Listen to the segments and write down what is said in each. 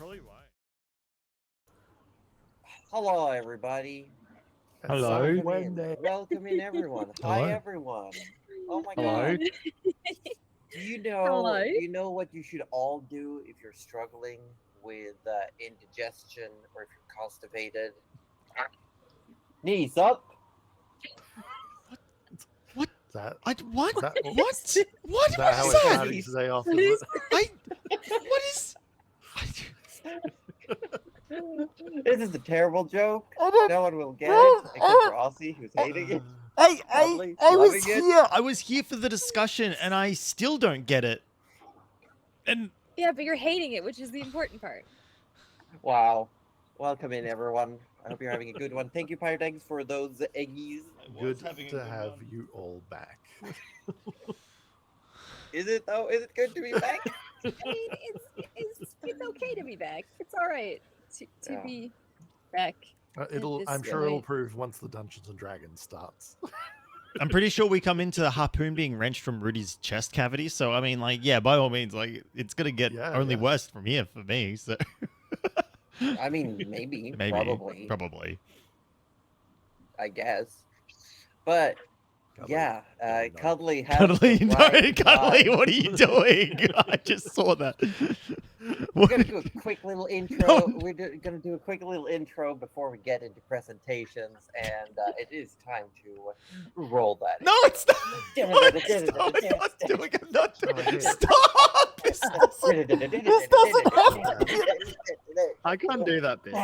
probably won't. Hello, everybody. Hello. Welcome in, everyone. Hello. Hi, everyone. Oh my Hello. God. Do you know what you should all do if you're struggling with indigestion or if you're constipated? Knees up. What? That, What? that, What? What is that how was it's that? starting today off? Is it? What is? This is a terrible joke. I No one will get it except for Aussie, who's hating it. Lovely, I was loving it. here. I was here for the discussion, and I still don't get it. And Yeah, but you're hating it, which is the important part. Wow. Welcome in, everyone. I hope you're having a good one. Thank you, Pirate Eggs, for those eggies. Good to have you all back. Is it, though? Is it good to be back? I mean, it's okay to be back. It's all right to Yeah. be back. I'm sure it'll prove once the Dungeons and Dragons starts. I'm pretty sure we come into the harpoon being wrenched from Rudy's chest cavity. So I mean, like, yeah, by all means, like, it's gonna get only worse from here for me. So I mean, maybe. Probably. I guess. But yeah, Cuddly has Cuddly, the no, right Cuddly, vibe. what are you doing? I just saw that. We're gonna do a quick little intro. We're gonna do a quick little intro before we get into presentations, and it is time to roll that. No, it's not. I'm not doing it. I'm not doing it. Stop! This doesn't happen. I can't do that bit.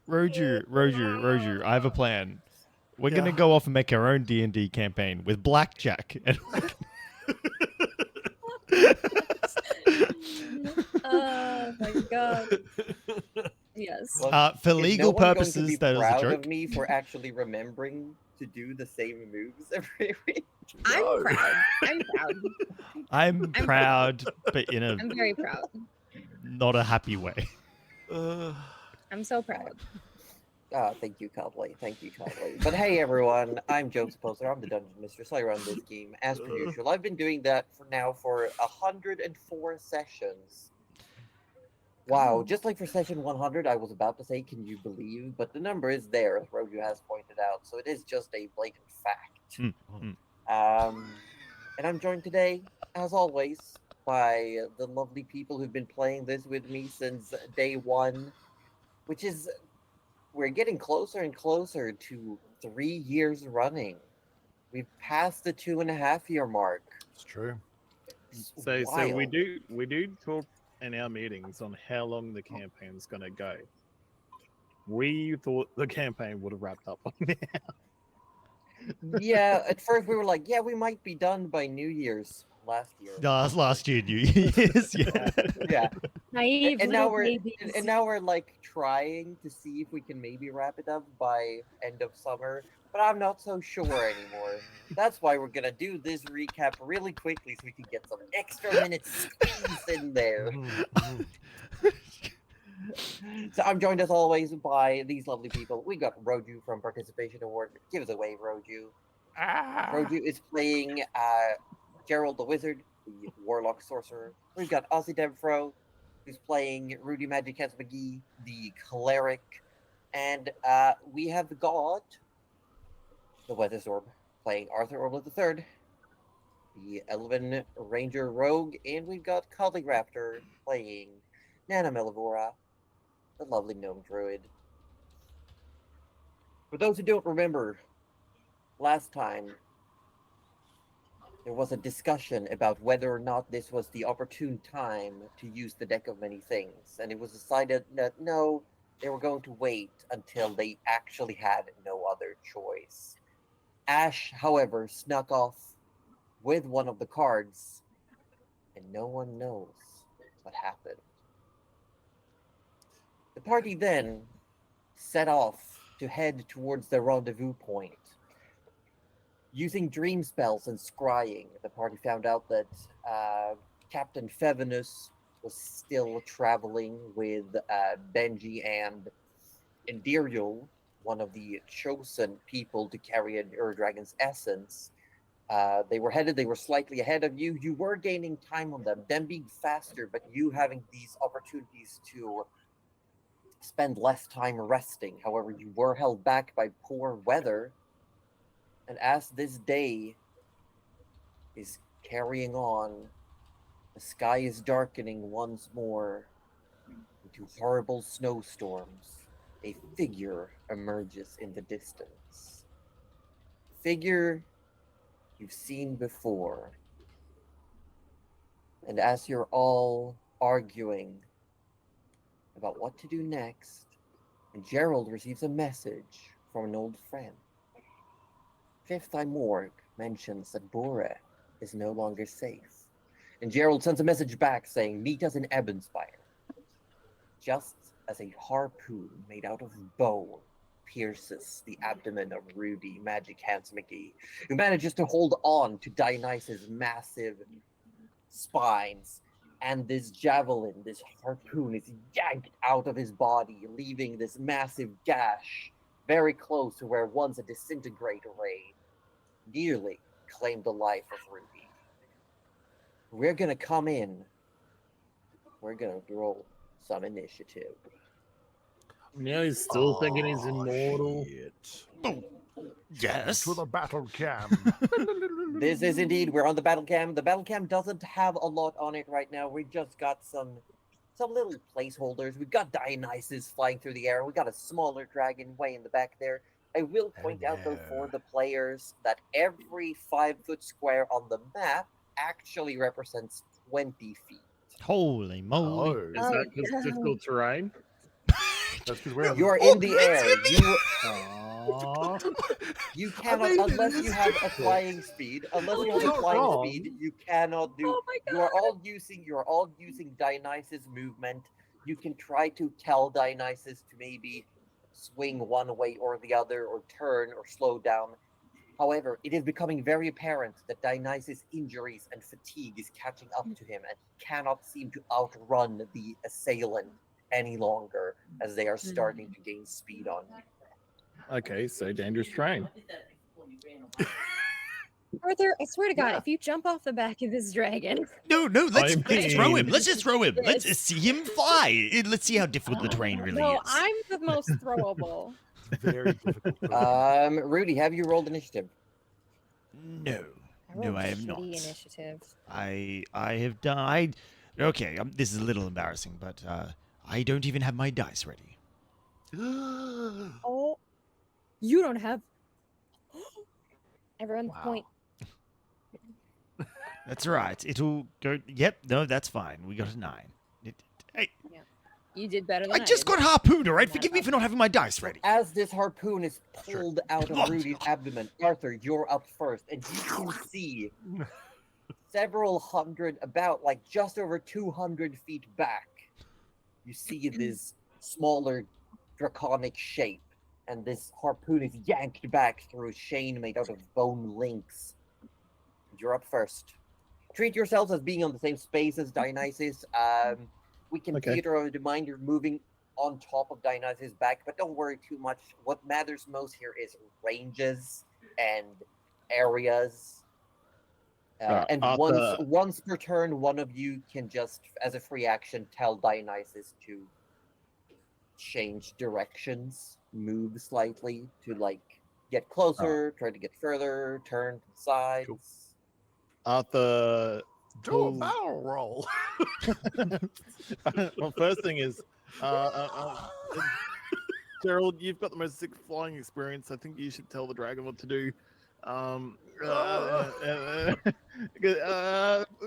Roger, I have a plan. We're gonna go off and make our own D&D campaign with blackjack. And Oh my God. Yes. for legal purposes, that was a joke. Of me for actually remembering to do the same moves every week. I'm proud. I'm proud, but in a I'm very proud. not a happy way. I'm so proud. Thank you, Cuddly. Thank you, Cuddly. But hey, everyone, I'm Joe Supposer. I'm the Dungeon Mistress. I run this game as per usual. I've been doing that for 104 sessions. Wow, just like for session 100, I was about to say, can you believe? But the number is there, as Roju has pointed out, so it is just a blatant fact. And I'm joined today, as always, by the lovely people who've been playing this with me since day one, which is, we're getting closer and closer to 3 years running. We've passed the 2.5-year mark. It's true. So we do talk in our meetings on how long the campaign's gonna go. We thought the campaign would have wrapped up by now. Yeah, at first we were like, yeah, we might be done by New Year's last year. No, that's last year, New Year's. Yeah. Naive and now we're babies. and now we're like trying to see if we can maybe wrap it up by end of summer, but I'm not so sure anymore. That's why we're gonna do this recap really quickly so we can get some extra minutes squeezed in there. So I'm joined as always by these lovely people. We got Roju from Participation Award. Give us a wave, Roju. Roju is playing Gerald the Wizard, the Warlock Sorcerer. We've got AussieDevFro, who's playing Rudy Magic Hands McGee, the Cleric. And we have the God, the Weatherzorb, playing Arthur Orla III, the Elven Ranger Rogue. And we've got Cuddly Raptor playing Nana Melivora, the lovely Gnome Druid. For those who don't remember, last time there was a discussion about whether or not this was the opportune time to use the Deck of Many Things, and it was decided that no, they were going to wait until they actually had no other choice. Ash, however, snuck off with one of the cards, and no one knows what happened. The party then set off to head towards the rendezvous point. Using dream spells and scrying, the party found out that Captain Fevinus was still traveling with Benji and Indiriel, one of the chosen people to carry an Ur Dragon's essence, They were slightly ahead of you. You were gaining time on them being faster, but you having these opportunities to spend less time resting. However, you were held back by poor weather. And as this day is carrying on, the sky is darkening once more into horrible snowstorms. A figure emerges in the distance. Figure you've seen before. And as you're all arguing about what to do next, Gerald receives a message from an old friend. Fifth Eye Morgue mentions that Bora is no longer safe. And Gerald sends a message back saying, meet us in Ebonspire. Just as a harpoon made out of bone pierces the abdomen of Rudy, Magic Hands McGee, who manages to hold on to Dionysus' massive spines, and this javelin, this harpoon, is yanked out of his body, leaving this massive gash very close to where once a disintegrator ray nearly claimed the life of Rudy. We're gonna come in. We're gonna roll some initiative. Now he's still thinking he's immortal. Shit. Yes. To the battle cam. This is indeed, we're on the battle cam. The battle cam doesn't have a lot on it right now. We just got some little placeholders. We've got Dionysus flying through the air. We got a smaller dragon way in the back there. I will point out though for the players that every 5-foot square on the map actually represents 20 feet. Holy moly. Is that just difficult terrain? That's because we're You are in the air. You cannot, unless you have a flying speed. Unless you have a flying speed, you cannot do. Oh my God. You are all using Dionysus movement. You can try to tell Dionysus to maybe swing one way or the other, or turn, or slow down. However, it is becoming very apparent that Dionysus' injuries and fatigue is catching up to him, and he cannot seem to outrun the assailant any longer as they are starting to gain speed on him. Okay, so dangerous terrain. Arthur, I swear to God, if you jump off the back of this dragon. No, let's throw him. mean- Let's just throw him. Let's Yes. see him fly. Let's see how difficult the terrain really No, is. I'm the most throwable. very difficult. Rudy, have you rolled initiative? No, no, I have not. Shitty initiative. I have died. Okay, this is a little embarrassing, but I don't even have my dice ready. Oh, you don't have. Everyone, Wow. point. That's right. It'll go. Yep. No, that's fine. We got a 9. Hey, You did better than I just got harpooned. All right. Forgive me for not having my dice ready. As this harpoon is pulled out of Rudy's abdomen, Arthur, you're up first, and you can see several hundred, about like just over 200 feet back. You see this smaller draconic shape, and this harpoon is yanked back through a chain made out of bone links. You're up first. Treat yourselves as being on the same space as Dionysus. We can theater of the mind you're moving on top of Dionysus' back, but don't worry too much. What matters most here is ranges and areas. And once per turn, one of you can just, as a free action, tell Dionysus to change directions, move slightly to like get closer, try to get further, turn to the sides. Cool. Arthur, Do a barrel roll. well, first thing is, Gerald, you've got the most sick flying experience. I think you should tell the dragon what to do.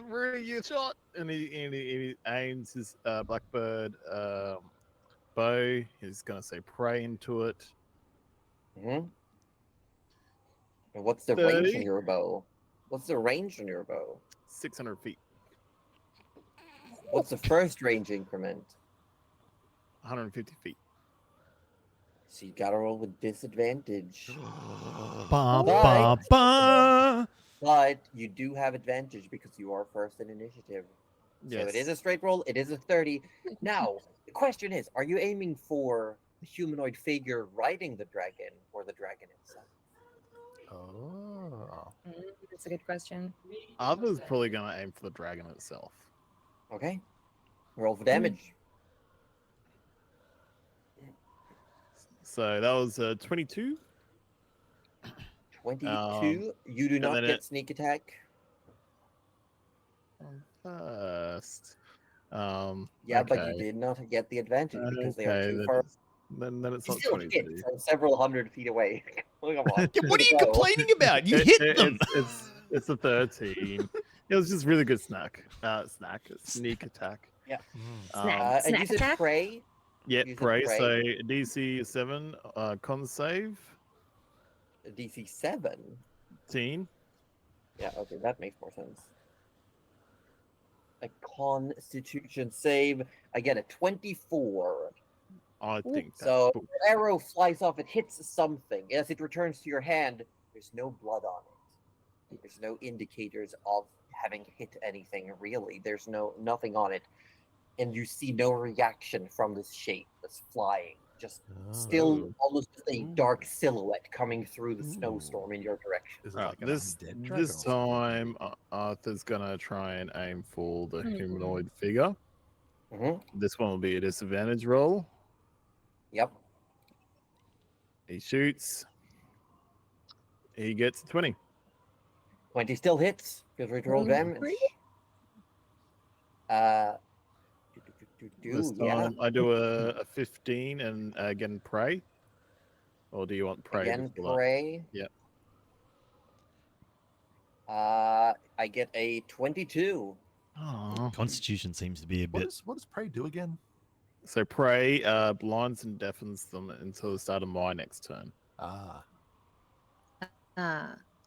Rudy, you shot, and he aims his blackbird bow. He's gonna say pray into it. And what's the 30. range on your bow? What's the range on your bow? 600 feet, What's the first range increment? 150 feet. So you gotta roll with disadvantage. Ba, ba, ba. But you do have advantage because you are first in initiative. So Yes. it is a straight roll. It is a 30. Now, the question is, are you aiming for the humanoid figure riding the dragon or the dragon itself? Oh. That's a good question. Arthur's probably going to aim for the dragon itself. Okay. Roll for damage. So that was 22. 22. You do not then get sneak attack. First. Yeah, but you did not get the advantage because they are too far. Then it's You not still 22. hit from several hundred feet away. Come on. Yeah, what are you complaining about? You hit them. It's a 13. It was just really good sneak attack. Yeah. Snack And you said attack? prey. Yeah, You said prey. prey. So DC 7, con save DC 7. 18. Yeah, okay, that makes more sense. A Constitution save. I get a 24. I think that's So cool. your arrow flies off. It hits something. As it returns to your hand, there's no blood on it. There's no indicators of having hit anything. Really, there's nothing on it, and you see no reaction from this shape that's flying. Just still almost a dark silhouette coming through the snowstorm in your direction. Is it like an This undead dragon or something? time, Arthur's gonna try and aim for the humanoid figure. This one will be a disadvantage roll. Yep. He shoots. He gets 20. 20 still hits. Feel free to roll damage. This time I do a 15 and again prey. Or do you want prey? Again, before that? prey. Yep. I get a 22. Oh. Constitution seems to be a bit. What does prey do again? So prey blinds and deafens them until the start of my next turn.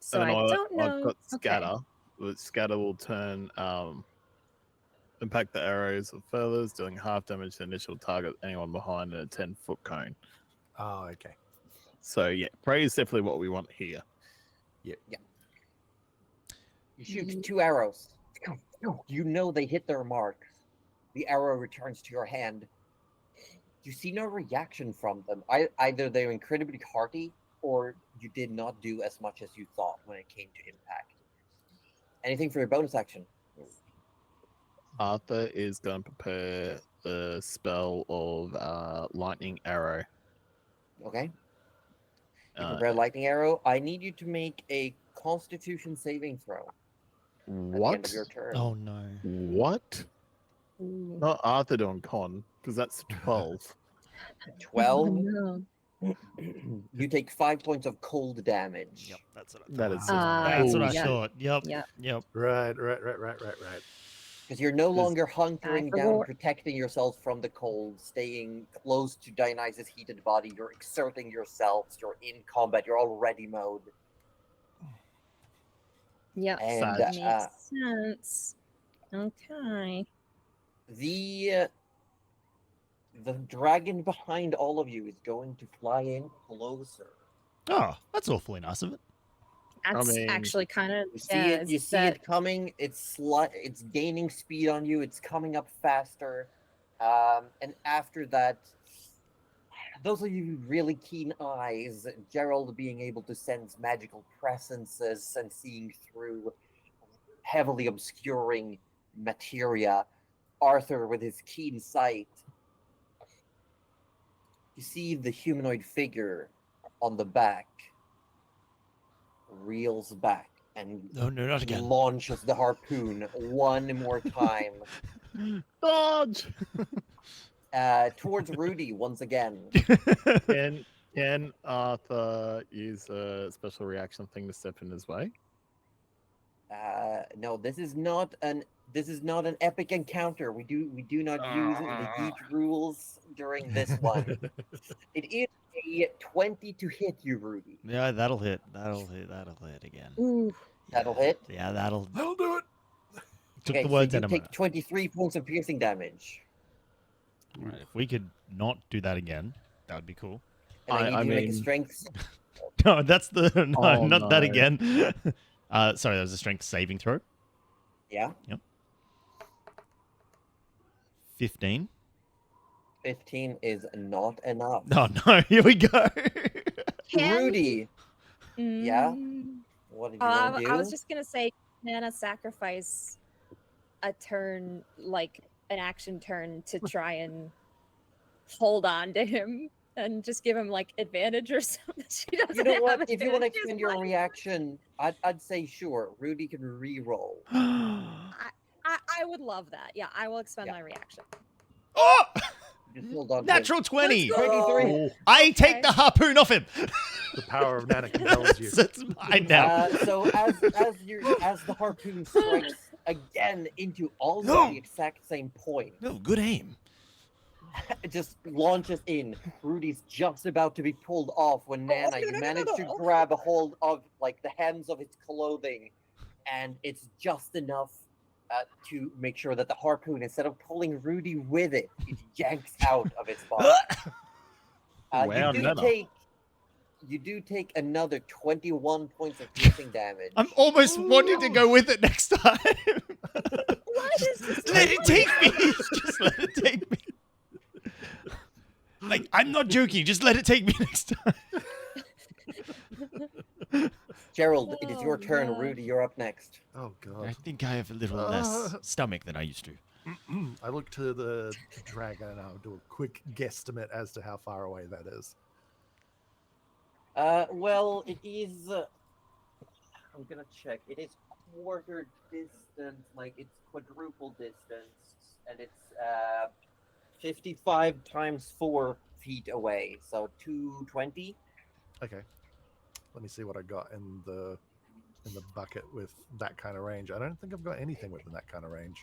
So and I don't know. I've got scatter. Okay. Scatter will turn impact the arrows of feathers, doing half damage to initial target anyone behind in a 10-foot cone. Oh, okay. So yeah, prey is definitely what we want here. Yep. Yeah. You shoot 2 arrows. You know they hit their mark. The arrow returns to your hand. You see no reaction from them. Either they're incredibly hardy, or you did not do as much as you thought when it came to impact. Anything for your bonus action? Arthur is going to prepare the spell of lightning arrow. Okay. You prepare lightning arrow. I need you to make a Constitution saving throw. At the end of your turn. Oh no. What? Not Arthur doing con, because that's 12. 12. Oh, no. You take 5 points of cold damage. Yep, that's what That is that's what I yeah. thought. Yep. Yep. Yep. Right. Because you're no longer hunkering down, forgot. protecting yourself from the cold, staying close to Dionysus' heated body. You're exerting yourselves. You're in combat. You're already mode. Yep. And Makes sense. Okay. the dragon behind all of you is going to fly in closer. Oh, that's awfully nice of it. That's actually kind of. You see it coming. It's gaining speed on you. It's coming up faster, and after that, those of you with really keen eyes, Gerald being able to sense magical presences and seeing through heavily obscuring materia, Arthur with his keen sight. You see the humanoid figure on the back reels back and no, not again. Launches the harpoon one more time. Dodge! Towards Rudy once again. Can Arthur use a special reaction thing to step in his way? No, this is not an epic encounter. We do not use the geek rules during this one. It is a 20 to hit you, Rudy. Yeah, that'll hit. That'll hit again. Ooh. That'll hit. Yeah, that'll do it. Took Okay, the words so out you of my take 23 points of piercing damage. All right, if we could not do that again, that would be cool. And I need you to make a mean- strength. No, that's the no, Oh, not that no. again. Sorry, that was a strength saving throw. Yeah. 15. 15 is not enough. Oh no, here we go. Can- Rudy. Yeah? What did you want to do? I was just gonna say, Nana sacrifice a turn, like an action turn, to try and hold on to him and just give him like advantage or something. She doesn't You know have what? If you want to advantage, just extend your like- reaction, I'd say sure. Rudy can re-roll. I would love that. Yeah, I will expend Yeah. my reaction. Oh! Just hold on. Natural 20. Let's go! 23. I take the harpoon off him. The power of Nana compels you. It's mine now. So as the harpoon strikes again into almost No. the exact same point, No, good aim. it just launches in. Rudy's just about to be pulled off when Nana no. managed to grab a hold of like the hems of his clothing, and it's just enough to make sure that the harpoon, instead of pulling Rudy with it, it yanks out of its body. Wow, Nana. You do take another 21 points of piercing damage. I'm almost wanting to go with it next time. What is this? Let it take me. Just let it take me. Like, I'm not joking. Just let it take me next time. Gerald, it is your Oh, turn. God. Rudy, you're up next. Oh I god. think I have a little less stomach than I used to. I look to the dragon and I'll do a quick guesstimate as to how far away that is. Well, it is. I'm gonna check. It is quarter distance, like it's quadruple distance, and it's 55 times 4 feet away, so 220. Okay. Let me see what I got in the bucket with that kind of range. I don't think I've got anything within that kind of range.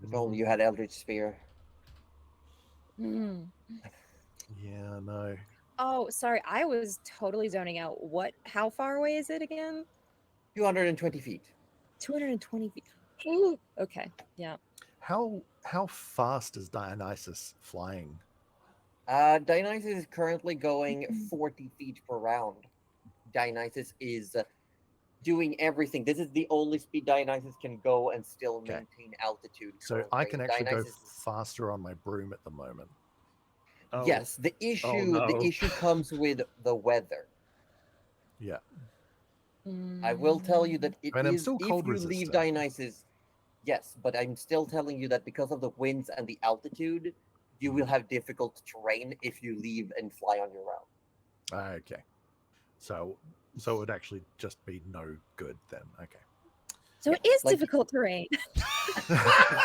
If only you had Eldritch Spear. Hmm. Yeah, no. Oh, sorry. I was totally zoning out. How far away is it again? 220 feet. 220 feet. Ooh, okay. Yeah. How fast is Dionysus flying? Dionysus is currently going 40 feet per round. Dionysus is doing everything. This is the only speed Dionysus can go and still Okay. maintain altitude. So I currently. can actually Dionysus go faster on my broom at the moment. Oh, Yes, the issue no. the issue comes with the weather. Yeah. I will tell you that it And I'm is still if cold you leave resistant. Dionysus. Yes, but I'm still telling you that because of the winds and the altitude, you will have difficult terrain if you leave and fly on your own. Okay. So it would actually just be no good then. Okay. So it is like- difficult terrain.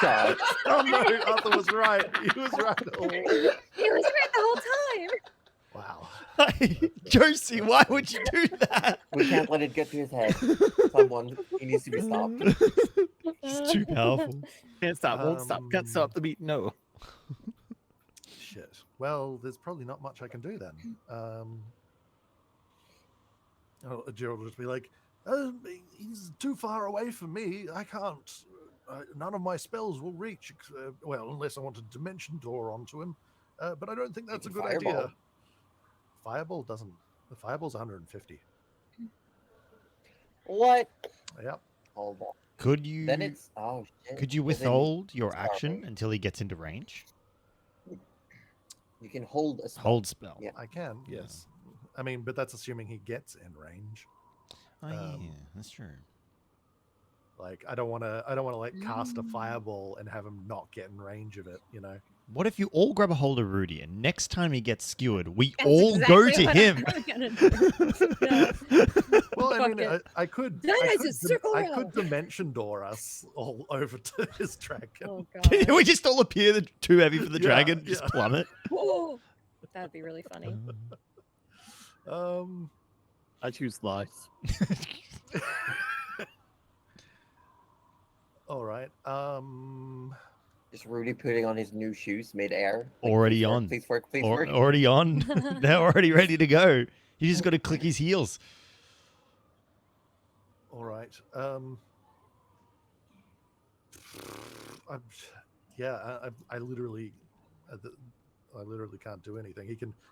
God. Oh no, Arthur was right. He was right. Oh, He was right the whole time. wow. Josie, why would you do that? We can't let it get to his head. Someone, he needs to be stopped. It's too powerful. Can't stop, won't stop, can't stop the beat. No. Shit. Well, there's probably not much I can do then. Gerald will just be like, he's too far away from me. I can't. None of my spells will reach. Well, unless I want a dimension door onto him. But I don't think that's a good idea. Fireball doesn't. The fireball's 150. What? Yep. Hold on. Could you? Then it's shit. Could you Well, then withhold your sorry. action until he gets into range? You can hold a spell. Hold spell. Yeah. I can. Yes. I mean, but that's assuming he gets in range. Oh yeah, that's true. Like, I don't want to like cast a fireball and have him not get in range of it. You know. What if you all grab a hold of Rudy and next time he gets skewered, we That's all go exactly to what him? I'm gonna do. No. Well, I Fuck mean, it. I could. Dionysus, circle I around. could dimension door us all over to his dragon. Oh god. we just all appear too heavy for the Yeah, dragon, just yeah. plummet. Whoa. That'd be really funny. I choose life. All right. Just Rudy putting on his new shoes mid-air. Already please work, on. Please work, please work. Already on. They're already ready to go. You just got to click his heels. All right. I literally can't do anything.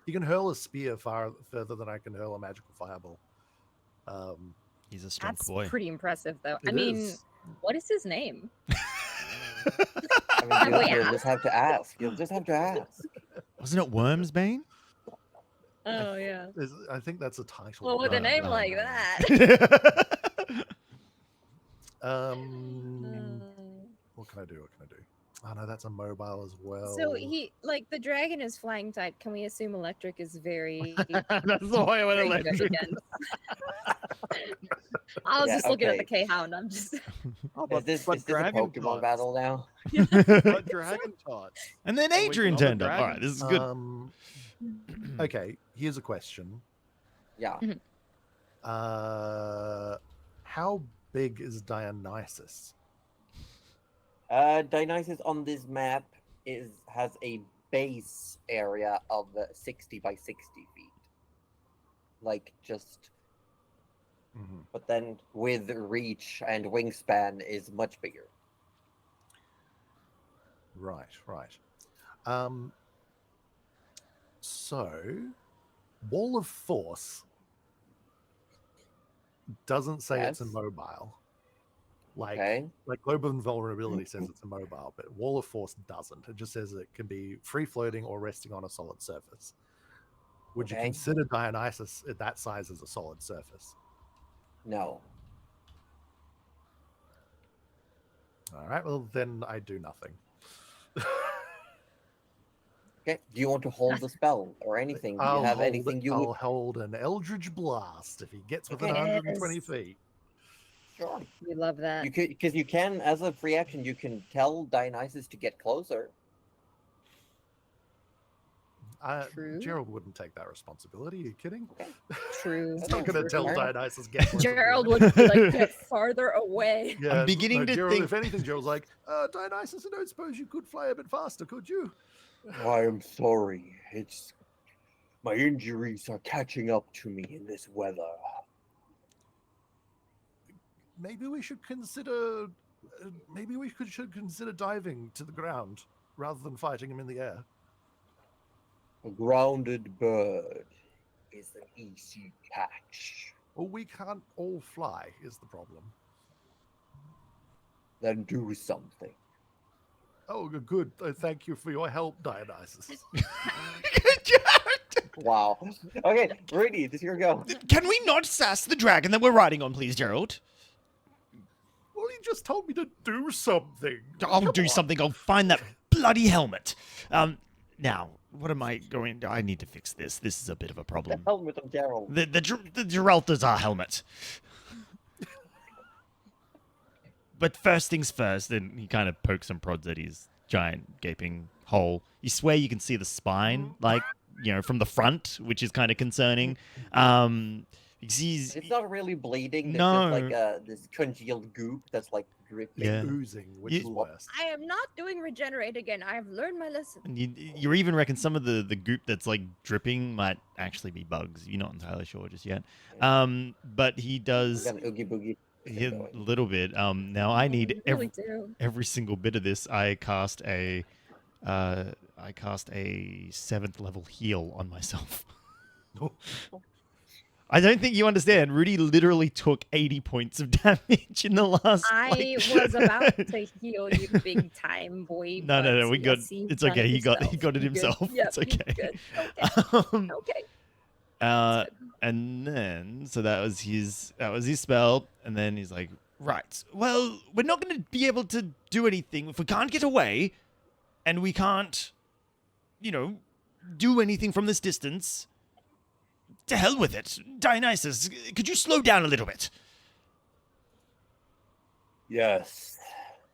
He can hurl a spear further than I can hurl a magical fireball. He's a strong That's boy. pretty impressive, though. I It mean, is. what is his name? I mean, we you'll just have to ask. You'll just have to ask. Wasn't it Wormsbane? Oh yeah. I think that's a title. Well, with a name no. like that. What can I do? What can I do? Oh no, that's a mobile as well. So the dragon is flying type. Can we assume electric is very That's the way I went very good electric. against? I was Yeah, just looking at the okay. K-Hound. I'm just. Oh, Is this a dragon Pokemon tots. battle now? But dragon tots. And then And we Adrian can turned up. All right, this is good. Okay, here's a question. Yeah. How big is Dionysus? Dionysus on this map has a base area of 60 by 60 feet. Like just, but then with reach and wingspan is much bigger. Right. So, Wall of Force doesn't say it's Yes. immobile. Okay. Like Global Invulnerability says it's immobile, but Wall of Force doesn't. It just says it can be free floating or resting on a solid surface. Would you Okay. consider Dionysus at that size as a solid surface? No. All right, well then I do nothing. Okay. Do you want to hold the spell or anything? Do you have anything you I'll would? hold an Eldritch Blast if he gets within Okay. 120 Yes. feet. Sure. We love that. You could, because you can, as a free action, you can tell Dionysus to get closer. True. Gerald wouldn't take that responsibility. Are you kidding? True. He's not going to True. tell Dionysus get closer. Gerald would be like, get farther away. Yeah, I'm beginning to Gerald, think- if anything, Gerald's like, Dionysus, I don't suppose you could fly a bit faster, could you? I am sorry. It's my injuries are catching up to me in this weather. Maybe we should consider. Should consider diving to the ground rather than fighting him in the air. A grounded bird is an easy catch. Well, we can't all fly. Is the problem? Then do something. Oh, good. Thank you for your help, Dionysus. Wow. Okay, Rudy, this is your go. Can we not sass the dragon that we're riding on, please, Gerald? Well, he just told me to do something. I'll Come do on. something. I'll find that bloody helmet. Now, what am I going to... I need to fix this. This is a bit of a The problem. helmet of Gerald. The Geralthazar helmet. But first things first, then he kind of pokes and prods at his giant gaping hole. You swear you can see the spine, like, from the front, which is kind of concerning. It's not really bleeding. It's No. just like this congealed goop that's like dripping. Yeah. Oozing, which You- is worse. I am not doing regenerate again. I have learned my lesson. And you even reckon some of the goop that's like dripping might actually be bugs. You're not entirely sure just yet. But he We does got an oogie boogie. a little bit. Now I need You really do. every single bit of this. I cast a 7th level heal on myself. I don't think you understand. Rudy literally took 80 points of damage in the last. I was about to heal you, big time boy. No. but We got. yes, you've It's done okay. He got yourself. it You're good. himself. Yep, It's you're okay. good. Okay. Okay. And then that was his spell, and then he's like, right, well, we're not going to be able to do anything if we can't get away, and we can't, do anything from this distance. To hell with it. Dionysus, could you slow down a little bit? Yes.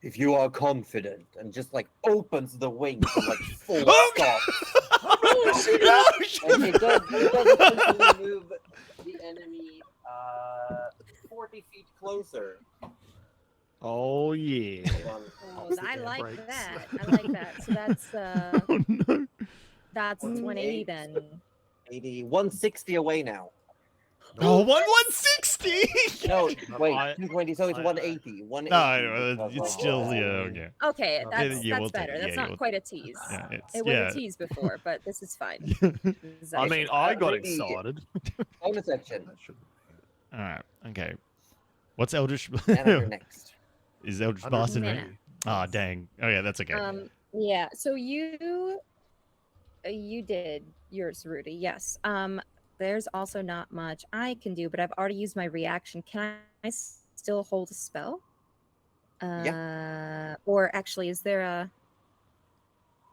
If you are confident, and just like opens the wings and like full Oh, stop. No! And it does essentially move the enemy 40 feet closer. Oh yeah. Hold on. Oh, the I air like brakes. that. I like that. So that's Oh, no. that's 180 then. 80, 160 away now. Oh, 160! No, wait, I- 220, so it's I- 180. 180 No, because it's of, still, okay. Okay, Yeah, that's yeah, we'll that's take better. it. That's Yeah, not we'll- quite a tease. Yeah, It was a tease before, but this is fine. This is I mean, actually I fine. got Rudy- excited. bonus action. That should All right, okay. What's Eldritch? Manager next. Is Eldritch 120. Blast in Mana. range? Ah, dang. Oh, yeah, that's okay. Yeah, so you you did yours, Rudy. Yes. There's also not much I can do, but I've already used my reaction. Can I still hold a spell? Or actually, is there a?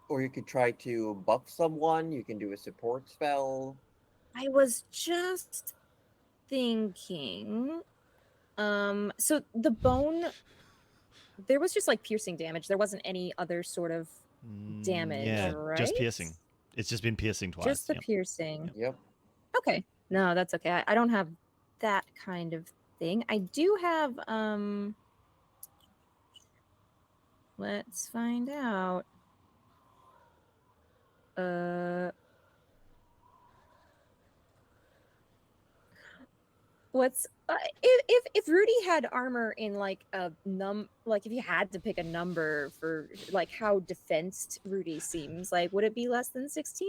Or you could try to buff someone. You can do a support spell. I was just thinking. So the bone, there was just like piercing damage. There wasn't any other sort of damage, Yeah, right? just piercing. It's just been piercing twice. Just the yep. piercing. Yep. Okay. No, that's okay. I don't have that kind of thing. I do have let's find out. What's if Rudy had armor in like a like if you had to pick a number for like how defensed Rudy seems, like would it be less than 16?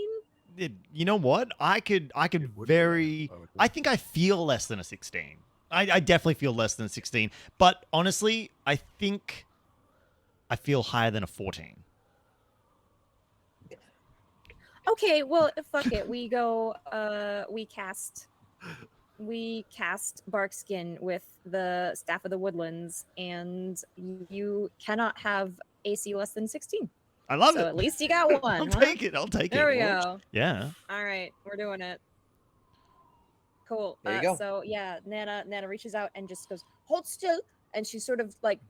You know what? I could very. I think I feel less than a 16. I definitely feel less than a 16. But honestly, I think I feel higher than a 14. Okay, well, fuck it. We go. We cast Barkskin with the Staff of the Woodlands, and you cannot have AC less than 16. I love so it. At least you got one. I'll take it. I'll take there it. we go. Yeah. All right, we're doing it. Cool. There you go. So yeah, Nana reaches out and just goes, "Hold still," and she sort of like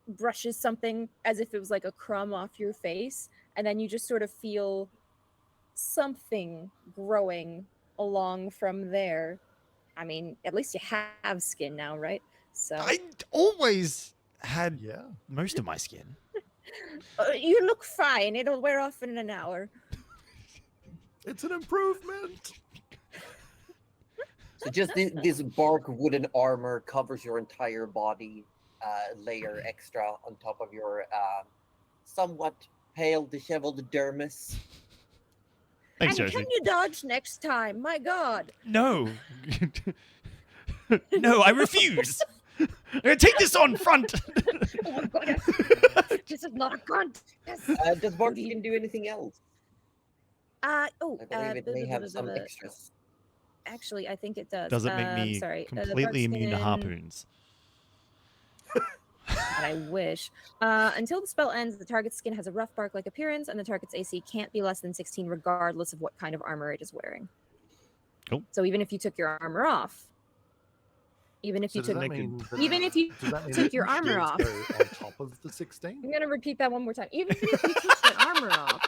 brushes something as if it was like a crumb off your face, and then you just sort of feel something growing along from there. I mean, at least you have skin now, right? So I always had Yeah. most of my skin. You look fine. It'll wear off in an hour. It's an improvement. So just this bark wooden armor covers your entire body, layer extra on top of your somewhat pale, disheveled dermis. Thanks, And Josie. can you dodge next time? My God. No. No, I refuse. I'm gonna take this on front. Oh my God. This is not a contest. Does Barkskin do anything else? I believe it may have some extras. Actually, I think it does. Does it make me completely immune to harpoons? I wish. Until the spell ends, the target's skin has a rough bark-like appearance, and the target's AC can't be less than 16, regardless of what kind of armor it is wearing. Cool. So even if you took your armor off, even if you took your armor off, on top of the 16. I'm gonna repeat that one more time. Even if you took your armor off,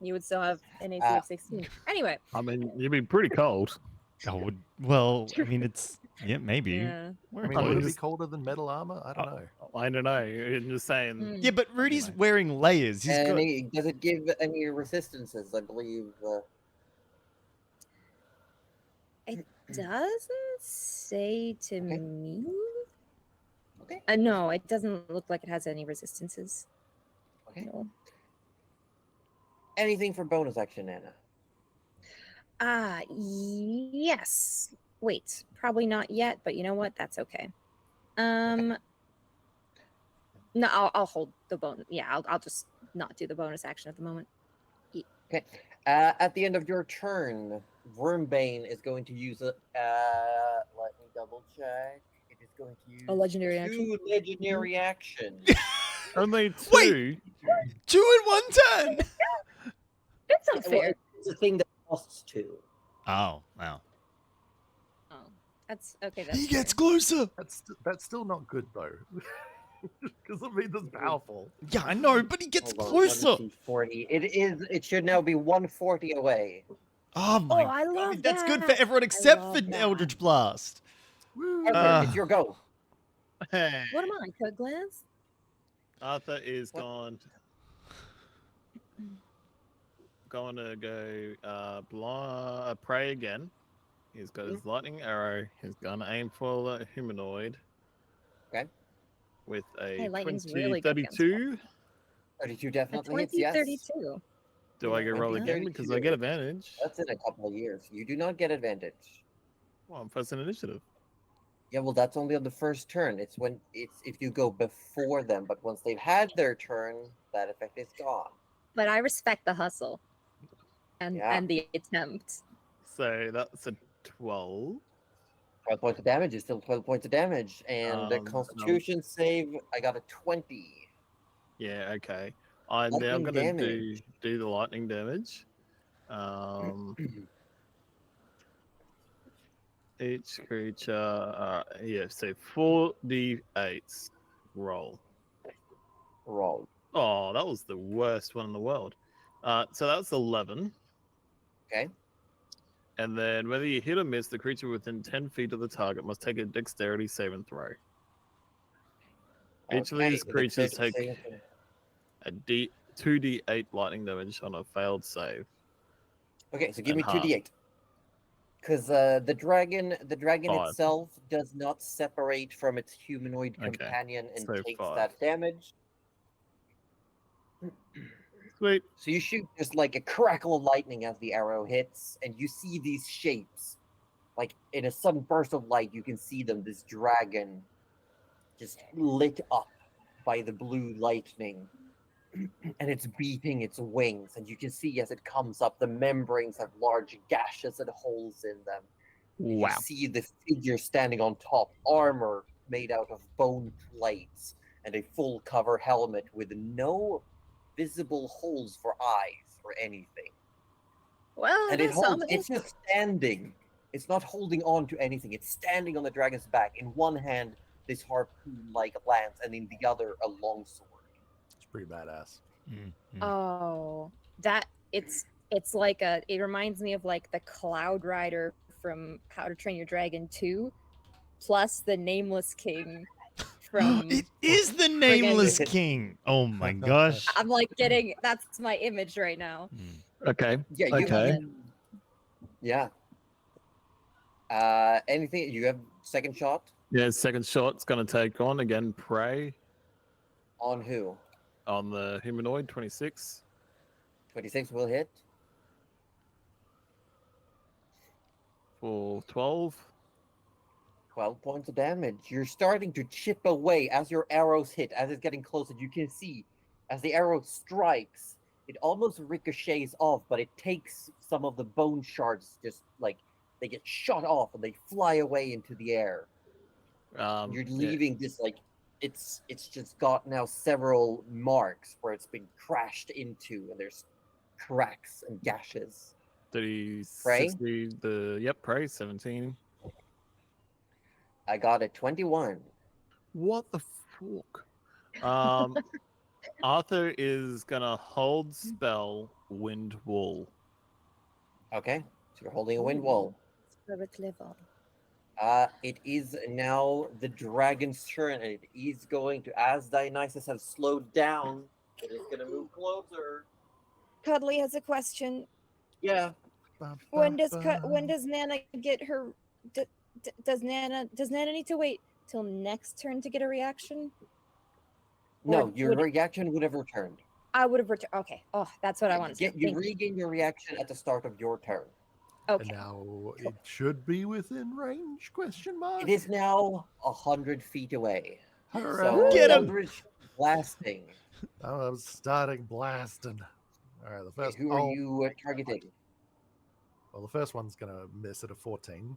you would still have an AC of 16. Anyway. I mean, you'd be pretty cold. Oh, well, I mean, it's maybe. Yeah. I mean, would it be colder than metal armor? I don't know. I don't know. I'm just saying. Yeah, but Rudy's wearing layers. He's got... Does it give any resistances? I believe. It doesn't say to me. Okay. No, it doesn't look like it has any resistances. Okay. No. Anything for bonus action, Anna? Yes. Wait, probably not yet, but you know what? That's okay. No, I'll hold the bonus. Yeah, I'll just not do the bonus action at the moment. Okay. At the end of your turn, Wormbane is going to use a. Let me double check. It is going to use A legendary action? 2 legendary actions. Only 2. Wait. 2 in one turn. That's unfair. It's a thing that costs 2. Oh, wow. Oh, that's okay. That's He gets fair. closer. That's still not good though, because it means it's powerful. Yeah, I know, but he gets Hold on, closer. 1d40. It should now be 140 away. Oh my I god, love that's good for that. everyone except love for that. Eldritch Blast. Woo. Arthur, it's your go. Hey. What am I, Code Glance? Arthur is What? going to go pray again. He's got his lightning arrow. He's going to aim for the humanoid. Okay. With a Hey, lightning's 20, really good against 32. 32 A definitely hits, 20, yes. 32. Do I get roll Yeah. again because I get advantage? That's in a couple of years. You do not get advantage. Well, I'm first in initiative. Yeah, well, that's only on the first turn. It's if you go before them, but once they've had their turn, that effect is gone. but I respect the hustle and Yeah. the attempt. So that's a 12. 12 points of damage is still 12 points of damage. And the Um, Constitution save, I got a 20. Yeah, okay. I'm now Lightning gonna damage. do the lightning damage. Each creature, yeah, so 4d8s roll. Roll. Oh, that was the worst one in the world. So that's 11. Okay. And then whether you hit or miss, the creature within 10 feet of the target must take a dexterity saving throw. Each of Okay, these the creatures dexterity take saving a 2d8 lightning damage on a failed save. Okay, so give And me half. 2d8. Because the dragon 5. itself does not separate from its humanoid Okay, companion and so takes 5. that damage. Sweet. So you shoot just like a crackle of lightning as the arrow hits, and you see these shapes. Like in a sudden burst of light, you can see them. This dragon just lit up by the blue lightning. And it's beating its wings, and you can see as it comes up, the membranes have large gashes and holes in them. You Wow. see the figure standing on top, armor made out of bone plates, and a full cover helmet with no visible holes for eyes or anything. Well, And it that's holds, it's ominous. just standing. It's not holding on to anything. It's standing on the dragon's back. In one hand, this harpoon like lance, and in the other, a longsword. It's pretty badass. Oh, that it's like it reminds me of like the Cloud Rider from How to Train Your Dragon 2, plus the Nameless King from It is the Nameless King. Oh my gosh. I'm like getting that's my image right now. Okay. Yeah, you Okay. Yeah. Anything? You have second shot Yeah, second shot's gonna take on again prey on who? on the humanoid 26 26 will hit. for 12. 12 points of damage. You're starting to chip away as your arrows hit. As it's getting closer, you can see as the arrow strikes, it almost ricochets off, but it takes some of the bone shards, just like they get shot off and they fly away into the air. You're leaving this like it's just got now several marks where it's been crashed into, and there's cracks and gashes. Did he Prey? 60 the yep, prey 17. I got a 21. What the fuck? Arthur is gonna hold spell wind wall. Okay, so you're holding a wind wall. Very clever. It is now the dragon's turn, and it is going to, as Dionysus has slowed down, it is going to move closer. Cuddly has a question. Yeah. When does Nana get her? Does Nana need to wait till next turn to get a reaction? No, your reaction would have returned. I would have returned. Okay. Oh, that's what I wanted to You regain your reaction at the start of your turn. Okay. And now it should be within range? Question mark. It is now 100 feet away. Hooray. So Get 'em! Eldritch blasting. I'm starting blasting. All right, the Okay, first. who are you targeting? Well, the first one's gonna miss at a 14.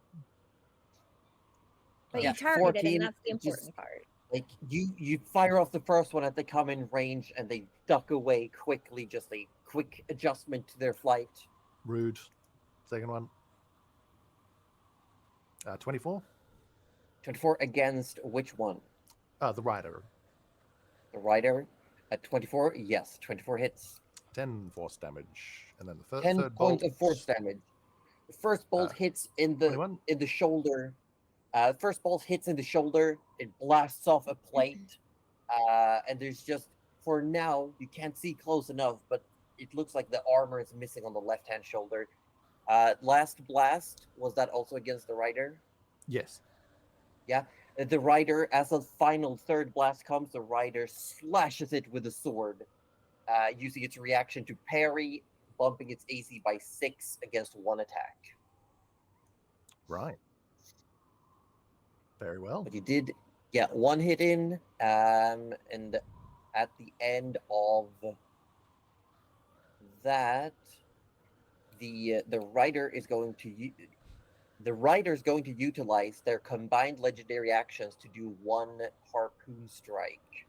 But Yeah, you targeted, 14, and that's the just- important part. Like you fire off the first one as they come in range, and they duck away quickly. Just a quick adjustment to their flight. Rude. Second one. 24. 24 against which one? The rider. The rider at 24. Yes, 24 hits. 10 force damage, and then the 10 third points bolt. of force damage. The first bolt hits in the 21. shoulder. First bolt hits in the shoulder. It blasts off a plate, and there's just for now you can't see close enough, but it looks like the armor is missing on the left-hand shoulder. Last blast, was that also against the rider? Yes. Yeah. The rider, as a final third blast comes, the rider slashes it with a sword, using its reaction to parry, bumping its AC by 6 against one attack. Right. Very well. But you did get one hit in, and at the end of that the writer is going to utilize their combined legendary actions to do one harpoon strike.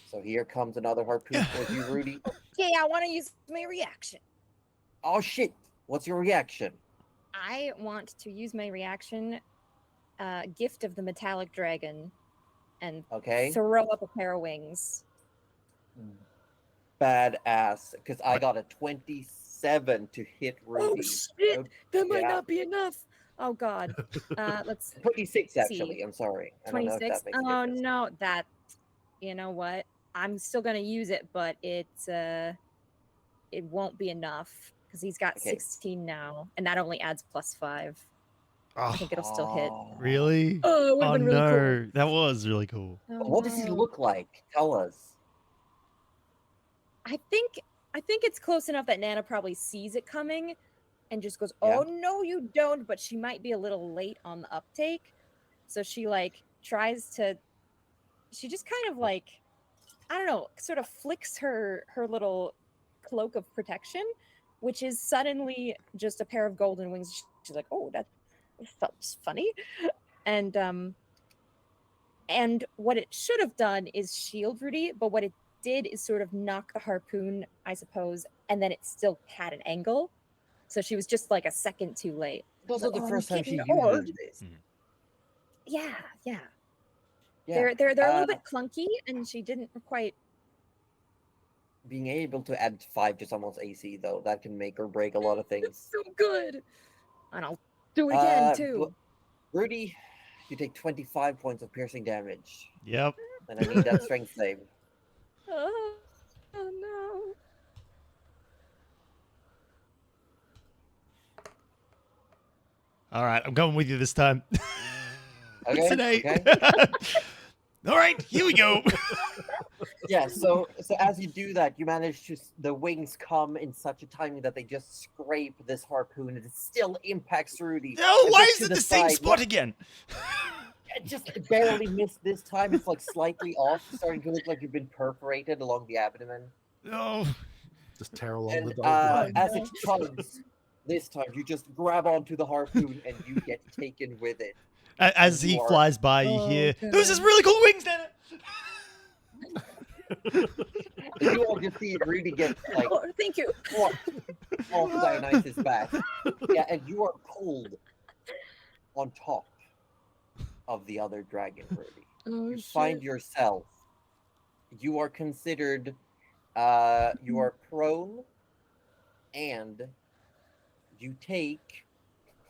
So here comes another harpoon for you, Rudy. Okay, I want to use my reaction. Oh shit! What's your reaction? I want to use my reaction, gift of the metallic dragon, and throw up a pair of wings. Badass, because I got a 27 to hit Rudy. Oh shit! That might not be enough. Oh god. Let's 26 see. actually. I'm sorry. 26. Oh no, that. You know what? I'm still gonna use it, but it won't be enough because he's got 16 now, and that only adds +5. I think it'll still hit. Really? Oh, it would have been really cool. That was really cool. Oh, what does he look like? Tell us. I think it's close enough that Nana probably sees it coming and just goes, "Oh no, you don't!" But she might be a little late on the uptake, so she tries to. She just kind of I don't know, sort of flicks her little cloak of protection, which is suddenly just a pair of golden wings. She's like, "Oh, that felt funny," and what it should have done is shield Rudy, but what it did is sort of knock the harpoon, I suppose, and then it still had an angle. So she was just a second too late. It's also the first time she uses this. Yeah. They're a little bit clunky, and she didn't quite. Being able to add 5 to someone's AC, though, that can make or break a lot of things. It's so good. And I'll do it again, too. Rudy, you take 25 points of piercing damage. Yep. And I need that strength save. Oh no. All right, I'm going with you this time. Okay, It's an 8. All right, here we go. Yeah, so as you do that, you manage to, the wings come in such a timing that they just scrape this harpoon, and it still impacts Rudy. Oh, why is it the same spot again? It just barely missed this time. It's slightly off, starting to look like you've been perforated along the abdomen. No. Just tear along the dog line. As it tugs, this time you just grab onto the harpoon and you get taken with it. As he flies by, you hear, "Those are really cool wings, Nana." You all just see Rudy get oh, thank you. Off Dionysus' back. Yeah, and you are pulled on top of the other dragon, Rudy. Oh, you find yourself. You are considered. You are prone, and you take.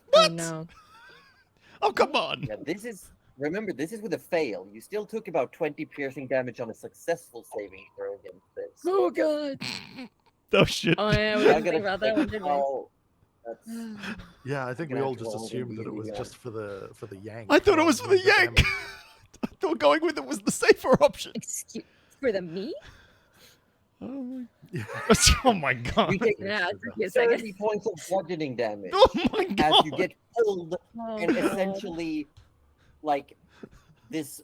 What? Oh, no. Oh, come on. Yeah, remember, this is with a fail. You still took about 20 piercing damage on a successful saving throw against this. Oh god. Oh shit. Oh yeah, we didn't think about that one, did we? Yeah, I think we all just assumed that it was just for the yank. I thought it was for the yank. I thought going with it was the safer option. Excuse for the me? Oh my god. You take Yeah, 30 points of bludgeoning damage. Oh my god. As you get pulled and essentially this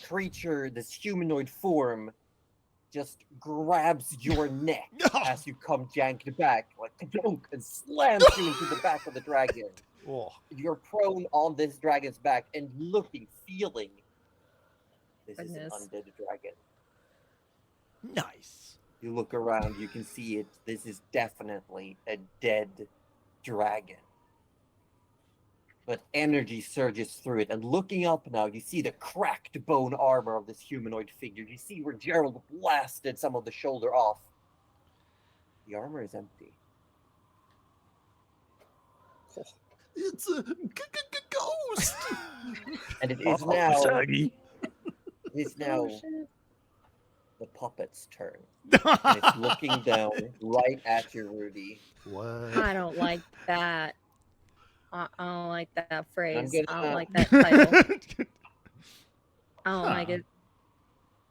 creature, this humanoid form, just grabs your neck as you come janked back, and slams you into the back of the dragon. Oh. You're prone on this dragon's back and feeling. This is an undead dragon. Nice. You look around, you can see it. This is definitely a dead dragon. But energy surges through it, and looking up now, you see the cracked bone armor of this humanoid figure. You see where Gerald blasted some of the shoulder off. The armor is empty. It's a ghost! And it is now... Shaggy. It is now the puppet's turn. And it's looking down right at you, Rudy. What? I don't like that. I don't like that phrase. I don't like that Well, title. I don't like it.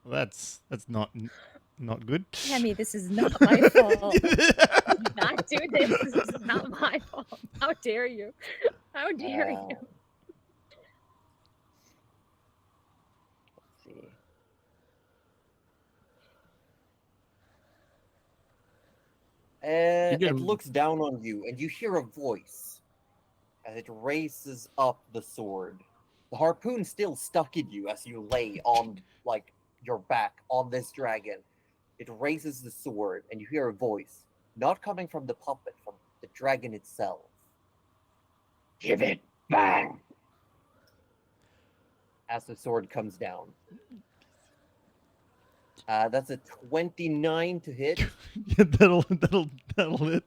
that's not good. Tammy, this is not my fault. Not do this. This is not my fault. How dare you? How dare you? Let's see. get It him. looks down on you, and you hear a voice as it raises up the sword. The harpoon still stuck in you as you lay on like your back on this dragon. It raises the sword, and you hear a voice, not coming from the puppet, from the dragon itself. Give it back. As the sword comes down. That's a 29 to hit. Yeah, that'll hit.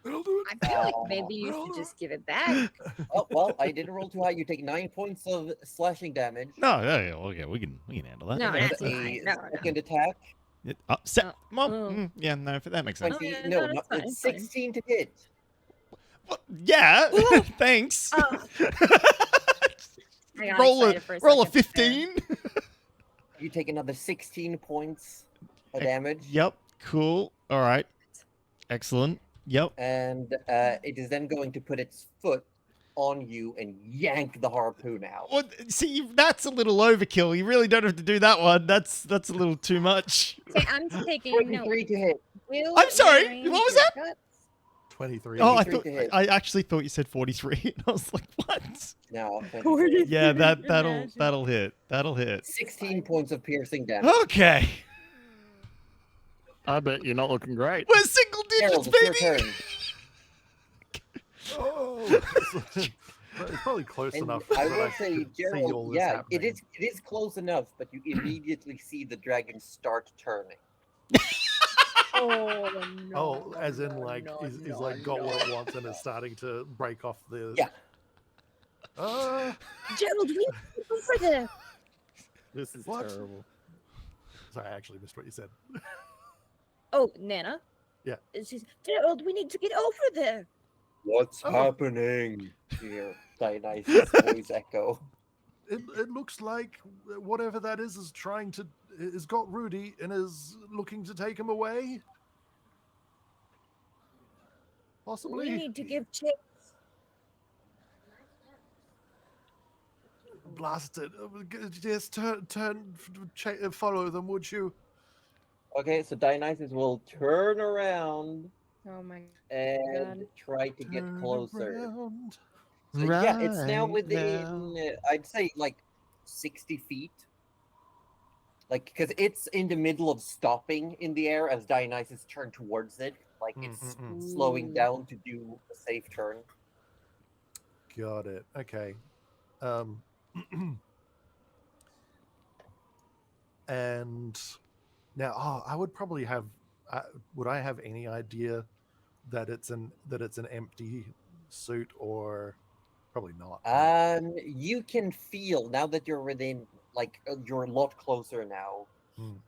It'll do I it. feel like maybe you should just give it back. Oh, well, I didn't roll too high. You take 9 points of slashing damage. No, yeah, okay, we can handle that. No, And that's a fine. No, no. second attack. Well, Oh. yeah, no, that makes sense. 20, yeah, no, no, that's fine, it's fine. 16 to hit. Well, yeah, thanks. Oh. I got roll excited for a roll a second there. 15. You take another 16 points of damage. Yep, cool. All right, excellent. Yep. And it is then going to put its foot on you and yank the harpoon out. Well, see, that's a little overkill. You really don't have to do that one. That's a little too much. Okay, I'm taking notes. 23 to hit. Will I'm sorry, Ryan what was your that? guts? 23. Oh, I 23 thought to hit. I actually thought you said 43. And I was like, what? No, 40. Yeah, that'll Imagine. hit. That'll hit. 16 points of piercing damage. Okay. I bet you're not looking great. We're single Gerald, digits, it's your baby. turn. Oh, it's probably close And enough. I that will can say, see Gerald, all this yeah, it happening. is close enough, but you immediately see the dragon start turning. Oh, no, Oh, as in no, like no, he's no, like got what it no. wants and is starting to break off the. Yeah. Gerald, we need to go for the. This is What? terrible. Sorry, I actually missed what you said. Oh, Nana. Yeah. She's Gerald. We need to get over there. What's Oh. happening? You hear Dionysus' voice echo. It looks like whatever that is trying to is got Rudy and is looking to take him away. Possibly. We need to give chase. Blast it! Just follow them, would you? Okay, so Dionysus will turn around Oh my. and God. try to get Turn closer. around. So yeah, it's now Right within, I'd say, like 60 feet. Like, because it's in the middle of stopping in the air as Dionysus turned towards it. Like, it's slowing Ooh. down to do a safe turn. Got it. Okay. And now, I would probably have. Would I have any idea that it's an empty suit, or probably not? You can feel now that you're within, like, you're a lot closer now.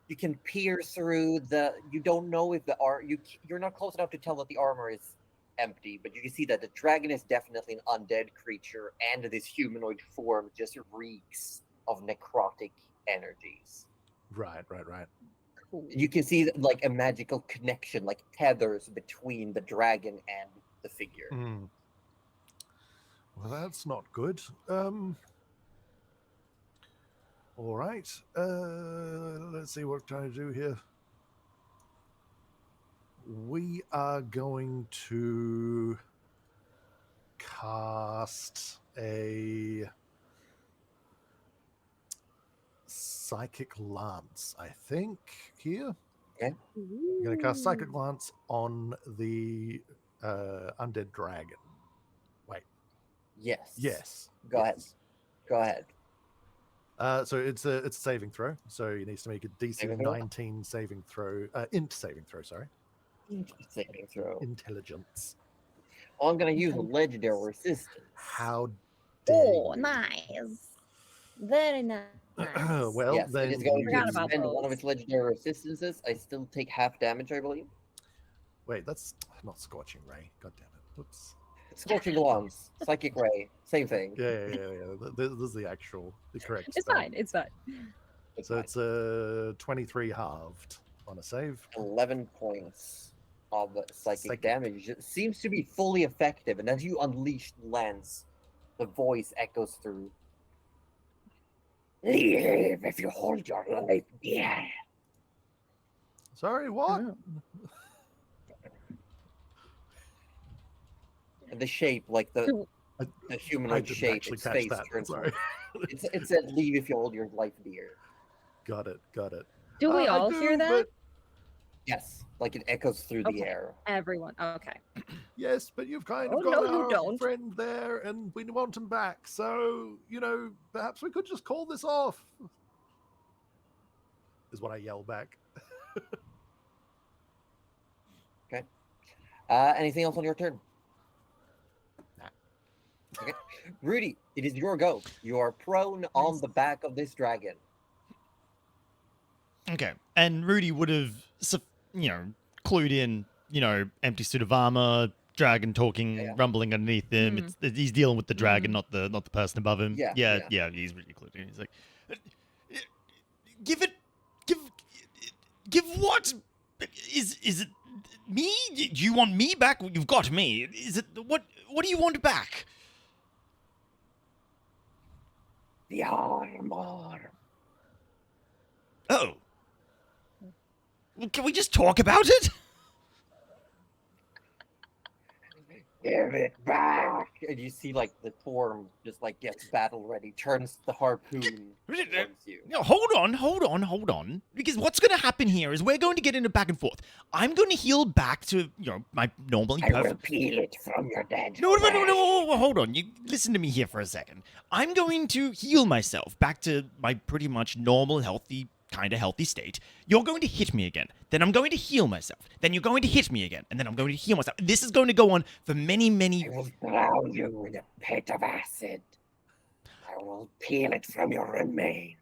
You can peer through the. You don't know if the you're not close enough to tell that the armor is empty, but you can see that the dragon is definitely an undead creature, and this humanoid form just reeks of necrotic energies. Right. Cool. You can see like a magical connection, like tethers between the dragon and the figure. Well, that's not good. All right. Let's see what can I do here. We are going to cast a Psychic Lance, I think, here. I'm going to cast Psychic Lance on the undead dragon. Wait. Yes. Yes. Go ahead. Go ahead. So it's a saving throw. So he needs to make a DC Saving throw? 19 saving throw. Int saving throw, sorry. Saving throw. Intelligence. Oh, I'm gonna use a legendary resistance. How dare Oh, you. nice. Very nice. Well, Yes, then it is going you Forgot to can- about spend one of those. its legendary resistances. I still take half damage, I believe. Wait, that's not Scorching Ray. God damn it. Whoops. Scorching Glance, Psychic Ray, same thing. Yeah. This is the correct It's spell. fine. It's fine. It's So fine. it's a 23 halved on a save. 11 points of psychic Psychic. damage. It seems to be fully effective, and as you unleash the lance, the voice echoes through. Leave if you hold your life dear. Sorry, what? Oh. And the shape, like the I humanoid didn't shape, actually its catch face that. turns. Sorry. It said, "Leave if you hold your life dear." Got it. Do we I all hear that? but Yes, like it echoes through the air. Everyone. Okay. yes, but you've kind Oh, of got no, you our don't. friend there, and we want him back. So, perhaps we could just call this off. Is what I yell back. Okay. Anything else on your turn? Nah. Okay. Rudy, it is your go. You are prone on the back of this dragon. Okay. And Rudy would have, clued in, empty suit of armor, dragon talking, Yeah. rumbling underneath him. He's dealing with the dragon, not the person above him. Yeah, Yeah. He's really clued in. He's like, give what? Is it me? Do you want me back? You've got me. Is it what do you want back? The armor. Oh. Well, can we just talk about it? Give it back. And you see like the form just like gets battle ready, turns the harpoon towards you. No, hold on. Because what's going to happen here is we're going to get into back and forth. I'm going to heal back to, my normally I will perfect. peel it from your dead. No, hold on. You listen to me here for a second. I'm going to heal myself back to my pretty much normal, kind of healthy state. You're going to hit me again. Then I'm going to heal myself. Then you're going to hit me again. And then I'm going to heal myself. This is going to go on for many, many... I will drown you in a pit of acid. I will peel it from your remains.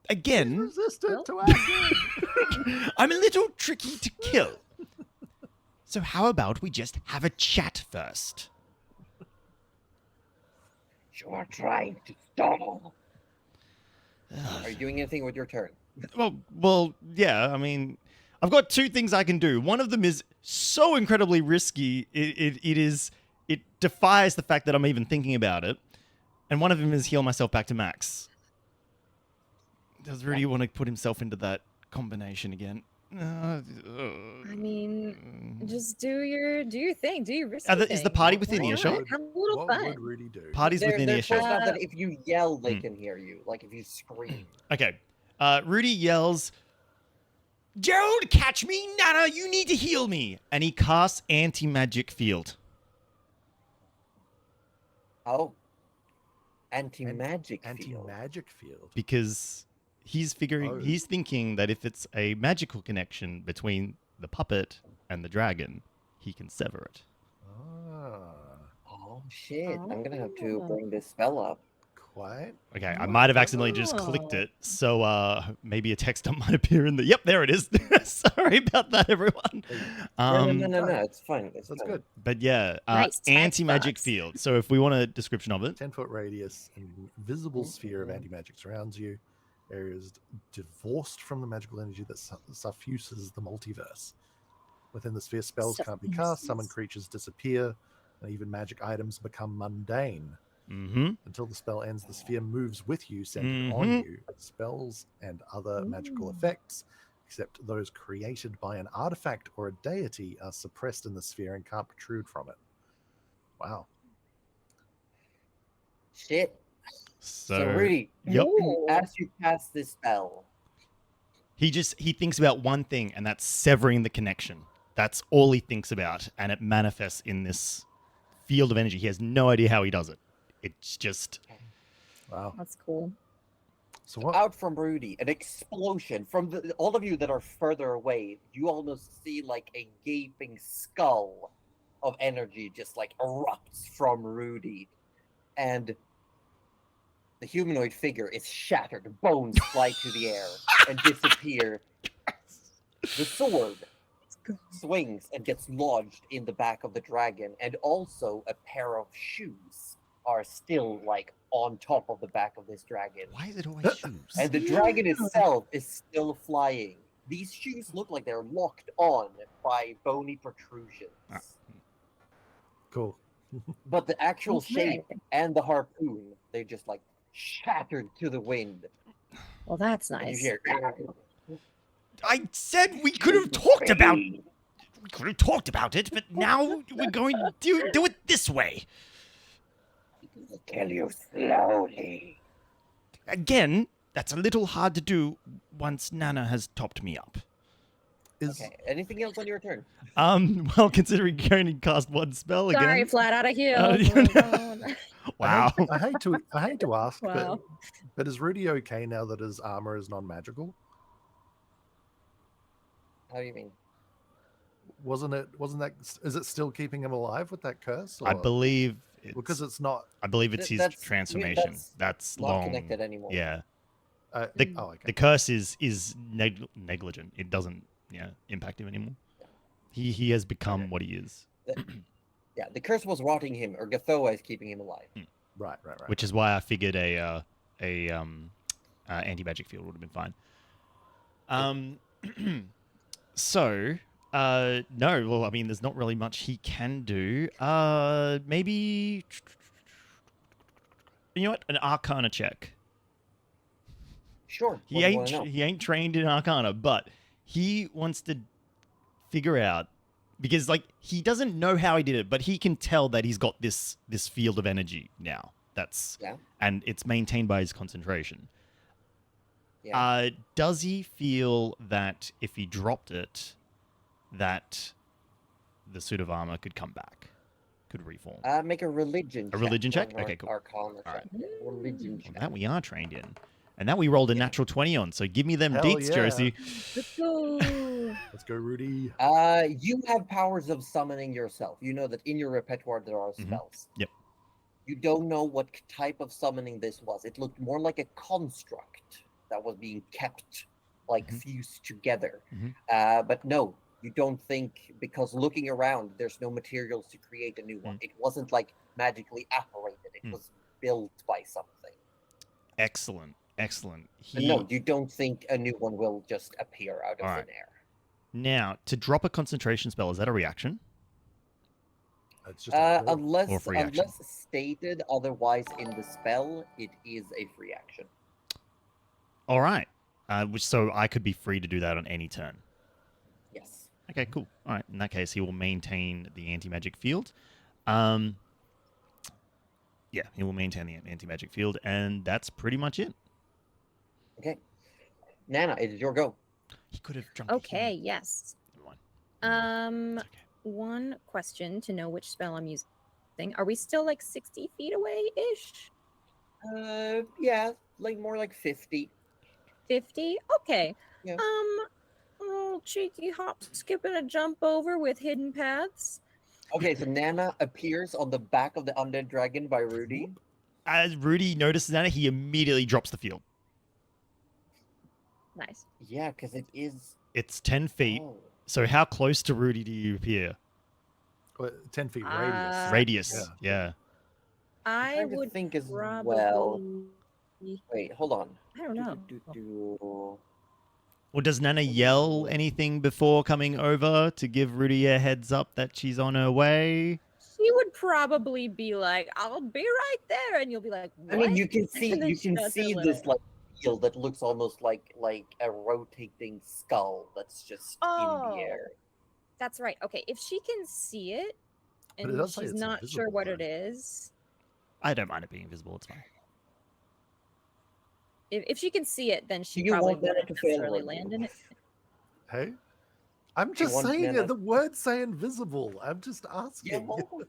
Again, Resistant to acid. I'm a little tricky to kill. So how about we just have a chat first? You are trying to stall. Are you doing anything with your turn? Well, yeah. I mean, I've got two things I can do. One of them is so incredibly risky. It defies the fact that I'm even thinking about it. And one of them is heal myself back to max. Does Rudy want to put himself into that combination again? I mean, just do your thing. Do your risky Is the thing. party within Why earshot? not? Have a little What fun. would Rudy do? Party's within They're earshot. close enough that if you yell, they can hear you. Like if you scream. Okay. Rudy yells, Gerald, catch me! Nana, you need to heal me! And he casts anti-magic field. Oh. Anti-magic field. Anti-magic field. Because he's thinking that if it's a magical connection between the puppet and the dragon, he can sever it. Oh, shit. I'm going to have to bring this spell up. Quite. Okay, I might have accidentally just clicked it, so maybe a text might appear in the... Yep, there it is. Sorry about that, everyone. No, it's fine. That's That's fine. good. But yeah, Nice text anti-magic box. field. So if we want a description of it... 10-foot radius and visible sphere of anti-magic surrounds you. Areas divorced from the magical energy that suffuses the multiverse. Within the sphere, spells can't be cast, summon creatures disappear, and even magic items become mundane. Mm-hmm. Until the spell ends, the sphere moves with you, centered on you. Spells and other magical effects, except those created by an artifact or a deity, are suppressed in the sphere and can't protrude from it. Wow. Shit. So So Rudy, yep. as you cast this spell, He thinks about one thing, and that's severing the connection. That's all he thinks about, and it manifests in this field of energy. He has no idea how he does it. It's just... Wow. That's cool. So what? out from Rudy, an explosion from all of you that are further away. You almost see like a gaping skull of energy just like erupts from Rudy, and the humanoid figure is shattered. Bones fly to the air and disappear. The sword swings and gets lodged in the back of the dragon, and also a pair of shoes are still like on top of the back of this dragon. Why is it always shoes? And the dragon itself is still flying. These shoes look like they're locked on by bony protrusions. Cool. But the actual Okay. shape and the harpoon, they just like shattered to the wind. Well, that's And you nice. hear I said we could have talked about. We could have talked about it, but now we're going to do it this way. I'll kill you slowly. Again, that's a little hard to do once Nana has topped me up. Okay. Anything else on your turn? Well, considering you only cast one spell again. Sorry, flat out of heels. Wow. I hate to ask, Wow. but is Rudy okay now that his armor is non-magical? How do you mean? Wasn't that? Is it still keeping him alive with that curse? I or- believe it's, because it's not. I believe it's his That's- transformation. that's That's Not long. connected anymore. Yeah. Okay. The curse is negligent. It doesn't impact him anymore. He has become what he is. Yeah, the curse was rotting him, or Gathoa is keeping him alive. Right. Which is why I figured a anti-magic field would have been fine. So no, well, I mean, there's not really much he can do. Maybe you know what? An Arcana check. Sure. He ain't trained in Arcana, but he wants to figure out, because like he doesn't know how he did it, but he can tell that he's got this field of energy now. And it's maintained by his concentration. Yeah. Does he feel that if he dropped it, that the suit of armor could come back, could reform? Make a religion. A religion check? Not Okay, cool. Arcana All right. check. Yeah, religion Well, check. that we are trained in. And that we rolled a natural 20 on, so give me them Hell deets, yeah. Josie. Let's go. Let's go, Rudy. You have powers of summoning yourself. You know that in your repertoire there are spells. Yep. You don't know what type of summoning this was. It looked more like a construct that was being kept, like fused together. But no, you don't think, because looking around, there's no materials to create a new one. It wasn't like magically apparated. It was built by something. Excellent. No, you don't think a new one will just appear out of thin air. Now, to drop a concentration spell, is that a reaction? It's just a roll. Or free action. Unless stated otherwise in the spell, it is a free action. All right. So I could be free to do that on any turn. Yes. Okay, cool. All right. In that case, he will maintain the anti-magic field. Yeah, he will maintain the anti-magic field, and that's pretty much it. Okay. Nana, it is your go. He could have jumped. Okay, yes. Never mind. It's okay. One question to know which spell I'm using. Are we still like 60 feet away-ish? Yeah, like more like 50. 50? Okay. Yeah. Oh, cheeky hop, skip, and a jump over with hidden paths. Okay, so Nana appears on the back of the undead dragon by Rudy. As Rudy notices Nana, he immediately drops the field. Nice. Yeah, because it is. It's 10 feet. Oh. So how close to Rudy do you appear? 10 feet radius. Radius. Yeah. I trying to would think as probably... well. Wait, hold on. I don't know. Well, does Nana yell anything before coming over to give Rudy a heads up that she's on her way? She would probably be like, "I'll be right there," and you'll be like, "What?" I mean, you can see And then you she can does see her this little- like field that looks almost like a rotating skull that's just in Oh. the air. That's right. Okay, if she can see it, But it and does say she's it's not sure invisible, what though. it is, I don't mind it being invisible. It's fine. if she can see it, then she Do you probably want Nana wouldn't to fail necessarily on land you? in it. Hey? I'm you just want saying Nana- it. The words say invisible. I'm just Yeah, asking. well,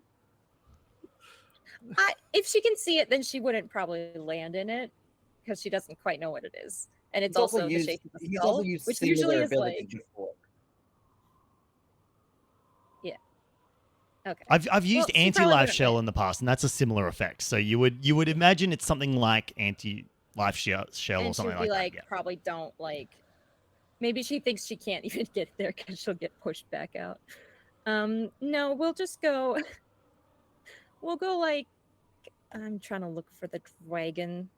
If she can see it, then she wouldn't probably land in it because she doesn't quite know what it is, and it's he's also also the used, shape of the he's skull, also used which similar usually is abilities like, before. okay. I've used she probably anti-life wouldn't shell land. in the past, and that's a similar effect. So you would imagine it's something like anti-life shell And or something she'll be like like, that. Yeah. probably don't like. Maybe she thinks she can't even get there because she'll get pushed back out. No, we'll just go. We'll go like. I'm trying to look for the dragon.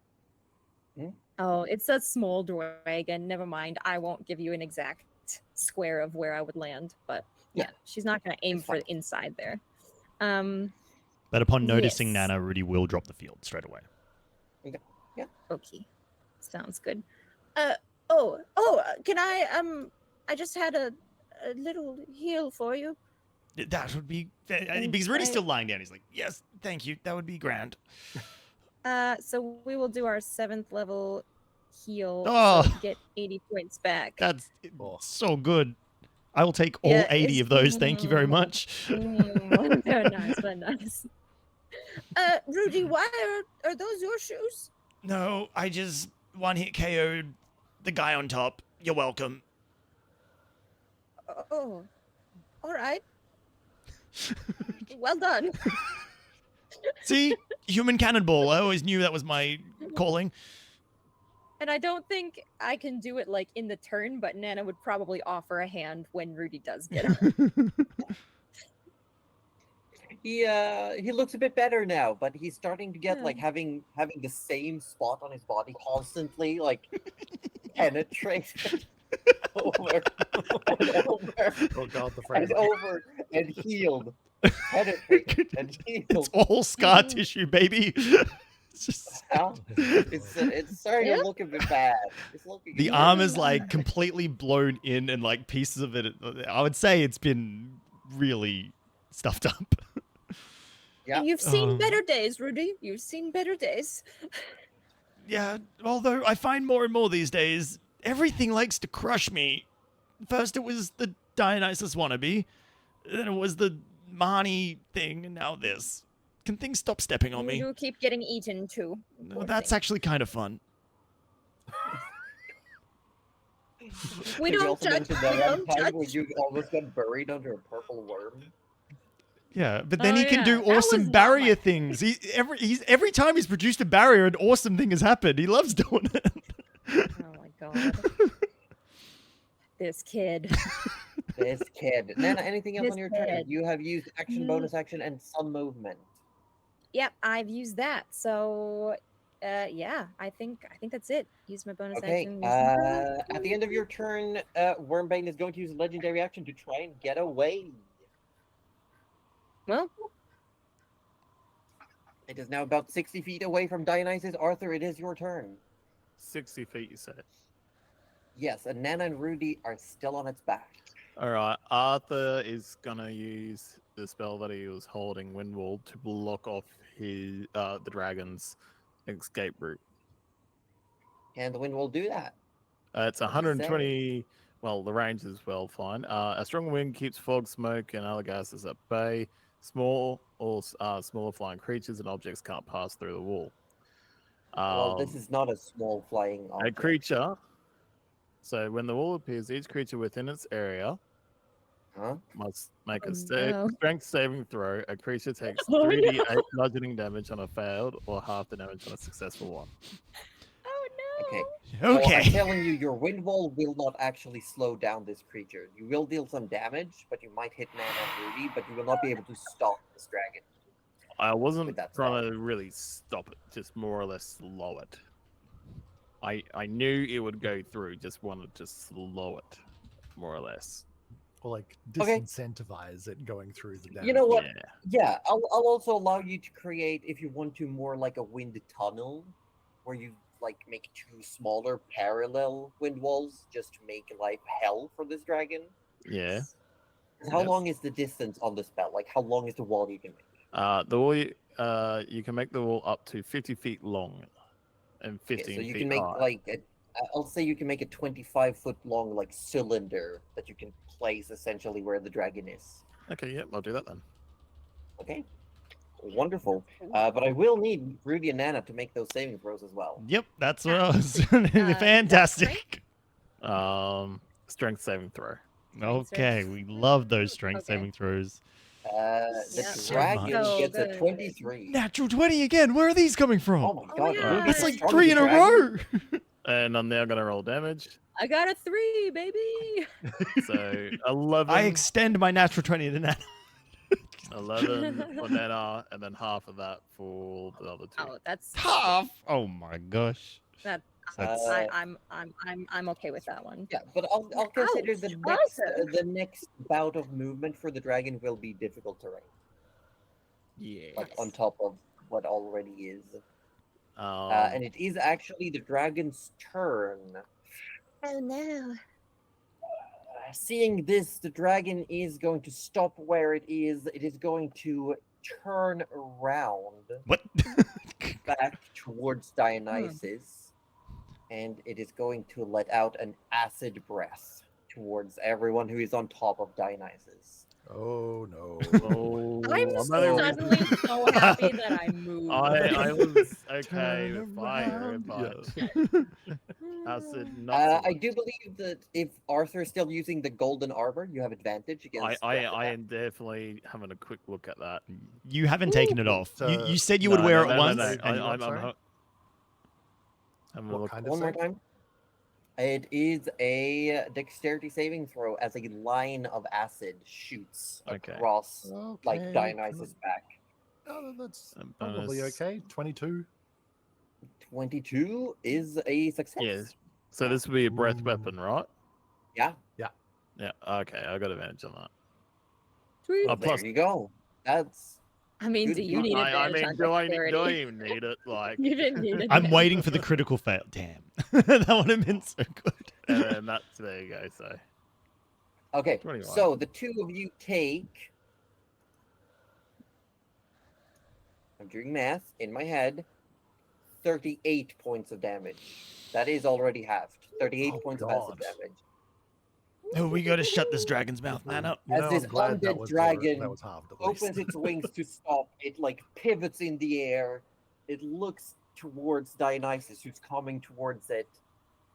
Hmm? Oh, it's a small dragon. Never mind. I won't give you an exact square of where I would land, but yeah, she's not going to aim It's for fine. inside there. But upon noticing yes. Nana, Rudy will drop the field straight away. Okay, sounds good. Can I I just had a little heal for you. That would be And because Rudy's I- still lying down. He's like, yes, thank you. That would be grand. So we will do our 7th level heal Oh. so get 80 points back. That's Oh. so good. I will take all Yeah, 80 of those. Thank you very much. Very nice, very nice. Rudy, why are those your shoes? No, I just one hit KO'd the guy on top. You're welcome. Oh, all right. Well done. See? Human cannonball. I always knew that was my calling. And I don't think I can do it like in the turn, but Nana would probably offer a hand when Rudy does get up. He looks a bit better now, but he's starting to get Yeah. like having the same spot on his body constantly, like penetrated over and over Oh god, the and phrase. over and healed, penetrated and It's healed. all scar tissue, baby. It's just Now, it's starting Yeah. to look a bit bad. It's looking. the arm is like completely blown in and like pieces of it. I would say it's been really stuffed up. Yeah. You've seen Oh. better days, Rudy. You've seen better days. Yeah, although I find more and more these days, everything likes to crush me. First it was the Dionysus wannabe, then it was the Marnie thing, and now this. Can things stop stepping on me? You keep getting eaten too. No, Poor that's thing. actually kind of fun. We Did you don't also touch. mention We that one don't time touch. where you almost got buried under a purple worm? Yeah, but then Oh, he can yeah, do that was awesome not barrier my- things. Every time he's produced a barrier, an awesome thing has happened. He loves doing it. Oh my god. This kid. This kid. Nana, anything else This on your turn? kid. You have used action, Mm. bonus action, and some movement. Yep, I've used that. So, yeah, I think that's it. Use my bonus Okay. action. At the end of your turn, Wormbane is going to use a legendary action to try and get away. Well, It is now about 60 feet away from Dionysus. Arthur, it is your turn. 60 feet, you said. Yes, and Nana and Rudy are still on its back. All right, Arthur is gonna use the spell that he was holding, Windwall, to block off his the dragon's escape route. And the wind will do that. It's What does it say? 120. Well, the range is well fine. A strong wind keeps fog, smoke, and other gases at bay. Small or smaller flying creatures and objects can't pass through the wall. Well, this is not a small flying A object. creature. So when the wall appears, each creature within its area Huh? must make Oh, a no. strength saving throw. A creature takes Oh, 3d8 bludgeoning damage on a failed or half the damage on a successful one. oh no. Okay. So I'm Okay. telling you, your wind wall will not actually slow down this creature. You will deal some damage, but you might hit Nana and Rudy, but you will not be able to stop this dragon. I wasn't With that trying to really stop it, just more or less slow it. I knew it would go through, just wanted to slow it, more or less. Or like Okay. disincentivize it going through the damage. You know what? Yeah. Yeah, I'll also allow you to create, if you want to, more like a wind tunnel, where you like make two smaller parallel wind walls just to make life hell for this dragon. Yeah. How Yep. long is the distance on the spell? Like, how long is the wall you can make? The wall, you can make the wall up to 50 feet long and 15 Okay, so you feet can make high. like I'll say you can make a 25-foot long like cylinder that you can place essentially where the dragon is. Okay, yep, I'll do that then. Okay, wonderful. But I will need Rudy and Nana to make those saving throws as well. Yep, that's what I was. what Fantastic. Strength saving throw. Okay, we love those strength Okay. saving throws. The Yeah. dragon So gets a good. 23. Natural 20 again. Where are these coming from? Oh my Oh god, yeah. Rudy's That's as like strong as 3 a in a dragon. row. And I'm now going to roll damage. I got a 3, baby. So 11, I extend my natural 20 to Nat. 11 for Nana, and then half of that for the other two. Oh, that's Half. Oh my gosh. That- That's I'm okay with that one. Yeah, but I'll consider Ouch, the next bout of movement for the dragon will be difficult terrain, Yeah. like on top of what already is. Um, And it is actually the dragon's turn. Oh no. Seeing this, the dragon is going to stop where it is. It is going to turn around What? back towards Dionysus, and it is going to let out an acid breath towards everyone who is on top of Dionysus. Oh no. Oh, I'm not suddenly even- so happy that I moved. I was okay Turn with fire, around, but acid not so I much. do believe that if Arthur's still using the golden armor, you have advantage against. I breath am definitely having a quick look at that. You haven't taken it off. So- You said you would wear it once. No. and you what, I'm sorry? having a What look. kind of One more save? time. It is a dexterity saving throw as a line of acid shoots Okay. across like Okay, Dionysus' back. Oh, that's A probably bonus. okay. 22. 22 is a success. Yes. So this would be a breath Ooh. weapon, right? Yeah. Yeah. Okay, I got advantage on that. Sweet. Oh, Well, plus- there you go. That's I mean, Good do you job. need I advantage mean, on do I dexterity? even need it? Like, You didn't need it. I'm waiting for the critical fail. Damn. That would have been so good. and then that's there you go. So okay. 21. So the two of you take. I'm doing math in my head. 38 points of damage. That is already halved. 38 Oh, points of God. acid damage. Oh, we got to shut this dragon's mouth, man up. You As know, this I'm glad that undead was dragon that was halved at least. Opens its wings to stop. It like pivots in the air. It looks towards Dionysus, who's coming towards it,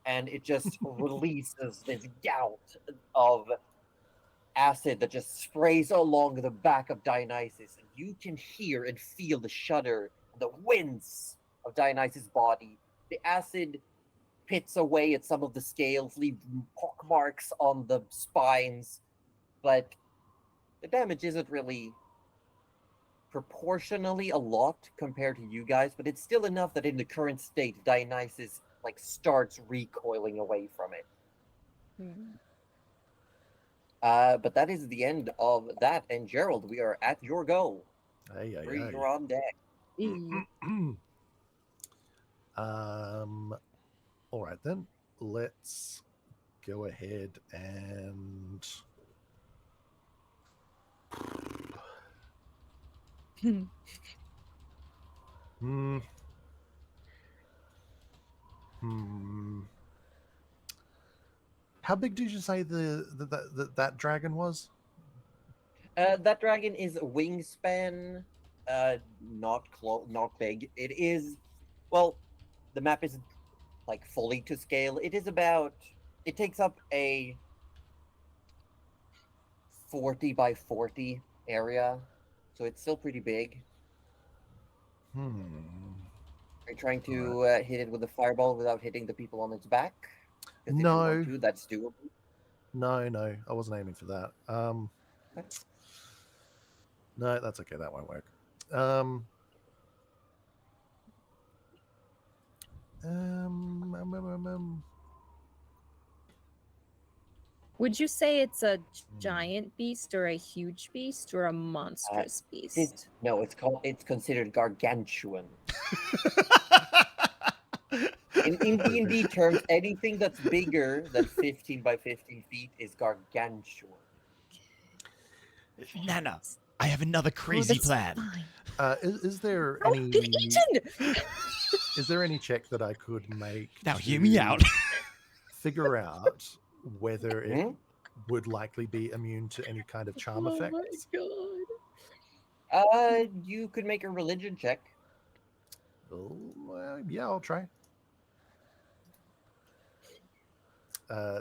and it just releases this gout of acid that just sprays along the back of Dionysus. And you can hear and feel the shudder, the wince of Dionysus' body. The acid pits away at some of the scales, leave pock marks on the spines, but the damage isn't really proportionally a lot compared to you guys, but it's still enough that in the current state, Dionysus like starts recoiling away from it. But that is the end of that. And Gerald, we are at your go. Hey, hey, Rudy, hey. you're on deck. All right then. Let's go ahead and Hmm. How big did you say that dragon was? That dragon is wingspan, not big. It is, well, the map isn't like fully to scale. It is about, it takes up a 40 by 40 area, so it's still pretty big. Are you trying to hit it with a fireball without hitting the people on its back? 'Cause if you want No. to, that's doable. No, I wasn't aiming for that. No, that's okay. That won't work. Would you say it's a giant beast or a huge beast or a monstrous beast? No, it's considered gargantuan. In D&D terms, anything that's bigger than 15 by 15 feet is gargantuan. Nana, I have another crazy That's plan. fine. Is there Oh, any? been eaten! Is there any check that I could make? Now hear me to out. Figure out whether it Mhm. would likely be immune to any kind of charm Oh effects. my god. You could make a religion check. Oh, yeah, I'll try.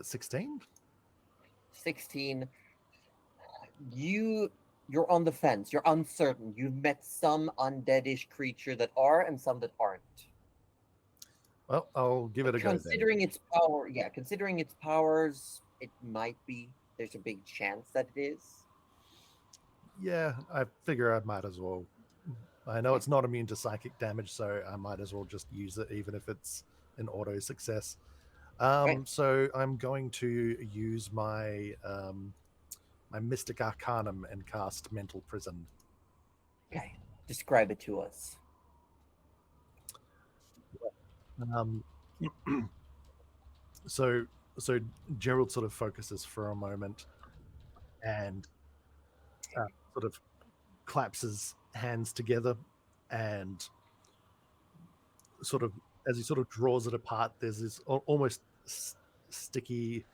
16. 16. You're on the fence. You're uncertain. You've met some undeadish creature that are and some that aren't. Well, I'll give it a go then. Considering its power, considering its powers, it might be. There's a big chance that it is. Yeah, I figure I might as well. I know it's not immune to psychic damage, so I might as well just use it, even if it's an auto success. So I'm going to use my my Mystic Arcanum and cast Mental Prison. Okay, describe it to us. So so Gerald sort of focuses for a moment and sort of claps his hands together, and sort of as he sort of draws it apart, there's this almost sticky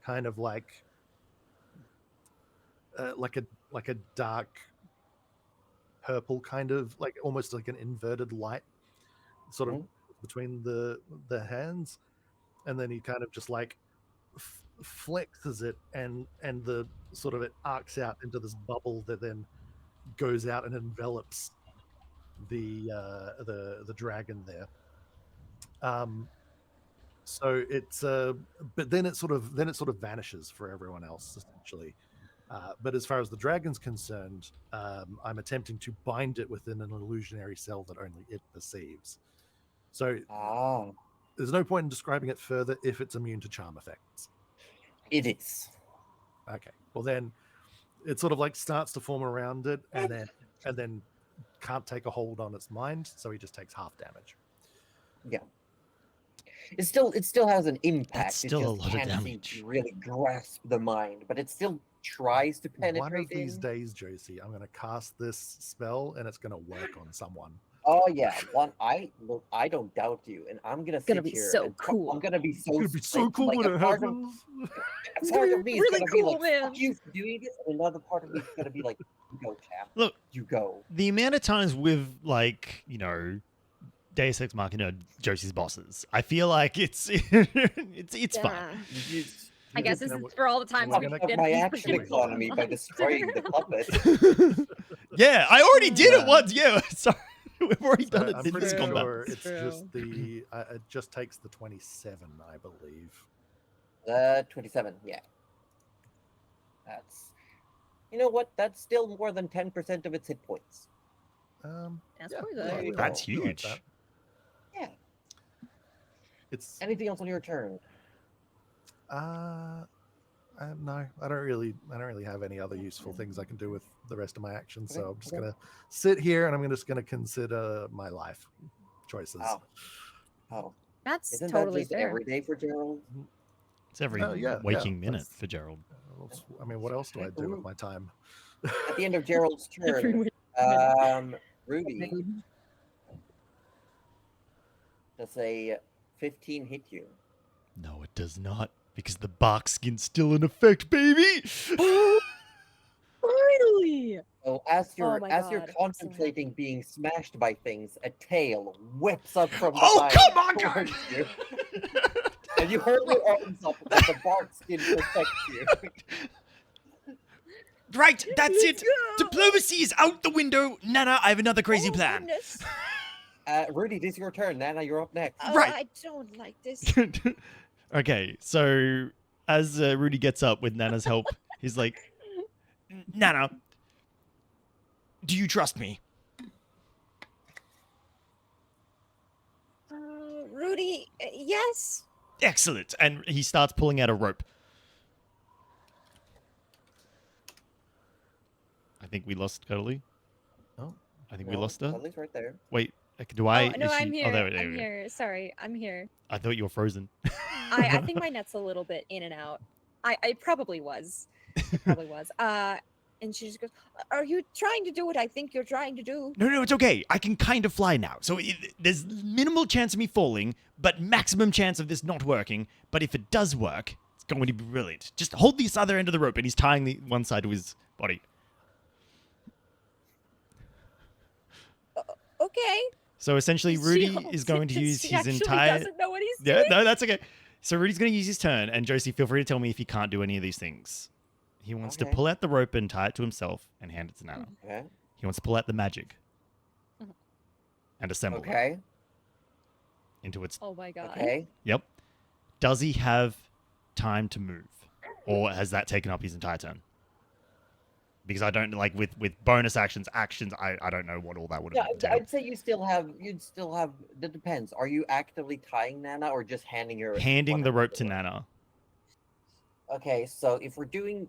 kind of like a dark purple kind of like almost like an inverted light sort of between the hands, and then he kind of just like flexes it, and the sort of it arcs out into this bubble that then goes out and envelops the dragon there. So it's but then it sort of vanishes for everyone else essentially. But as far as the dragon's concerned, I'm attempting to bind it within an illusionary cell that only it perceives. So there's no point in describing it further if it's immune to charm effects. It is. Okay. Well, then it sort of like starts to form around it, and then can't take a hold on its mind, so he just takes half damage. Yeah. It still has an impact. That's still a lot of damage. Seem to really grasp the mind, but it still tries to penetrate. One of these days, Josie, I'm going to cast this spell, and it's going to work on someone. Oh yeah, I don't doubt you, and I'm gonna sit be here. so cool. I'm gonna be so. It's going to be so cool when it happens. A part of me is really gonna cool, be like, man. "Fuck you for doing this," and another part of me is gonna be like, "You go, champ. Look, You go." the amount of times with like, you know, Deus Ex Machina Josie's bosses, I feel like it's fun. I guess this is for all the times I'm we gonna did my these action freaking economy by monsters. destroying the puppet. Yeah, I already did it once. Yeah, sorry. We've already done it I'm in pretty this combat. sure it's True. just the it just takes the 27, I believe. 27. Yeah. That's. You know what? That's still more than 10% of its hit points. That's Yeah, pretty we good. like- we That's like huge. that. Yeah. It's Anything else on your turn? no, I don't really have any other useful things I can do with the rest of my actions. So Okay, I'm just okay. gonna sit here and I'm just gonna consider my life choices. Oh. That's Isn't totally that just fair. every day for Gerald? It's every Yeah, waking minute that's- for Gerald. I mean, what else do I do with my time? At the end of Gerald's Every turn, week. Rudy, does a 15 hit you? No, it does not, because the bark skin's still in effect, baby. Finally! So as you're my as you're God, I'm so contemplating happy. being smashed by things, a tail whips up from Oh, behind come on, towards God. you, and you hold your arms up and the bark skin protects you. Right, that's Let's it. go! Diplomacy is out the window. Nana, I have another crazy Oh, plan. goodness. Rudy, this is your turn. Nana, you're up next. Oh, Right. I don't like this. Okay, so as Rudy gets up with Nana's help, he's like, Nana, do you trust me? Rudy, yes. Excellent. And he starts pulling out a rope. I think we lost Cuddly. Oh. I think we lost her. Cuddly's right there. Wait, do I? Oh, no, is she- I'm here. Oh, there I'm we go. here. Sorry, I'm here. I thought you were frozen. I think my net's a little bit in and out. I probably was. It probably was. And she just goes, "Are you trying to do what I think you're trying to do?" No, it's okay. I can kind of fly now. So there's minimal chance of me falling, but maximum chance of this not working. But if it does work, it's going to be brilliant. Just hold this other end of the rope, and he's tying the one side to his body. Okay. So essentially, She Rudy holds is going it to 'cause use she his actually entire... doesn't know what he's Yeah, doing. no, that's okay. So Rudy's going to use his turn, and Josie, feel free to tell me if he can't do any of these things. He wants to Okay. pull out the rope and tie it to himself and hand it to Nana. Okay. He wants to pull out the magic Mhm. and assemble it Okay. into its... Oh my god. Okay. Yep. Does he have time to move? Or has that taken up his entire turn? Because I don't, like, with bonus actions, I don't know what all that would Yeah, have entailed. I'd say you'd still have. That depends. Are you actively tying Nana or just handing her? Handing one the of rope to Nana. Okay, so if we're doing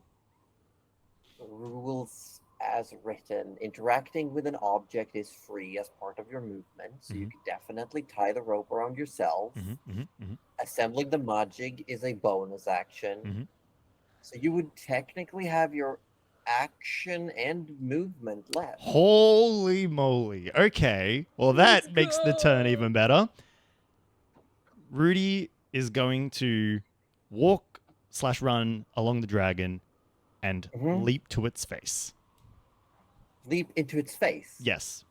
rules as written, interacting with an object is free as part of your movement, so you can definitely tie the rope around yourself. Assembling the magic is a bonus action. So you would technically have your action and movement left. Holy moly. Okay. Well, that makes the turn even better. Rudy is going to walk/run along the dragon and leap to its face. Leap into its face? Yes.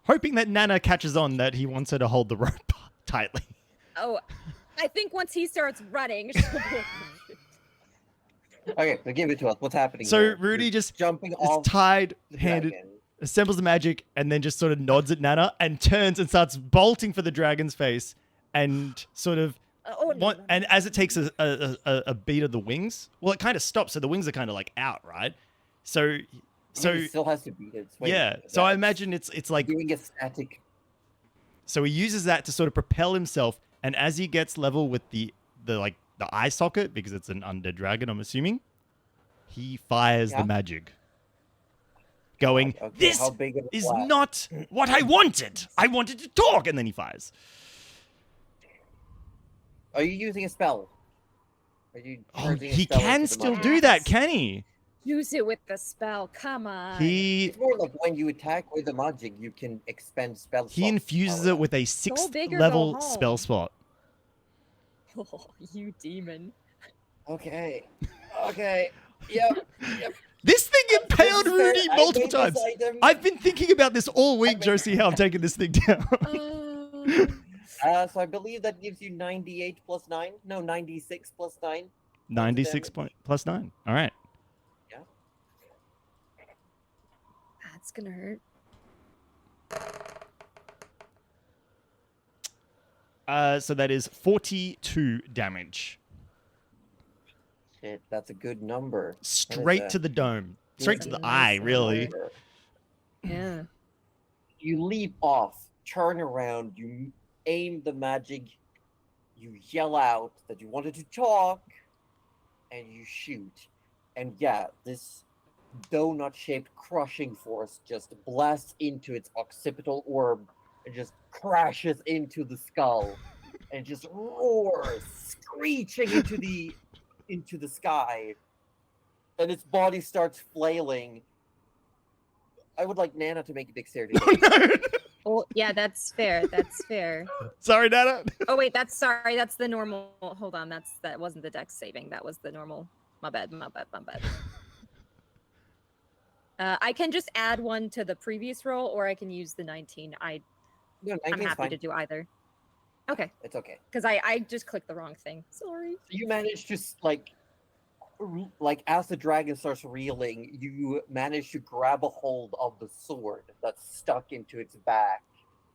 Hoping that Nana catches on that he wants her to hold the rope tightly. Oh, I think once he starts running... Okay, so give it to us. What's happening So here? Rudy You're just jumping is off tied-handed, assembles the magic, and then just sort of nods at Nana and turns and starts bolting for the dragon's face and sort of... and as it takes a beat of the wings, well, it kind of stops, so the wings are kind of like out, right? So it still has to beat it. So I imagine it's like doing a static. So he uses that to sort of propel himself, and as he gets level with the eye socket, because it's an undead dragon, I'm assuming, he fires the magic, going, "This is not what I wanted. I wanted to talk," and then he fires. Are you using a spell? Are you he can still do that, can he? Use it with the spell. Come on. It's more like when you attack with the magic, you can expend spell slots. He infuses it with a 6th level spell slot. Oh, you demon. Okay. Okay. Yep. This thing impaled Rudy multiple times. I've been thinking about this all week, Josie, how I'm taking this thing down. So I believe that gives you 98 plus 9. No, 96 plus 9. 96 plus 9. All right. Yeah. That's gonna hurt. So that is 42 damage. Shit, that's a good number. Straight to the dome. Straight to the eye, really. Yeah. You leap off, turn around, you aim the magic, you yell out that you wanted to talk, and you shoot. And yeah, this donut-shaped crushing force just blasts into its occipital orb and just crashes into the skull and just roars, screeching into the sky. And its body starts flailing. I would like Nana to make a dexterity. Oh, yeah, that's fair. That's fair. Sorry, Nana. Oh, wait, that's the normal. Hold on, that wasn't the dex saving. That was the normal. My bad. I can just add one to the previous roll, or I can use the 19. I'm happy to do either. Okay. It's okay. Because I just clicked the wrong thing. Sorry. You managed to, like as the dragon starts reeling, you manage to grab a hold of the sword that's stuck into its back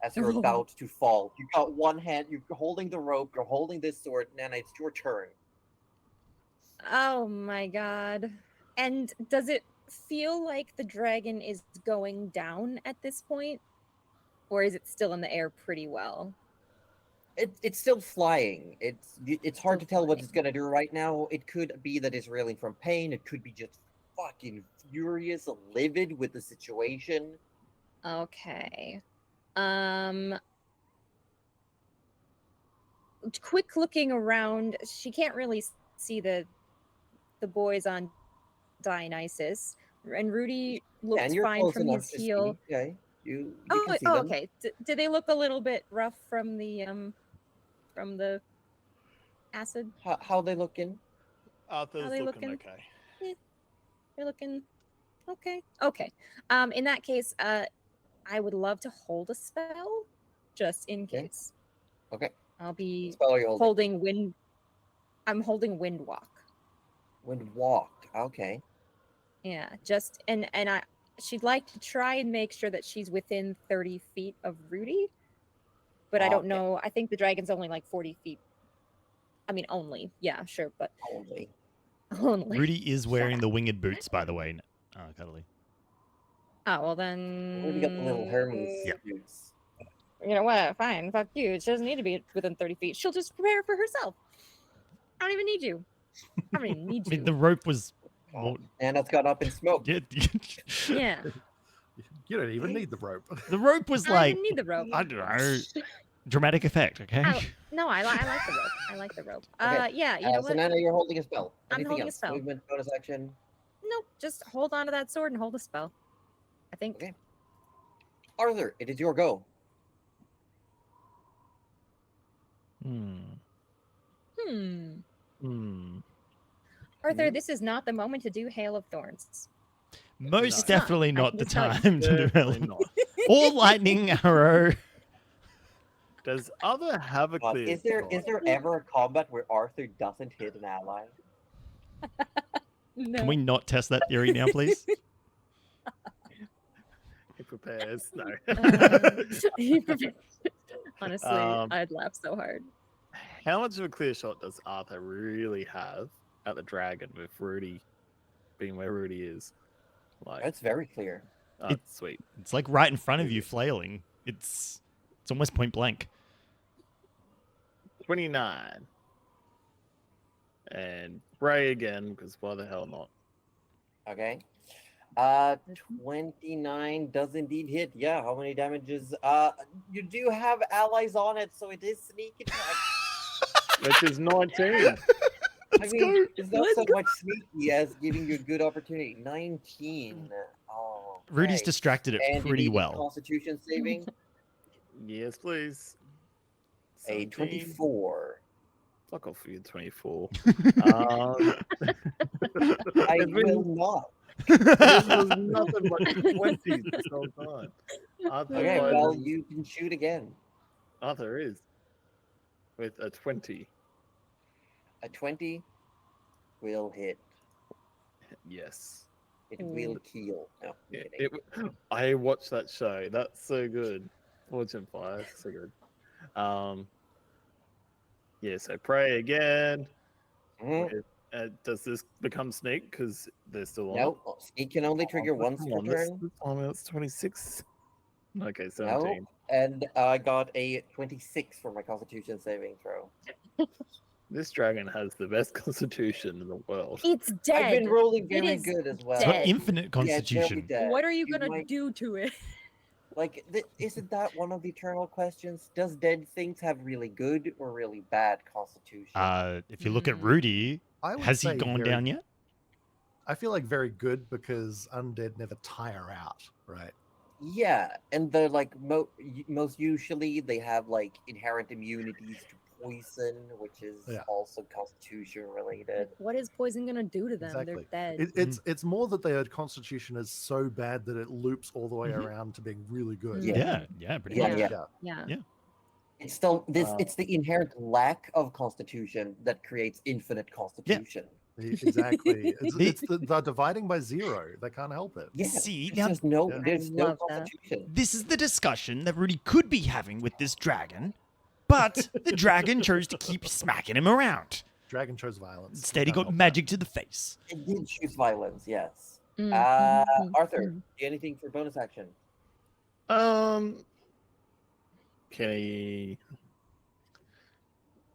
as you're about to fall. You got one hand, you're holding the rope, you're holding this sword, Nana, it's your turn. Oh my god. And does it feel like the dragon is going down at this point? Or is it still in the air pretty well? It's still flying. It's hard to tell what it's gonna do right now. It could be that it's reeling from pain. It could be just fucking furious, livid with the situation. Okay. Quick looking around, she can't really see the boys on Dionysus, and Rudy looks fine from his heel. Okay, you can see them. Okay. Do they look a little bit rough from the acid? How they looking? Arthur's looking okay. Yeah, they're looking okay. Okay. In that case, I would love to hold a spell, just in case. Okay. I'll be holding wind. I'm holding wind walk. Wind walk. Okay. Yeah, just and she'd like to try and make sure that she's within 30 feet of Rudy, but I don't know. I think the dragon's only like 40 feet. I mean, only. Yeah, sure, but only. Rudy is wearing the winged boots, by the way. Cuddly. Oh, well then. Rudy got the little Hermes boots. You know what? Fine. Fuck you. She doesn't need to be within 30 feet. She'll just prepare for herself. I don't even need you. I don't even need you. The rope was Well, And it's gone up in smoke. yeah, Yeah. You don't even need the rope. the rope was I like, didn't need the rope. I don't know, dramatic effect. Okay. No, I like the rope. I like the rope. Okay, Yeah, you know So what? Nana, you're holding a spell. I'm Anything holding a else? spell. Movement, bonus action. Nope, just hold on to that sword and hold a spell. I think. Okay. Arthur, it is your go. Hmm. Hmm. Arthur, this is not the moment to do Hail of Thorns. Most No. definitely I not can the just tell you. time to Definitely develop. not. Or lightning arrow. Does other have a clear Is there shot? ever a combat where Arthur doesn't hit an ally? No. Can we not test that theory now, please? He prepares. No. Honestly, Um, I'd laugh so hard. How much of a clear shot does Arthur really have at the dragon with Rudy being where Rudy is? Like, That's very clear. oh, sweet. It's like right in front of you, flailing. It's almost point blank. 29. And Bray again, because why the hell not? Okay. 29 does indeed hit. Yeah, how many damages? You do have allies on it, so it is sneak attack. Which is 19. I Let's mean, go. it's not Let's so go. much sneaky as giving you a good opportunity. 19. Oh. Rudy's okay. distracted it And you pretty need a well. Constitution saving. Yes, please. A 17. 24. Fuck off for you, 24. I It's been- will not. This was nothing but 20s this whole time. Arthur, Okay, is- well, you can shoot again. Arthur is with a 20. A 20 will hit. Yes. It will kill. No, I'm kidding. I watched that show. That's so good. Fortune Fire, so good. Yeah. So pray again. Mhm. Does this become sneak because they're still on? No, sneak can only trigger once Come per on, this turn. time it's 26. Okay, No, 17. and I got a 26 for my Constitution saving throw. This dragon has the best constitution in the world. It's dead. I've been rolling It very is good as well. It's got dead. infinite Yeah, it's very constitution. dead. What are you You gonna might- do to it? Like, isn't that one of the eternal questions? Does dead things have really good or really bad constitution? If you look at Mm. Rudy, I would has he say gone very- down yet? I feel like very good because undead never tire out, right? Yeah, and they're like most usually they have like inherent immunities to poison, which is Yeah. also constitution related. What is poison gonna do to them? Exactly. They're dead. It's more that their constitution is so bad that it loops all the way Mhm. around to being really good. Yeah. Yeah, pretty Yeah, much. yeah. yeah. It's still this. Wow. It's the inherent lack of constitution that creates infinite constitution. Exactly. It's, The- it's they're dividing by zero. They can't help it. Yeah, See, there's now just no. Yeah. There's I no love that. constitution. this is the discussion that Rudy could be having with this dragon, but the dragon chose to keep smacking him around. Dragon chose violence. Instead, he Can't got help that. magic to the face. It did choose violence. Yes. Mm, Arthur, mm. do anything for bonus action? Can he?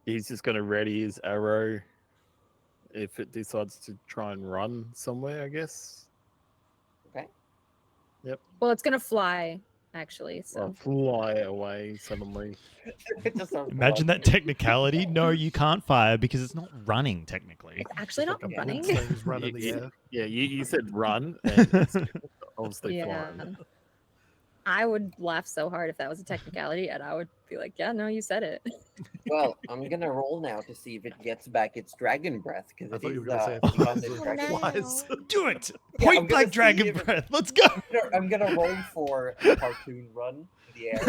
He's just gonna ready his arrow if it decides to try and run somewhere, I guess. Okay. Well, it's gonna fly, actually. So Or fly away suddenly. Just a Imagine that technicality. No, you can't fire because it's not running technically. it's actually not Like a running. things run in the Yeah. air. Yeah, you said run, and it's obviously Yeah. flying. I would laugh so hard if that was a technicality, and I would be like, "Yeah, no, you said it." Well, I'm gonna roll now to see if it gets back its dragon breath because I it thought you is were going to say if beyond it its was dragon no. flies. Do it! Yeah, Point I'm gonna blank see dragon if it- breath. Let's go! I'm gonna roll for a cartoon run in the air.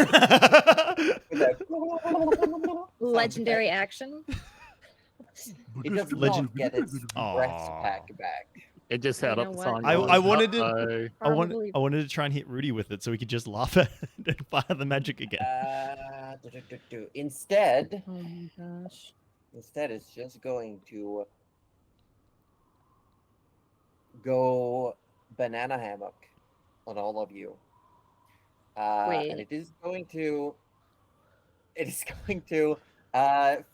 With that- Legendary action. It does Legend- not get its breath Aw. pack back. It just You held know up the what? sign. I going, wanted to- "Uh-oh." Probably. I wanted to try and hit Rudy with it so we could just laugh at it and fire the magic again. Instead, Oh my gosh. it's just going to go banana hammock on all of you. And Wait. it is going to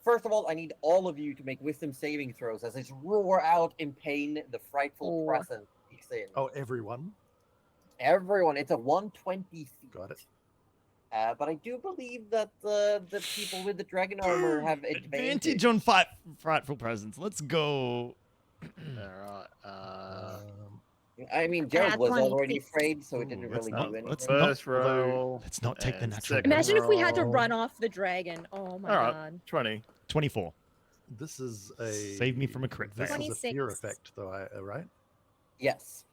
First of all, I need all of you to make wisdom saving throws as I roar out in pain the frightful presence kicks in. Oh, everyone. Everyone, it's a 120 feet. Got it. But I do believe that the people with the dragon armor have Advantage on frightful presence. Let's go. All right. I mean, Gerald was 26. already afraid, so it didn't let's really not- do anything. let's First not- roll. Let's not take the and natural. second Imagine if we had to roll. run off the dragon. Oh my All right, god. 20. 24. This is a Save me from a crit This fail. is a fear 26. effect, though, right? Yes.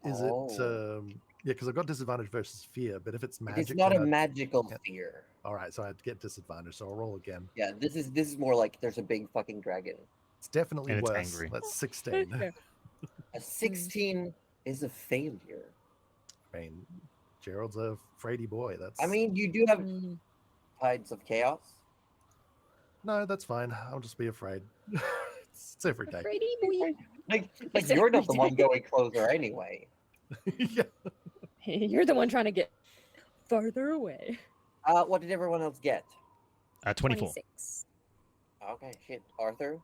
Is it? Yeah, because I've got disadvantage versus fear, but if it's magic, It's not a then magical fear. all right, so I'd get disadvantage, so I'll roll again. Yeah, this is more like there's a big fucking dragon. It's definitely And it's worse. angry. That's 16. A 16 is a failure. I mean, Gerald's a fraidy boy. That's. I mean, you do have Mm. tides of chaos. no, that's fine. I'll just be afraid. it's every day. Brady boy. Like It's you're not the every one day. going closer anyway. yeah. You're the one trying to get farther away. What did everyone else get? 24. 26. Okay, shit. Arthur?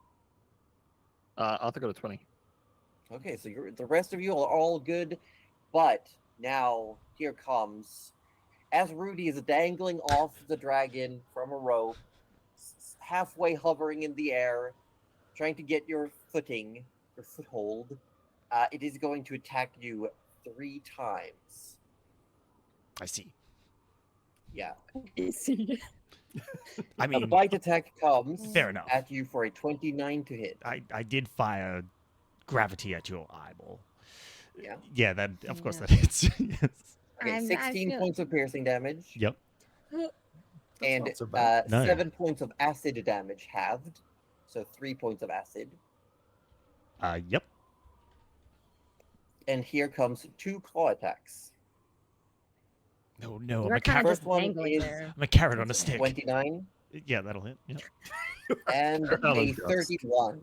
Arthur got a 20. Okay, so the rest of you are all good, but now here comes, as Rudy is dangling off the dragon from a rope, halfway hovering in the air, trying to get your footing, your foothold, it is going to attack you 3 times. I see. Yeah. See. I A mean, bite attack comes fair enough. at you for a 29 to hit. I did fire gravity at your eyeball. Yeah. Yeah, that of course Yeah. that hits. Yes. Okay, I 16 feel- points of piercing damage. Yep. And not so bad. No. 7 points of acid damage halved. So 3 points of acid. Yep. And here comes 2 claw attacks. No, You I'm were a kind carrot. of First just one dangling is- there. I'm a carrot on a stick. 29 Yeah, that'll hit. Yep. and Oh my a gosh. 31.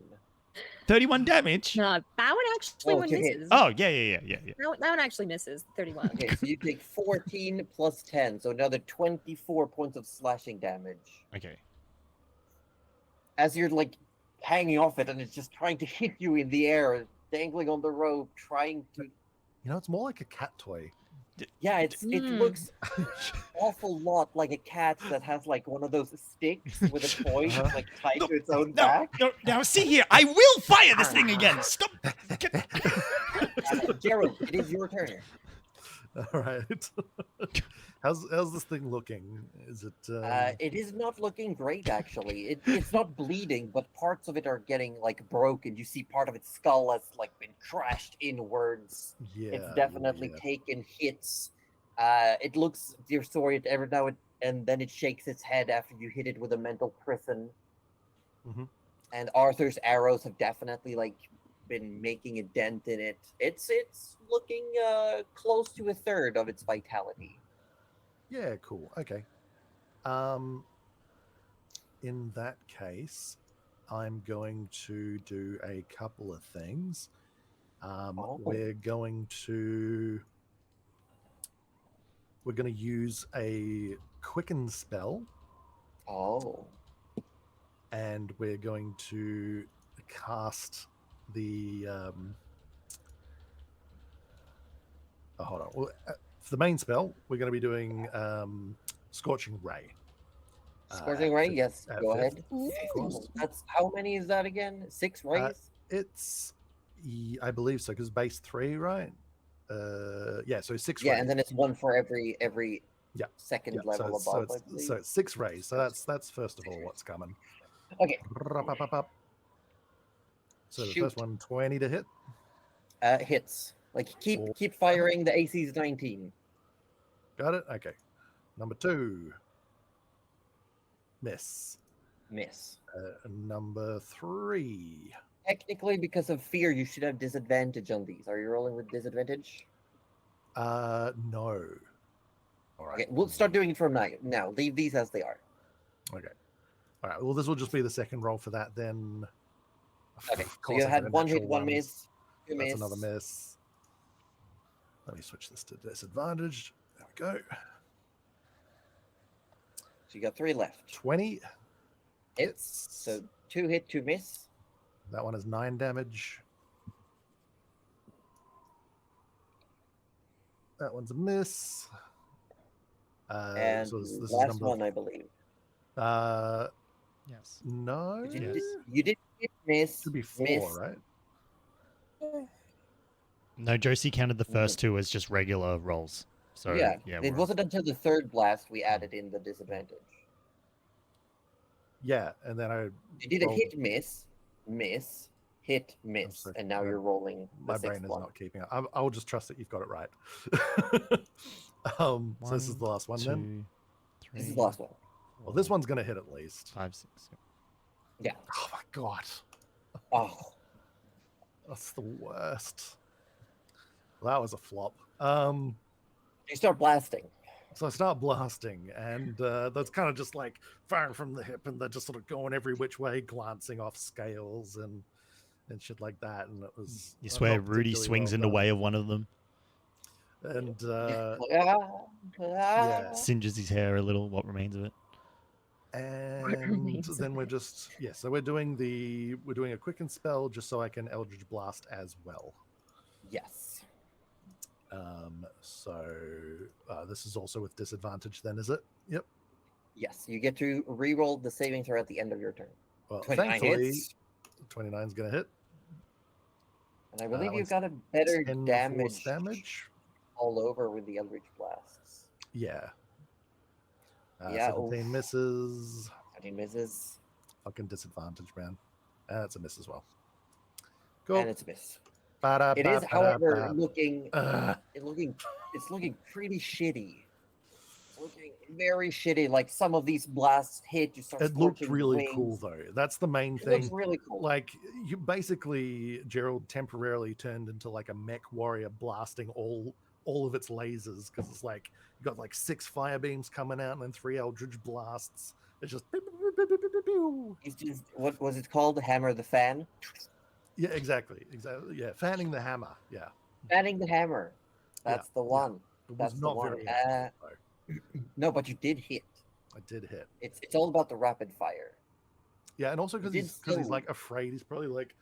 31 damage. No, that one actually Oh, one to hit. misses. Oh, yeah. That one actually misses. 31. Okay, so you take 14 plus 10, so another 24 points of slashing damage. Okay. As you're like hanging off it and it's just trying to hit you in the air, dangling on the rope, trying to. You know, it's more like a cat toy. Yeah, it Mm. looks awful lot like a cat that has like one of those sticks with a toy Uh-huh. like tied No, to its own No, back. no, now see here. I will fire this thing again. Stop. Gerald, it is your turn. All right. how's this thing looking? Is it? It is not looking great, actually. It's not bleeding, but parts of it are getting like broken. You see part of its skull has like been crashed inwards. yeah. It's definitely yeah. taken hits. It looks disoriented every now and then it shakes its head after you hit it with a mental prison. Mhm. And Arthur's arrows have definitely like been making a dent in it. It's looking close to a third of its vitality. Yeah, cool. Okay. In that case, I'm going to do a couple of things. We're going to use a quicken spell, Oh. and we're going to cast the. Hold on. Well, for the main spell, we're going to be doing Scorching Ray. Scorching at Ray, fif- yes, at go fif- ahead. of course. That's how many is that again? 6 rays? It's, I believe so, because base 3, right? Yeah, so 6 Yeah, rays. and then it's 1 for every Yeah, second yeah, level so, above. I it's, believe. so it's 6 rays. So that's first of all what's coming. Okay, Rup-up-up-up. So the Shoot. first one, 20 to hit. hits. Like keep Four. keep firing. The AC's 19. Got it? Okay. Number 2. Miss. Miss. Number 3. Technically, because of fear, you should have disadvantage on these. Are you rolling with disadvantage? No. All right. Okay, we'll start doing it from now. Leave these as they are. Okay. All right. Well, this will just be the second roll for that then. Okay, Of so course you I had got a 1 hit, natural 1 one. miss, 2 That's miss. another miss. Let me switch this to disadvantage. There we go. So you got 3 left. 20. Hits. So 2 hit, 2 miss. That one is 9 damage. That one's a miss. And so this is last number. one, I believe. Yes. No. You did hit, miss. Should be 4, miss. right? No, Josie counted the first 2 as just regular rolls. So yeah, yeah, it wasn't until the 3rd blast we added in the disadvantage. Yeah, and then I. You did a rolled- hit, miss, hit, miss, sorry, and now you're rolling the My brain 6th is one. not keeping up. I will just trust that you've got it right. So this is the last one then. 2, 3. This is the last one. Well, this one's gonna hit at least. 5, 6. Yeah. Oh my god, Oh, that's the worst. Well, that was a flop. you start blasting. So I start blasting, and that's kind of just like firing from the hip, and they're just sort of going every which way, glancing off scales and shit like that. And it was. You not swear Rudy particularly swings well in the done. way of one of them, And Yeah. singes his hair a little, what remains of it. and remains of then we're it? just so we're doing a quicken spell just so I can Eldritch Blast as well. Yes. So this is also with disadvantage then, is it? Yep. Yes. You get to re-roll the saving throw at the end of your turn. Well, 29 thankfully, hits. 29 is going to hit. And I believe one's you've got a better 10 force damage damage. all over with the Eldritch Blasts. Yeah. Yeah, 17 oof. misses. 13 misses. Fucking disadvantage, man. That's a miss as well. Cool. And it's a miss. It is, however, looking Ugh. it's looking pretty shitty. It's looking very shitty. Like some of these blasts hit, you start. It looked scorching really wings. cool though. That's the main It thing. looks really cool. Like you basically, Gerald temporarily turned into like a mech warrior, blasting all of its lasers because it's like you got like 6 fire beams coming out and then 3 Eldritch blasts. It's just pew, pew, pew, pew, pew, pew, pew. It's just, what was it called? Hammer the fan. Yeah, exactly. Yeah, fanning the hammer. Yeah, Fanning the hammer. That's the yeah. one. it That's was the not one. very. Accurate, though. No, but you did hit. I did hit. It's all about the rapid fire. Yeah, and also because did he's still- like afraid. He's probably like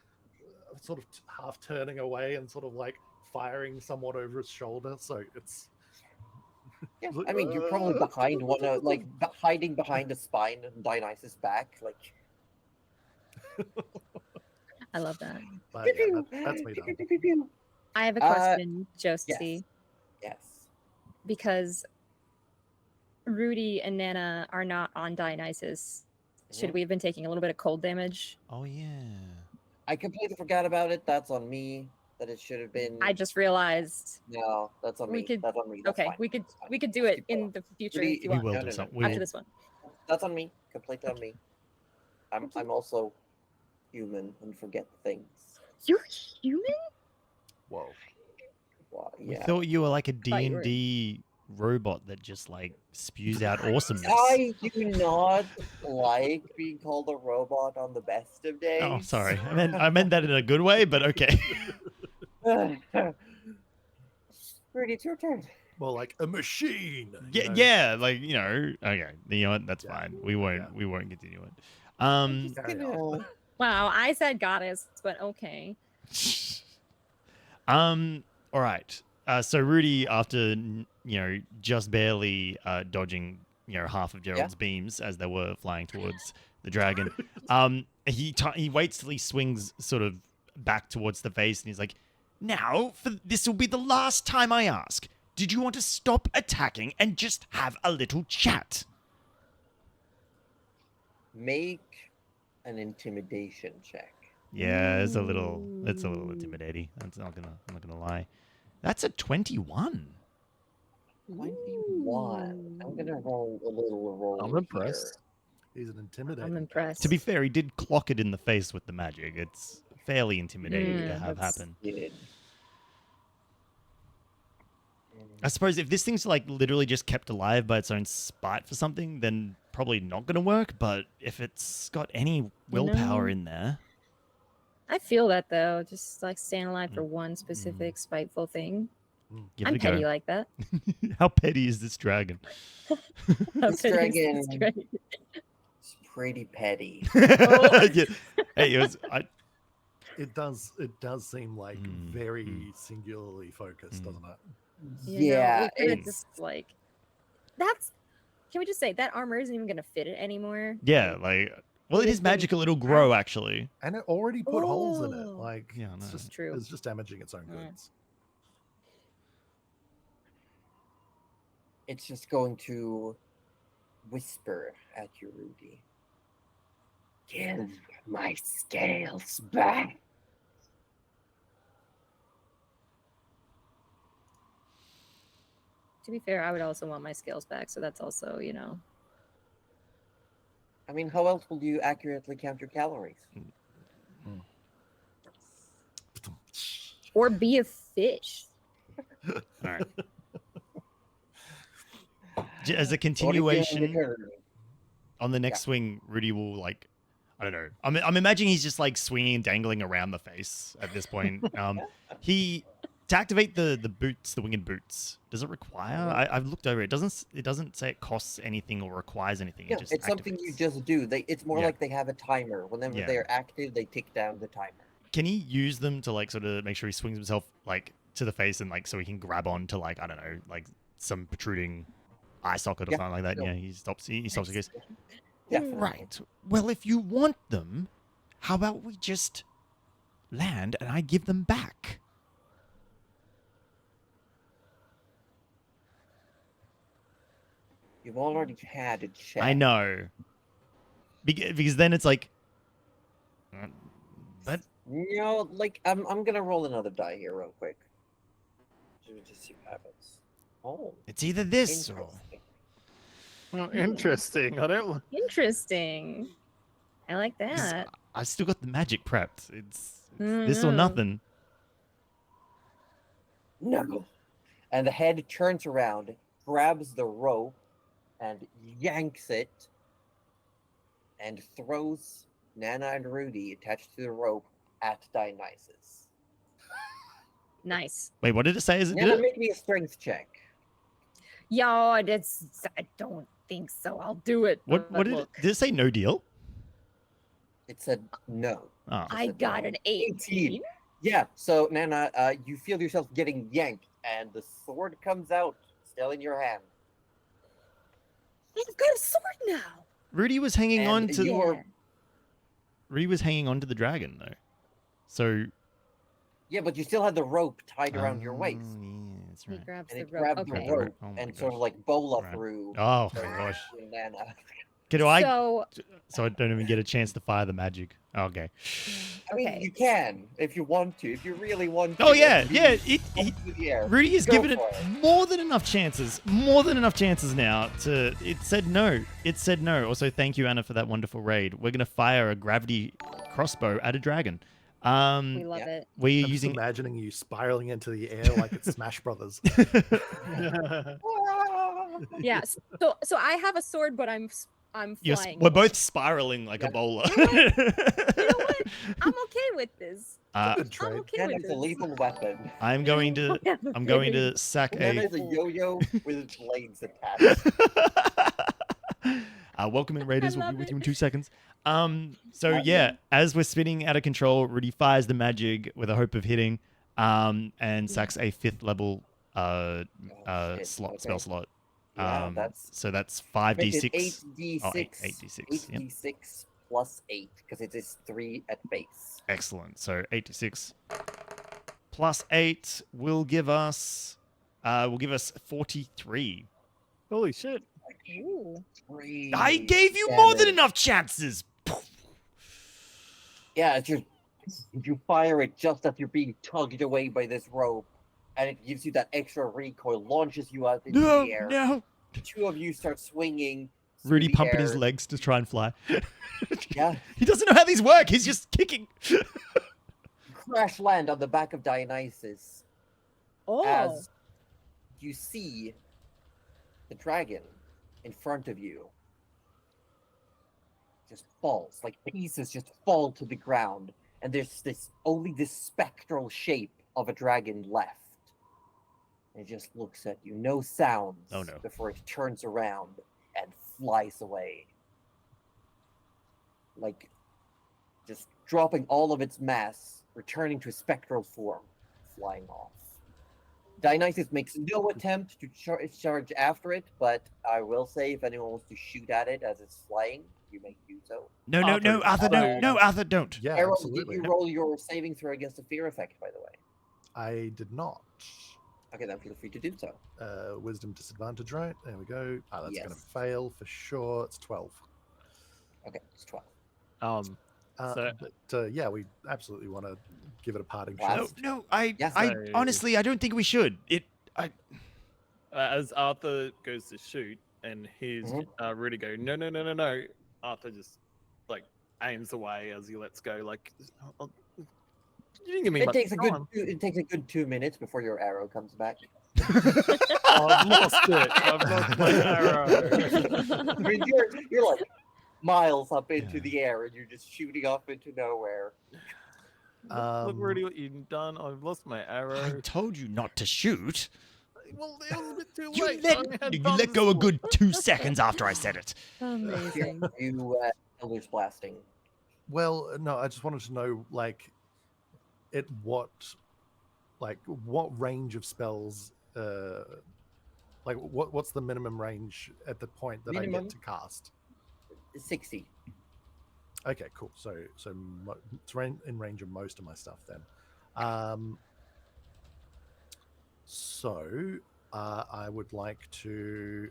sort of half turning away and sort of like firing somewhat over his shoulder. So it's. Yeah, Look- I mean, you're probably behind one of hiding behind the spine of Dionysus' back, like. I love that. But yeah, that's me done. I have a question, Josie, Yes. because Rudy and Nana are not on Dionysus. Should Mhm. we have been taking a little bit of cold damage? Oh yeah. I completely forgot about it. That's on me. That it should have been. I just realized. No, that's on We me. could- That's on me. That's Okay, fine. we could That's fine. we could do Let's it keep in going. the future Rudy, if you We want. will No, do no, something. no. We After will. this one. That's on me. Completely on me. I'm also human and forget things. You're human? Whoa. Well, We yeah. thought you were like a Thought you were- D&D robot that just like spews out awesomeness. I do not like being called a robot on the best of days. Oh, sorry. I meant that in a good way, but okay. Rudy, it's your turn. Well, like a machine. you Yeah, know? yeah, like okay. You know what? That's Yeah. fine. We won't. Yeah. We won't continue it. Just Carry gonna- Wow, I said goddess, but okay. All right. So Rudy, after just barely dodging half of Gerald's beams as they were flying towards the dragon, he waits till he swings sort of back towards the face, and he's like, "Now, this will be the last time I ask. Did you want to stop attacking and just have a little chat?" Make an intimidation check. Yeah, it's a little intimidating. I'm not gonna lie. That's a 21. 21. I'm gonna roll a little roll. I'm here. impressed. He's an intimidating. I'm impressed. To be fair, he did clock it in the face with the magic. It's fairly intimidating to Yeah, have that's- happen. Did. I suppose if this thing's like literally just kept alive by its own spite for something, then probably not gonna work. But if it's got any willpower know. in there, I feel that though, just like staying alive for one specific spiteful thing. Give I'm it a petty go. like that. How petty is this dragon? This dragon dragon. is pretty petty. Oh. Yeah. Hey, It does seem like very mm. singularly focused, doesn't it? Yeah, we could it's just like that's. Can we just say that armor isn't even gonna fit it anymore? Yeah, like, well, it is magical. It'll grow, actually. And it already put holes in it. Oh. Like, Yeah, I know. it's True. It's just damaging its own goods. it's just going to whisper at you, Rudy. Give my scales back. To be fair, I would also want my scales back, so that's also, I mean, how else will you accurately count your calories? or be a fish. All right. As a What if you continuation return? on the next Yeah. swing, Rudy will like, I don't know. I'm imagining he's just like swinging and dangling around the face at this point. To activate the boots, the winged boots, does it require? I've looked over it. It doesn't say it costs anything or requires anything. Yeah, It just it's something you activates. just do. It's more Yeah. like they have a timer. Whenever Yeah. they're active, they tick down the timer. Can he use them to like sort of make sure he swings himself like to the face and like so he can grab on to like, I don't know, like some protruding eye socket or Yeah, something like that? sure. Yeah, he stops. He stops. He goes, Definitely. right. Well, if you want them, how about we just land and I give them back? You've already had a check. I know. Because then it's like, but Like I'm gonna roll another die here real quick. Just see what happens. Oh, it's either this or interesting. Oh, interesting. I don't. Interesting. I like that. I still got the magic prepped. It's Mm, this or no. nothing. No. And the head turns around, grabs the rope, and yanks it, and throws Nana and Rudy attached to the rope at Dionysus. Nice. Wait, what did it say? Is it? Nana, Did it? make me a strength check. Yo, I don't think so. I'll do it. What but did it? look, Did it say no deal? It said no. Oh, I got an 18. Yeah, so Nana, you feel yourself getting yanked, and the sword comes out, still in your hand. I've got a sword now. Rudy was hanging And on to. you were- Rudy was hanging on to the dragon though. So. Yeah, but you still had the rope tied around your waist. Oh, yeah, that's He right. grabs And the it rope. grabbed Okay. the rope Oh my and sort gosh. of like bola Right. through Oh my gosh. Nana. Do I? So, So I don't even get a chance to fire the magic. Okay. I mean, Okay. you can if you want to, if you really want to. Oh yeah, and yeah. you go through the air. Rudy has Go given it for it. more than enough chances. More than enough chances now to. It said no. It said no. Also, thank you, Anna, for that wonderful raid. We're gonna fire a gravity crossbow at a dragon. we love Yeah. it. We're I'm just using. imagining you spiraling into the air like it's Smash Brothers. Yeah. So I have a sword, but I'm flying. We're both spiraling like a bowler. You know what? I'm okay with this. Uh, Good I'm trade. okay Nana with is a this. lethal weapon. I'm going to. I'm going to sack Nana a. is a yo-yo with blades attached. Welcome in, Raiders. I We'll be love with it. you in 2 seconds. So yeah, as we're spinning out of control, Rudy fires the magic with a hope of hitting, and sacks a 5th level shit, spell okay. slot. Yeah, that's So that's Make it 5d6. 8d6. Oh, 8d6, yep. 8d6 plus 8 because it is 3 at base. Excellent. So 8d6 plus 8 will give us 43. Holy shit! Ooh. 3 I gave you more than damage. enough chances. Yeah, you fire it just as you're being tugged away by this rope, and it gives you that extra recoil, launches you out into No, the air. no. The two of you start swinging. through Rudy the pumping his air. legs to try and fly. Yeah, He doesn't know how these work. He's just kicking. crash land on the back of Dionysus Oh. as you see the dragon in front of you just falls, like pieces just fall to the ground, and there's only this spectral shape of a dragon left. It just looks at you, no sounds. Oh, no. Before it turns around and flies away. Like, just dropping all of its mass, returning to a spectral form, flying off. Dionysus makes no attempt to charge after it, but I will say if anyone wants to shoot at it as it's flying, you may do so. No, Arthur, don't. No, Arthur, don't. Yeah, Errol, absolutely. did you roll your saving throw against the fear effect, by the way? I did not. Okay, then feel free to do so. Wisdom disadvantage, right? There we go. Ah, that's going to Yes. fail for sure. It's 12. Okay, it's 12. So- Yeah, we absolutely want to give it a parting Wow. shot. No, Yes, I sir. honestly, I don't think we should. As Arthur goes to shoot, and hears Mhm. Rudy go, no, Arthur just like aims away as he lets go. Like, "Oh, you didn't give me It much takes a good time." it takes a good 2 minutes before your arrow comes back. Oh, I've lost it. I've lost my arrow. I mean, you're like miles up into Yeah. the air and you're just shooting off into nowhere. Look, Rudy, what you've done. I've lost my I arrow. told you not to shoot. Well, it was a bit too You late. I only let, had you time let to go a swap. good 2 seconds after I said it. Amazing. You Elders blasting. Well, no, I just wanted to know, like, what range of spells, like, what's the minimum range at the point that I Minimum? get to cast? 60. Okay, cool. So it's in range of most of my stuff then. So I would like to.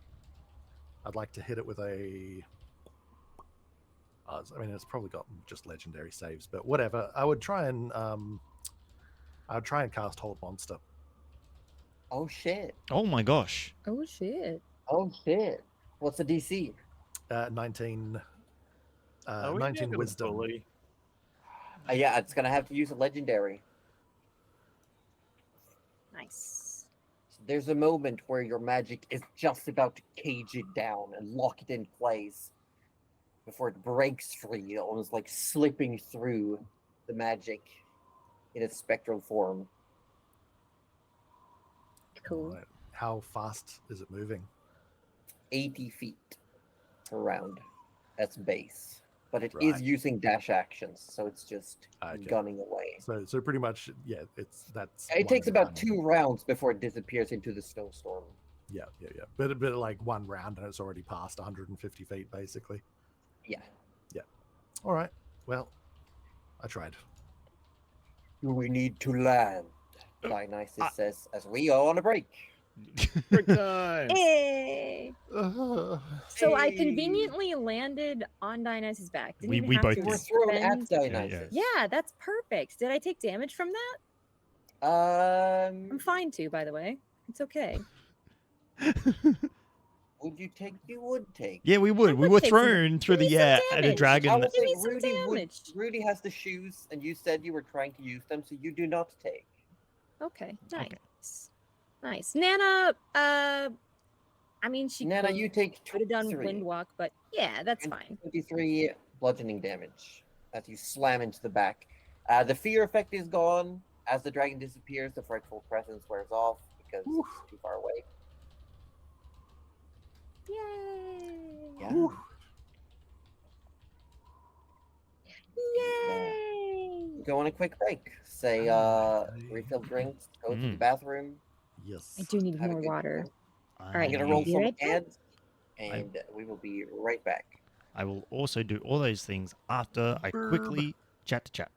I'd like to hit it with a. I mean, it's probably got just legendary saves, but whatever. I would try and cast Hold Monster. Oh shit. Oh my gosh. Oh shit. Oh shit. What's the DC? 19. Are we 19 gonna wisdom. bully? Yeah, it's gonna have to use a legendary. Nice. There's a moment where your magic is just about to cage it down and lock it in place before it breaks free, almost like slipping through the magic in its spectral form. Cool. Right. How fast is it moving? 80 feet per round. That's base. But it is Right. using dash actions, so it's just Okay. gunning away. So pretty much, yeah. That's. It takes one about round. 2 rounds before it disappears into the snowstorm. Yeah. But like one round and it's already past 150 feet, basically. Yeah. All right. Well, I tried. We need to land, Dionysus says, as we go on a break. Break time. Hey. So I Hey. conveniently landed on Dionysus' back. Didn't We- even we have both to You were did. thrown at spend- Dionysus. Yeah, that's perfect. Did I take damage from that? I'm fine too, by the way. It's okay. Would you take? You would take. Yeah, we would. I We would were take some- thrown through give the me some air at a damage. I dragon. will Give me say some damage. Rudy has the shoes, and you said you were trying to use them, so you do not take. Okay, Okay. nice. Nice. Nana, I mean, she Nana, you take could have done 23. Windwalk, but yeah, that's fine. 23 bludgeoning damage as you slam into the back. The fear effect is gone. As the dragon disappears, the frightful presence wears off because it's too far away. Yay! Yeah. Yay! Go on a quick break. Say, Okay. refill drinks, go to the Mm. bathroom. Yes. I do need Have a more good water. time. All right, I'm gonna I- roll I'll be some right back. ads, and we will be right back. I will also do all those things after I quickly chat to chat.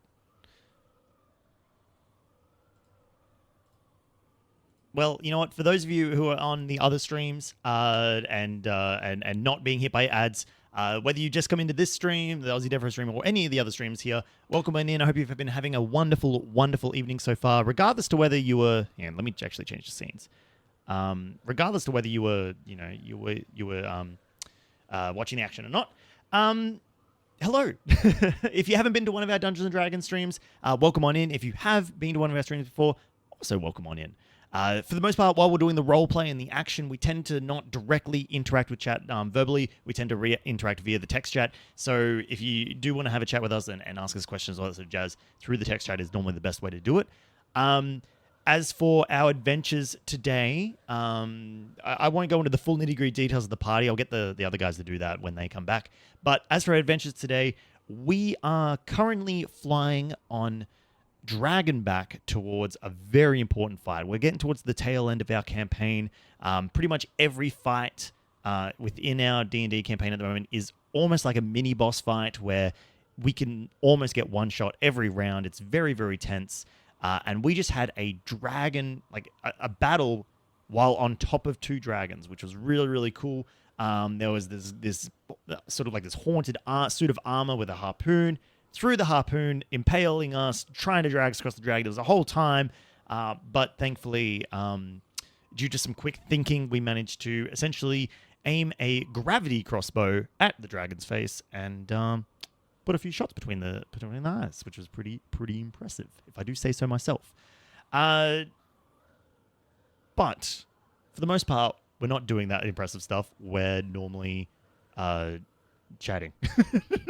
Well, you know what? For those of you who are on the other streams and not being hit by ads, whether you just come into this stream, the AussieDevFro stream, or any of the other streams here, welcome on in. I hope you've been having a wonderful, wonderful evening so far. Regardless to whether you were, let me actually change the scenes. Regardless to whether you were, watching the action or not. Hello. If you haven't been to one of our Dungeons and Dragons streams, welcome on in. If you have been to one of our streams before, also welcome on in. For the most part, while we're doing the role play and the action, we tend to not directly interact with chat verbally. We tend to interact via the text chat. So if you do want to have a chat with us and ask us questions, all that sort of jazz, through the text chat is normally the best way to do it. as for our adventures today, I won't go into the full nitty-gritty details of the party. I'll get the other guys to do that when they come back. But as for our adventures today, we are currently flying on Dragonback towards a very important fight. We're getting towards the tail end of our campaign. Pretty much every fight within our D&D campaign at the moment is almost like a mini boss fight where we can almost get one shot every round. It's very, very tense. And we just had a dragon, like a battle while on top of 2 dragons, which was really, really cool. There was this sort of like this haunted suit of armor with a harpoon. Through the harpoon, impaling us, trying to drag us across the dragon. It was a whole time. But thankfully, due to some quick thinking, we managed to essentially aim a gravity crossbow at the dragon's face and put a few shots between the eyes, which was pretty impressive, if I do say so myself. But for the most part, we're not doing that impressive stuff. We're normally chatting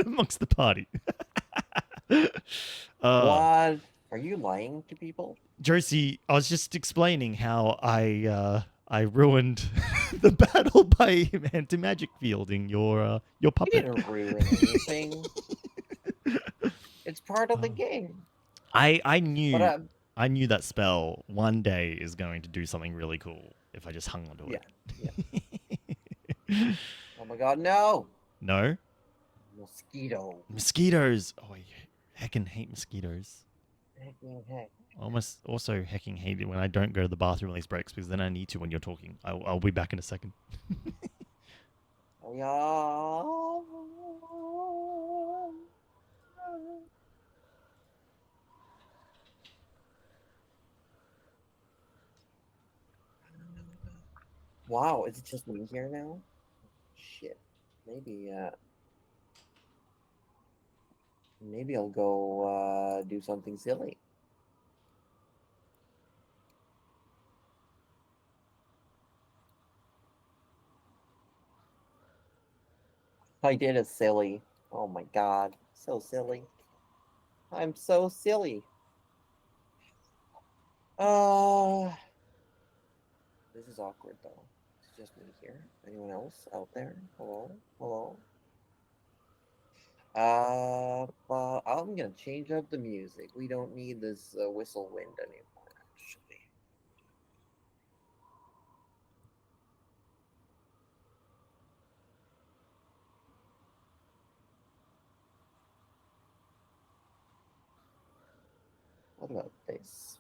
amongst the party. What? Are you lying to people? Josie, I was just explaining how I ruined the battle by anti-magic fielding your You puppet. didn't ruin anything. It's part of the game. I knew But I knew that spell one day is going to do something really cool if I just hung onto it. Yeah. Oh my god, no! No? Mosquito. Mosquitoes! Oh, I heckin' hate mosquitoes. Heck. Almost also hecking hate it when I don't go to the bathroom on these breaks because then I need to when you're talking. I'll be back in a second. Oh yeah. Wow, is it just me here now? Shit. Maybe I'll go do something silly. I did a silly. Oh my god. So silly. I'm so silly. This is awkward though. It's just me here. Anyone else out there? Hello? Hello? I'm gonna change up the music. We don't need this whistle wind anymore, actually. What about this?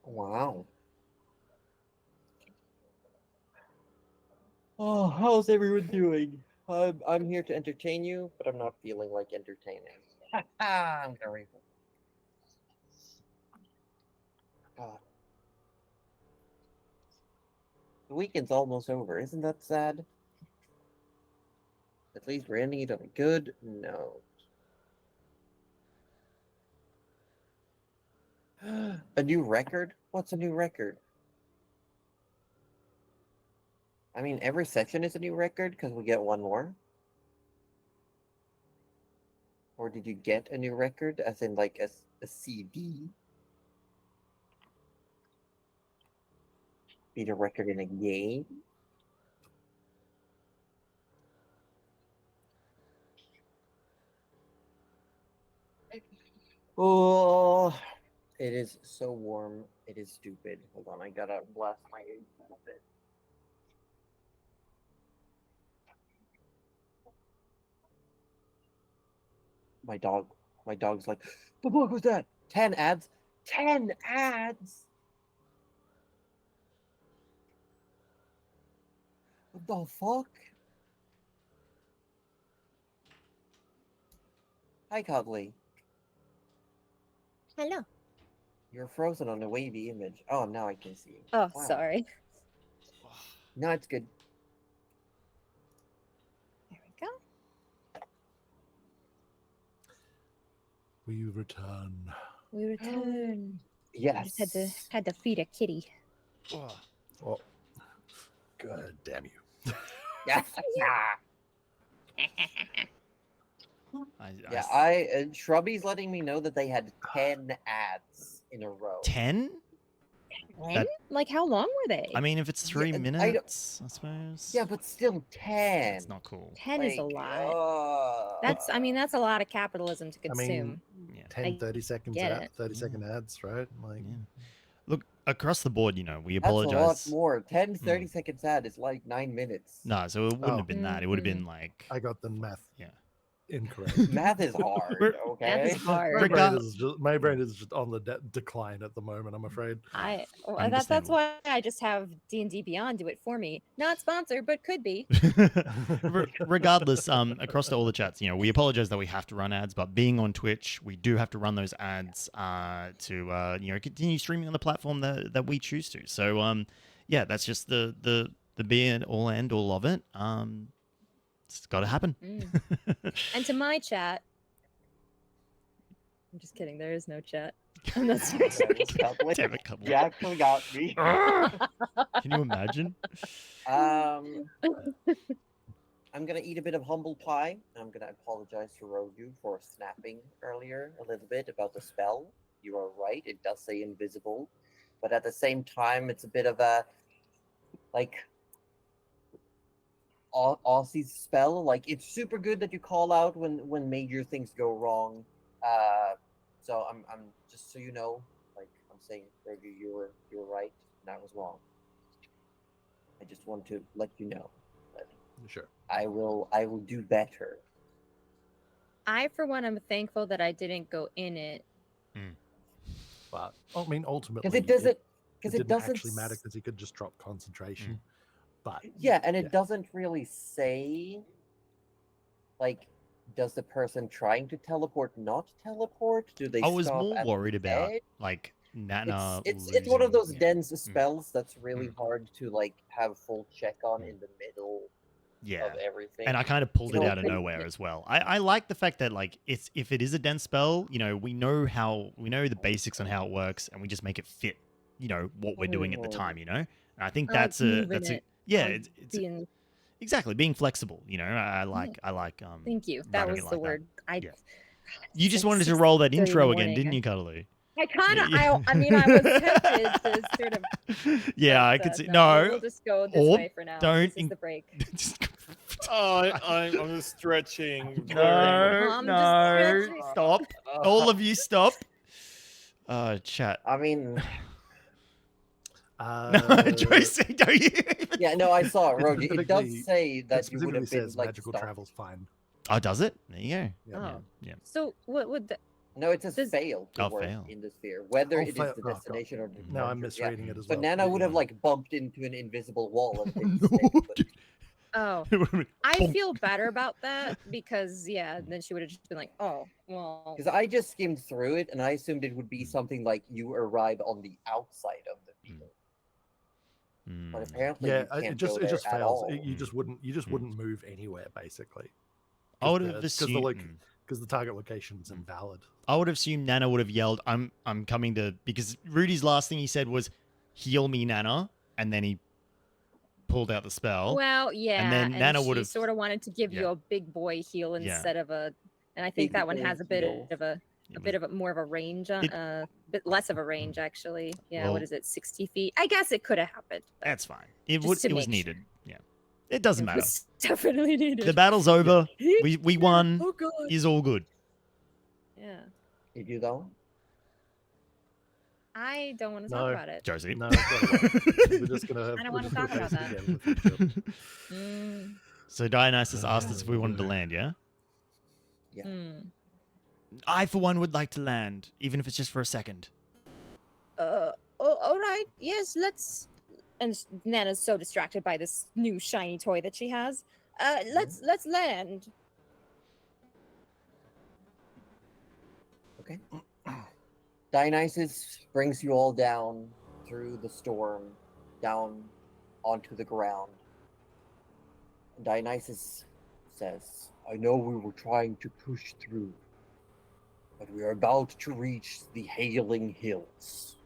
Wow. Oh, how's everyone doing? I'm here to entertain you, but I'm not feeling like entertaining. I'm very. God. The weekend's almost over. Isn't that sad? At least we're ending it on a good note. A new record? What's a new record? I mean, every section is a new record because we get one more. Or did you get a new record, as in like a CD? Beat a record in a game? Oh, it is so warm. It is stupid. Hold on, I gotta blast my AC a bit. My dog's like, the fuck was that? 10 ads? 10 ads? What the fuck? Hi, Cuddly. Hello. You're frozen on a wavy image. Oh, now I can see you. Oh, Wow. sorry. No, it's good. We return. We return. Yes. Just had to feed a kitty. Oh, God damn you. Yes. Shrubby's letting me know that they had 10 ads in a row. 10? That, like, how long were they? I mean, if it's 3 Yeah, minutes, I suppose. Yeah, but still 10. It's not cool. 10 is a lot. That's a lot of capitalism to consume. I mean, Yeah. 10, 30 seconds get ad, it. 30-second ads, right? Like, Yeah. Look, across the board, we That's a lot apologize. more. 10 30-second ad is like 9 minutes. No, so it wouldn't have been that. It would have been like. I got the math Yeah. incorrect. Math is hard, We're- okay? Math is hard. My brain is just on the decline at the moment, I'm afraid. That's Understandable. why I just have D&D Beyond do it for me. Not sponsored, but could be. Regardless, across all the chats, we apologize that we have to run ads, but being on Twitch, we do have to run those ads to continue streaming on the platform that we choose to. So yeah, that's just the be and all end all of it. It's got to happen. And to my chat, I'm just kidding. There is no chat. I'm not serious. Damn it, couple. You actually got me. Can you imagine? I'm gonna eat a bit of humble pie. I'm gonna apologize to Roju for snapping earlier a little bit about the spell. You are right; it does say invisible, but at the same time, it's a bit of a Aussie's spell. Like, it's super good that you call out when major things go wrong. So I'm just so you know, like I'm saying, Roju, you were right, and I was wrong. I just want to let you know. Sure. I will do better. I, for one, am thankful that I didn't go in it. But I mean, ultimately, Because it didn't doesn't actually matter because he could just drop concentration. But yeah, and it doesn't really say, like, does the person trying to teleport not teleport? Do they? I was stop more at worried the about bed? like Nana. It's one of those losing- dense spells that's really hard to like have full check on in the middle Yeah. of everything. And I kind of pulled it So out of nowhere as well. I like the fact that like if it is a dense spell, we know the basics on how it works, and we just make it fit, what we're doing at the time, And I think I like that's moving it. yeah, Like it's exactly being flexible. I like Thank you. That running was it the like word. Yeah. You just wanted to roll that 6:30 in the intro again, morning. didn't you, Cuddly? I kind of, Yeah. I mean, I was tempted to sort of. Yeah, but, I could see. We'll just go this way for now. Don't This is the break. I'm just stretching. No, I'm just stretching. stop. All of you stop. Chat. I mean, No, Josie, don't you? yeah, no, I saw it, Rogi. It does specifically- say that you specifically would have been says like magical stopped. travel's fine. Oh, does it? There you go. Yeah. Oh. Yeah. So what would the? No, it says Does- fail to Oh, work fail. in the sphere, whether Oh, it is fail- the oh, God. destination or the No, I'm adventure. Yeah. misreading it as So well. Nana would have Yeah. like bumped into an invisible wall and didn't No, stay put. dude. Oh, It would've been I bonk. feel better about that because then she would have just been like, oh, well. Because I just skimmed through it and I assumed it would be something like you arrive on the outside of the field. But apparently Yeah, you can't it just go there just at fails. all. You just wouldn't move anywhere basically. I would have Because assumed. the target location's invalid. I would have assumed Nana would have yelled, I'm coming to," because Rudy's last thing he said was, "Heal me, Nana," and then he pulled out the spell. Well, yeah, then Nana she would've- sort of wanted to give you yeah. a big boy heal Yeah. instead of a, and I think that one Big has a boy bit heal. of a It bit of a more of a range, It- a bit less of a range actually. Yeah, Well- what is it, 60 feet? I guess it could have happened. but That's fine. It Just was to it was make sure. needed. Yeah. It doesn't it matter. was definitely needed. The battle's over. We won. Oh god. Is all good. Yeah, Did you though? I don't want to No. talk about it. Josie. No, we're just gonna have. I don't we're wanna just talk gonna about face it that. again in the future. Mm, So Dionysus asked us if we wanted to land, yeah? Yeah. mm. I, for one, would like to land, even if it's just for a second. Oh, all right. Yes, let's. And Nana's so distracted by this new shiny toy that she has. Let's land. Okay. Dionysus brings you all down through the storm, down onto the ground. Dionysus says, "I know we were trying to push through, But we are about to reach the Hailing Hills.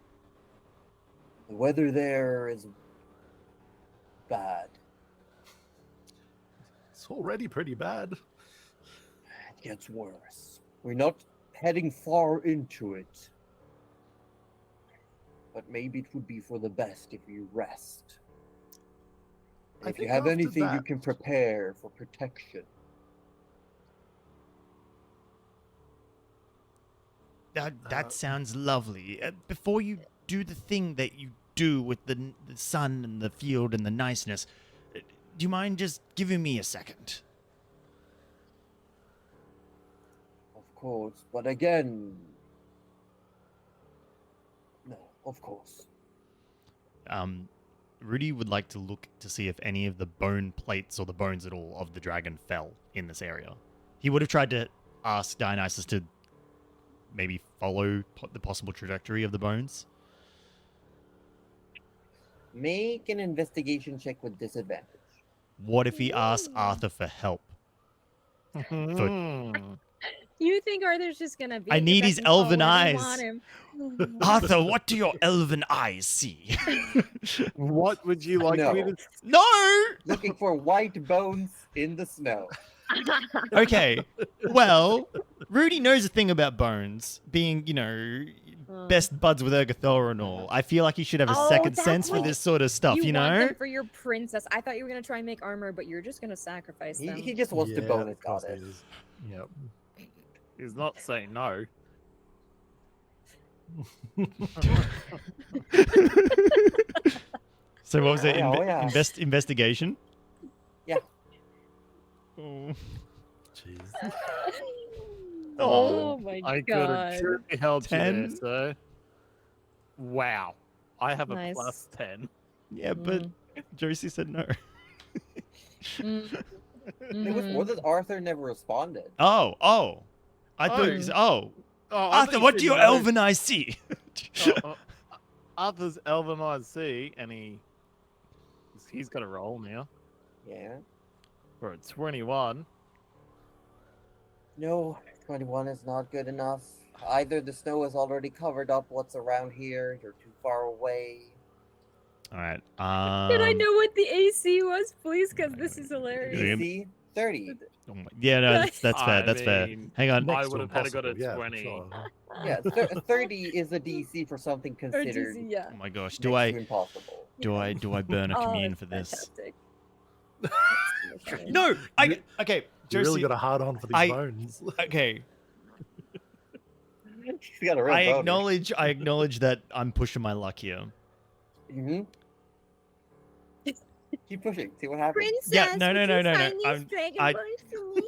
The weather there is bad. It's already pretty bad. It gets worse. We're not heading far into it. But maybe it would be for the best if you rest. And I if you think have after anything you that- can prepare for protection. That sounds lovely. Before you do the thing that you do with the sun and the field and the niceness, do you mind just giving me a second? Of course. But again... No, of course. Rudy would like to look to see if any of the bone plates or the bones at all of the dragon fell in this area. He would have tried to ask Dionysus to maybe follow the possible trajectory of the bones. Make an investigation check with disadvantage. What if he asks Arthur for help? You think Arthur's just gonna be? I need his elven eyes. Want Arthur, what do your elven eyes see? What would you like me to? No! Looking for white bones in the snow. Okay, well, Rudy knows a thing about bones, being, best buds with Ergothor and all. I feel like he should have a Oh, second that's sense for what- this sort of stuff, you want know? them for your princess. I thought you were gonna try and make armor, but you're just gonna sacrifice them. He just wants to bone his of course goddess. he is. Yep. He's not saying no. So what was it? Oh, yeah. Investigation? Yeah. Oh. Jeez. Oh my I could have god. truly helped you 10? there, sir. Wow. I have a Nice. plus 10. Yeah, but Josie said no. It was more that Arthur never responded. Oh. I thought you said, Oh, I Arthur, thought what you do your said no. elven eyes see? Arthur's elven eyes see, and he's got a roll now Yeah. for a 21. No, 21 is not good enough. Either the snow has already covered up what's around here, you're too far away. All right. Can I know what the AC was, please? Because this is hilarious. Yeah. DC 30. Oh my, yeah, no, that's fair. I That's fair. mean, Hang on. I Next would to have had to go to impossible, yeah, 20. sure. Yeah, 30 is a DC for something Or considered DC, yeah. Oh my gosh. next Do to I impossible. burn a Oh, commune that's for this? fantastic. No. Okay. You really Josie. got a hard on for these bones. Okay. He's got a real I boner. acknowledge that I'm pushing my luck here. Mhm. Keep pushing. See what happens. Princess, Yeah, no, would no, you no, no, no, find these I'm- dragon I- bones for me?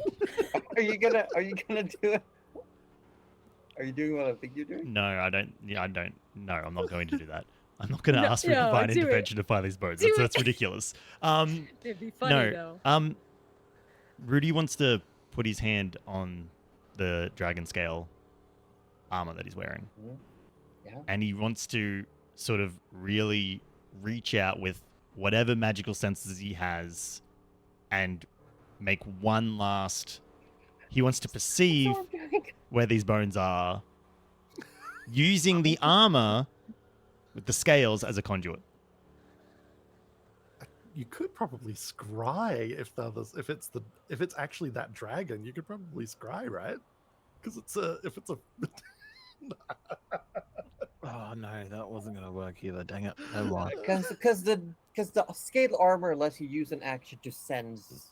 Are you gonna do it? Are you doing what I think you're doing? No, I don't. Yeah, I don't. No, I'm not going to do that. I'm not going to No, ask for no, divine do it. intervention to find these bones. Do That's it. ridiculous. It'd be funny though. Rudy wants to put his hand on the dragon scale armor that he's wearing, Yeah. and he wants to sort of really reach out with whatever magical senses he has, and make one last. He wants to perceive where these bones are, using the armor with the scales as a conduit. You could probably scry if it's actually that dragon. You could probably scry, right? Because if it's a Oh no, that wasn't gonna work either. Dang it! No mind. Because the scale armor lets you use an action to sense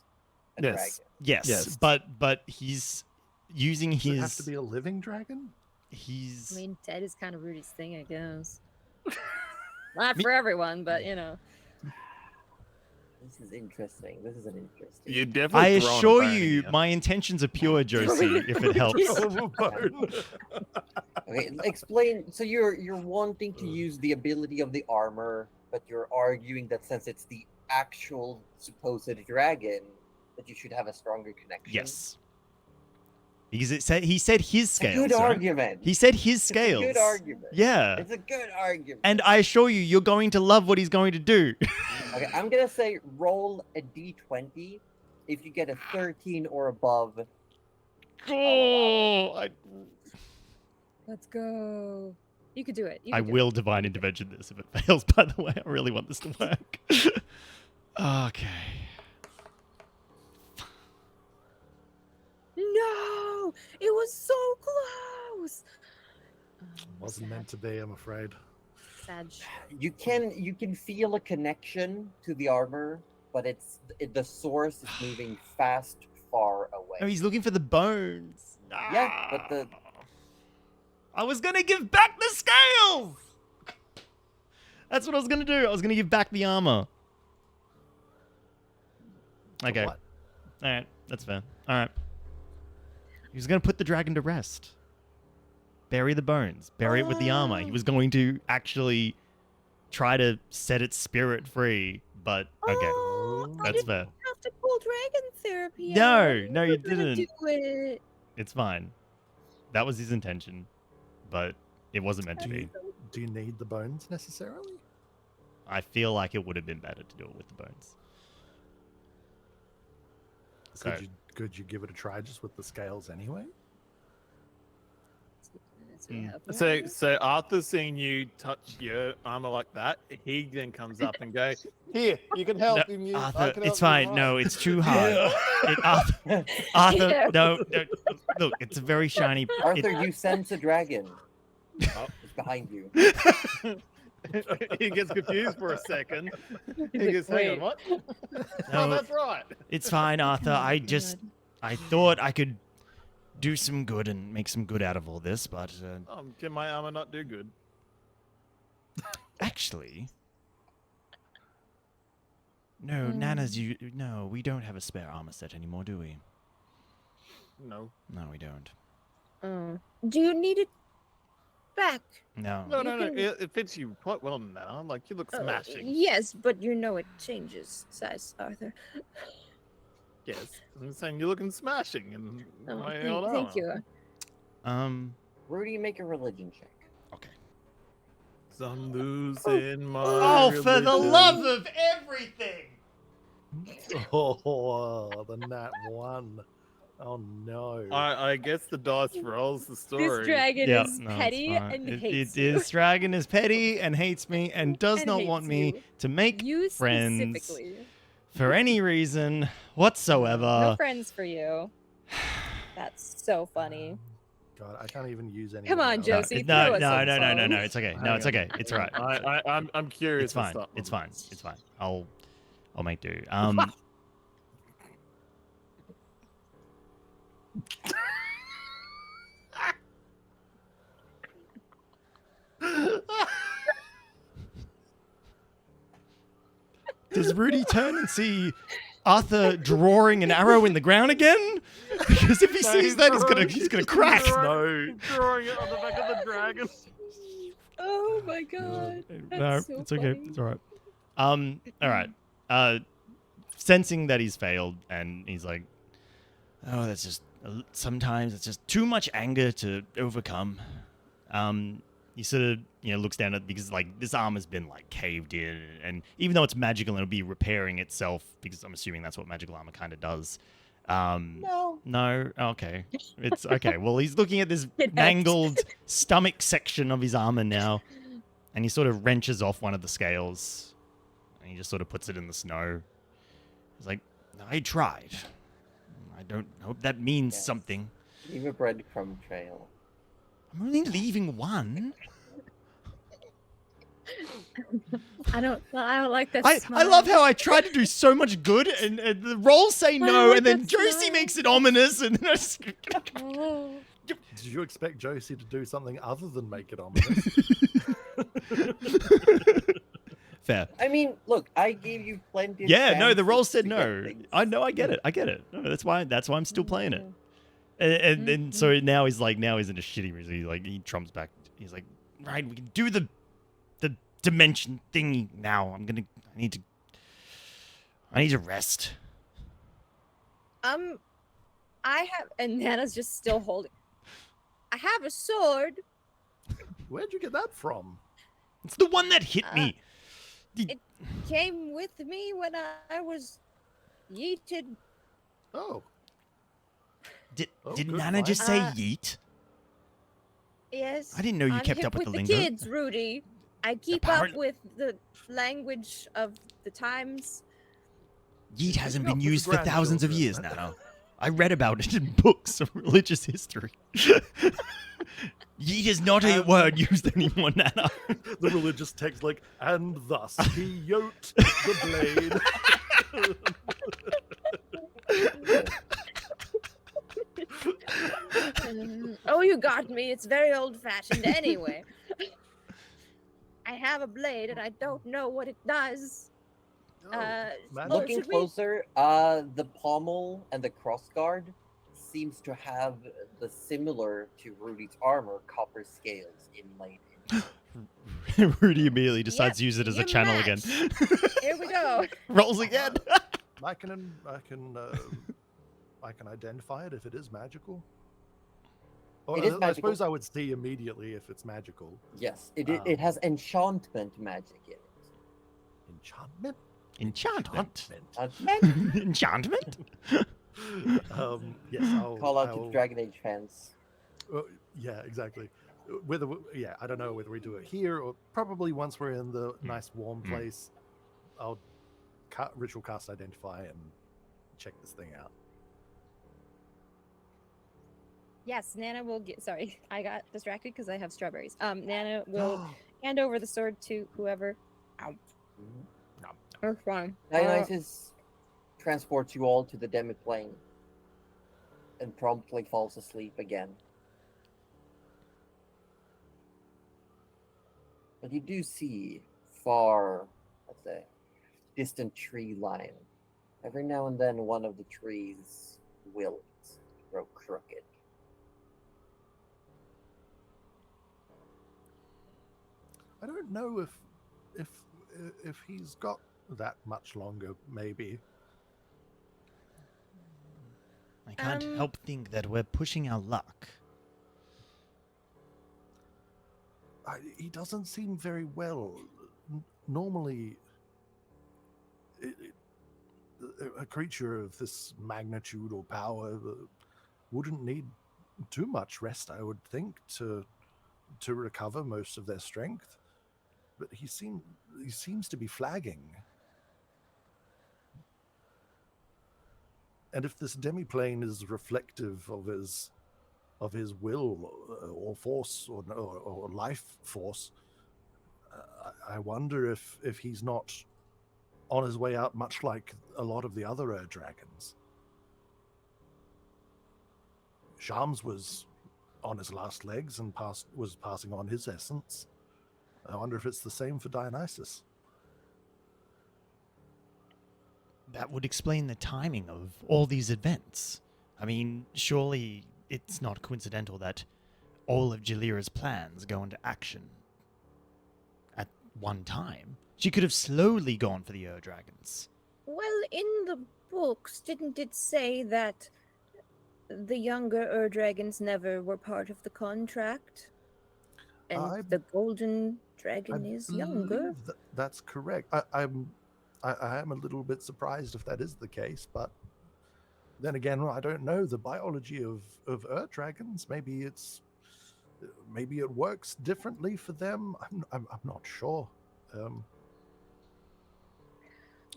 a Yes. dragon. Yes, Yes. but he's using does it his. have to be a living dragon? He's. I mean, Ted is kind of Rudy's thing, I guess. Not for everyone, but you know. This is interesting. This is an interesting. You definitely. I throwing a assure bone you, here. my intentions are pure, Josie. If it helps. Okay, explain. So you're wanting to use the ability of the armor, but you're arguing that since it's the actual supposed dragon, that you should have a stronger connection. Yes. Because he said his It's a scales. good right? argument. He said his It's scales. a good argument. Yeah. It's a good argument. And I assure you, you're going to love what he's going to do. Okay, I'm gonna say roll a d20. If you get a 13 or above, Oh, Let's go. You could do it. You I could do will it. divine intervention this if it fails, by the way. I really want this to work. Okay. No! It was so close! Wasn't Sad. meant to be, I'm afraid. Sad. You can feel a connection to the armor, but the source is moving far away. Oh, he's looking for the bones. Yeah, but I was gonna give back the scales! That's what I was gonna do. I was gonna give back the armor. Okay. What? Alright, that's fair. Alright. He was gonna put the dragon to rest. Bury the bones. Bury it with the armor. He was going to actually try to set its spirit free, but okay. Oh, I That's didn't fair. have to pull dragon therapy. No, out. no, You you were gonna didn't. Do it. It's fine. That was his intention, but it wasn't meant to be. Do you need the bones necessarily? I feel like it would have been better to do it with the bones. So, Could you give it a try just with the scales anyway? So after seeing you touch your armor like that, he then comes up and goes, "Here, you can help him. I Arthur, can it's help fine. him No, out." it's too hard. Arthur, Yeah. no, look, it's a very shiny. Arthur, you sense a dragon. Oh. It's behind you. He gets confused for a second. He like, goes, "Hang on, "Wait." what?" No, Oh, that's right. it's fine, Arthur. I thought I could do some good and make some good out of all this, but Can my armor not do good? actually, no, Nana's. No, we don't have a spare armor set anymore, do we? No. No, we don't. Oh. Do you need it back? No. No, You no, no. can- It fits you quite well now. Like, you look smashing. Yes, but you know it changes size, Arthur. Yes. I'm saying you're looking smashing. And Oh, my old thank armor. you. Rudy, make a religion check. Okay. 'Cause I'm losing my Oh, for the religion. love of everything! Oh, the nat 1. Oh no. I guess the dice rolls the story. This dragon Yeah, is no, it's petty fine. and It- hates it you. is dragon is petty and hates me and does And not hates want me you. to make You friends specifically. for any reason whatsoever. No friends for you. That's so funny. God, I can't even use any. Come of on, the No, others. Josie, no, throw us no, some no, no, no, no. songs. It's okay. Hang No, it's on. okay. It's all right. I'm curious. It's fine. as to- It's fine. It's fine. I'll make do. Does Rudy turn and see Arthur drawing an arrow in the ground again? Because if he sees that, he's gonna crack. No. Drawing it on the back of the dragon. Oh my god. No, That's so it's okay. funny. It's all right. All right. Sensing that he's failed, and he's like, "Oh, that's just sometimes it's just too much anger to overcome." He sort of looks down at because like this armor's been like caved in, and even though it's magical, it'll be repairing itself because I'm assuming that's what magical armor kind of does. No. No, okay, it's okay. Well, he's looking at this It mangled stomach section of his armor now, and he sort of wrenches off one of the scales, and he just sort of puts it in the snow. He's like, "I tried. I don't hope that means Yes. something. Leave a breadcrumb trail. I'm only leaving one." I don't like that I smile. love how I tried to do so much good, and the rolls say no, like and then that Josie smile. makes it ominous, and then I just... Oh. Did you expect Josie to do something other than make it ominous? Fair. I mean, look, I gave you plenty of Yeah, no, the chances roll said to get no. things. I know, I get it. I get it. No, that's why I'm still playing it. And so now he's in a shitty mood. He trumps back. He's like, right, we can do the dimension thingy now. I need to rest. I have, and Nana's just still holding. I have a sword. Where'd you get that from? It's the one that hit me. Came with me when I was yeeted. Oh, Did Oh, did good Nana find. just say yeet? Yes. I didn't know you I'm kept hip up with the the lingo. kids, Rudy. I keep Apparent- up with the language of the times. Yeet hasn't Keeping been up with the used for thousands of grandchildren. years now. I read about it in books of religious history. Yeet is not a word used anymore, Nana. The religious text, like, and thus he yoked the blade. Oh, you got me. It's very old-fashioned anyway. I have a blade and I don't know what it does. Man, Oh, Looking should we- closer, the pommel and the crossguard seems to have the similar to Rudy's armor copper scales inlaid in. Rudy immediately decides Yep, to use it as a you channel match. again. Here we go. Rolls again. I can identify it if it is magical. Or It is I magical. suppose I would see immediately if it's magical. Yes, it has enchantment magic in it. Enchantment. Enchantment. Enchantment? Enchantment. Yes, Call out to the Dragon Age fans. Yeah, exactly. Yeah, I don't know whether we do it here or probably once we're in the nice warm place. I'll ritual cast identify and check this thing out. Yes, Nana will get. Sorry, I got distracted because I have strawberries. Nana will hand over the sword to whoever. Ow. That's fine. Dionysus transports you all to the demiplane and promptly falls asleep again. But you do see far, let's say, distant tree line. Every now and then one of the trees will grow crooked. I don't know if he's got that much longer. Maybe I can't help think that we're pushing our luck. he doesn't seem very well. Normally, a creature of this magnitude or power wouldn't need too much rest, I would think, to recover most of their strength. But he seems to be flagging. And if this demiplane is reflective of his will or force or life force, I wonder if he's not on his way out, much like a lot of the other dragons. Shams was on his last legs and was passing on his essence. I wonder if it's the same for Dionysus. That would explain the timing of all these events. I mean, surely it's not coincidental that all of Jalira's plans go into action at one time. She could have slowly gone for the Dragons. Well, in the books, didn't it say that the younger dragons never were part of the contract? And the golden dragon is younger. That's correct. I am a little bit surprised if that is the case, but then again, I don't know the biology of dragons. Maybe it works differently for them. I'm not sure.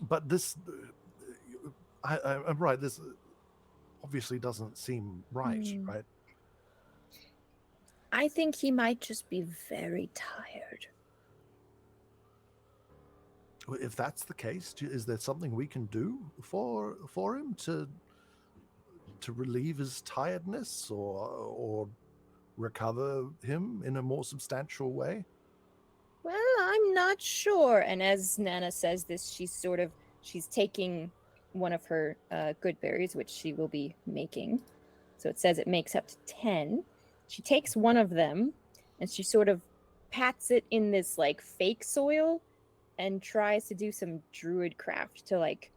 But this, I'm right. This obviously doesn't seem right, right? I think he might just be very tired. If that's the case, is there something we can do for him to relieve his tiredness or recover him in a more substantial way? Well, I'm not sure. And as Nana says this, she's taking one of her good berries, which she will be making. So it says it makes up to 10. She takes one of them and she sort of pats it in this like fake soil and tries to do some druid craft to like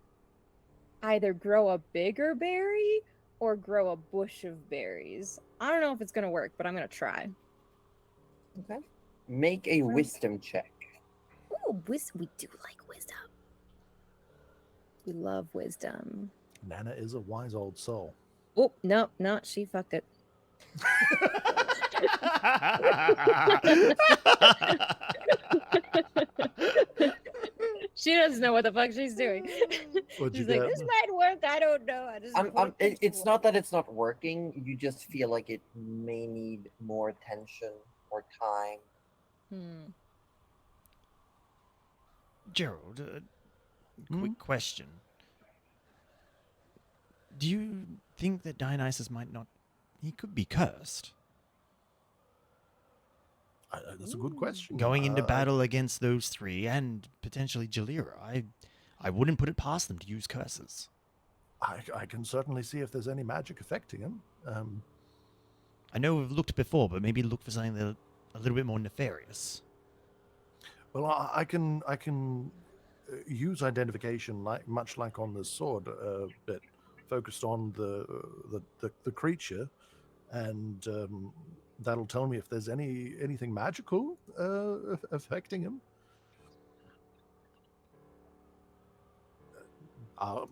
either grow a bigger berry or grow a bush of berries. I don't know if it's going to work, but I'm going to try. Okay. Make a wisdom check. Oh, we do like wisdom. We love wisdom. Nana is a wise old soul. Oh, no, she fucked it. She doesn't know what the fuck she's doing. What'd you She's like, get? this might work. I don't know. I just. It's not that it's not working. You just feel like it may need more attention or time. Gerald, quick question. Do you think that Dionysus might not... He could be cursed? That's a good question. Going into battle against those three and potentially Jalira, I wouldn't put it past them to use curses. I can certainly see if there's any magic affecting him. I know we've looked before, but maybe look for something that a little bit more nefarious. Well, I can use identification much like on the sword, but focused on the creature, and that'll tell me if there's anything magical affecting him. I'll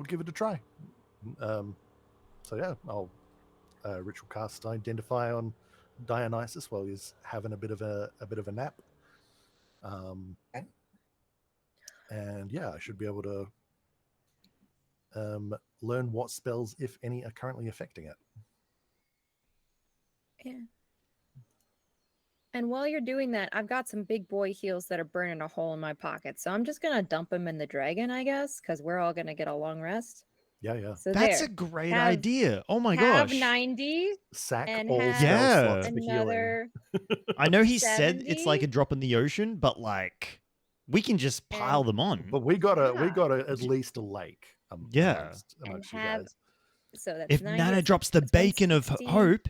give it a try. So yeah, I'll ritual cast identify on Dionysus while he's having a bit of a nap. Okay. And yeah, I should be able to learn what spells, if any, are currently affecting it. Yeah. And while you're doing that, I've got some big boy heals that are burning a hole in my pocket. So I'm just going to dump them in the dragon, I guess, because we're all going to get a long rest. Yeah. So That's there. a great Have- idea. Oh my have gosh. 90 Sack and all have spell Yeah. slots for healing. another. I know he said it's 70? like a drop in the ocean, but like we can just pile them on. But we got Yeah. at least a lake. Yeah. amongst you have- guys. So that's If 90, Nana drops the that's bacon of 160. hope,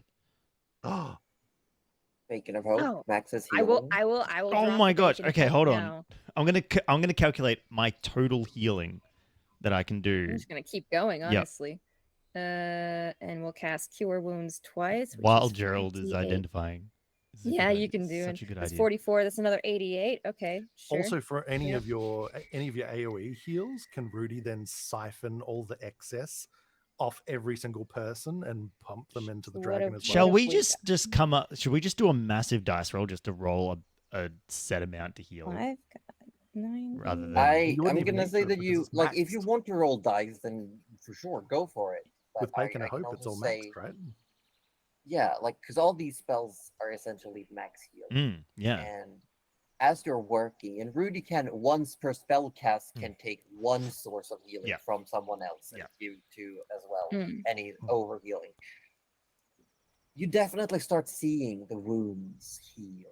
Oh, Beacon of Hope, Oh, Max's I healing. will. Oh drop my the gosh. bacon of Okay, hope hold on. now. I'm gonna calculate my total healing that I can I'm do just gonna keep going, Yep. honestly. And we'll cast Cure Wounds twice. which while is Gerald is 48. identifying. This is a Yeah, good you idea. can do it. Such a good That's idea. 44. That's another 88. Okay, sure. also for any Yeah. of your AoE heals, can Rudy then siphon all the excess off every single person and pump them into the What dragon if- as well? Shall if we we just come up? Should we just do a massive dice roll just to roll a set amount to heal? I've got 90. Rather than- I'm You wouldn't even gonna need say to that because you it's like if you maxed. want to roll dice, then for sure go for it. But With Bacon I of can Hope, it's also all say, maxed, right? yeah, like because all these spells are essentially max heal. Yeah. And as you're working, and Rudy can once per spell cast can take one source of healing Yeah. from someone else and Yeah. give to as well Mm. any over healing. You definitely start seeing the wounds heal.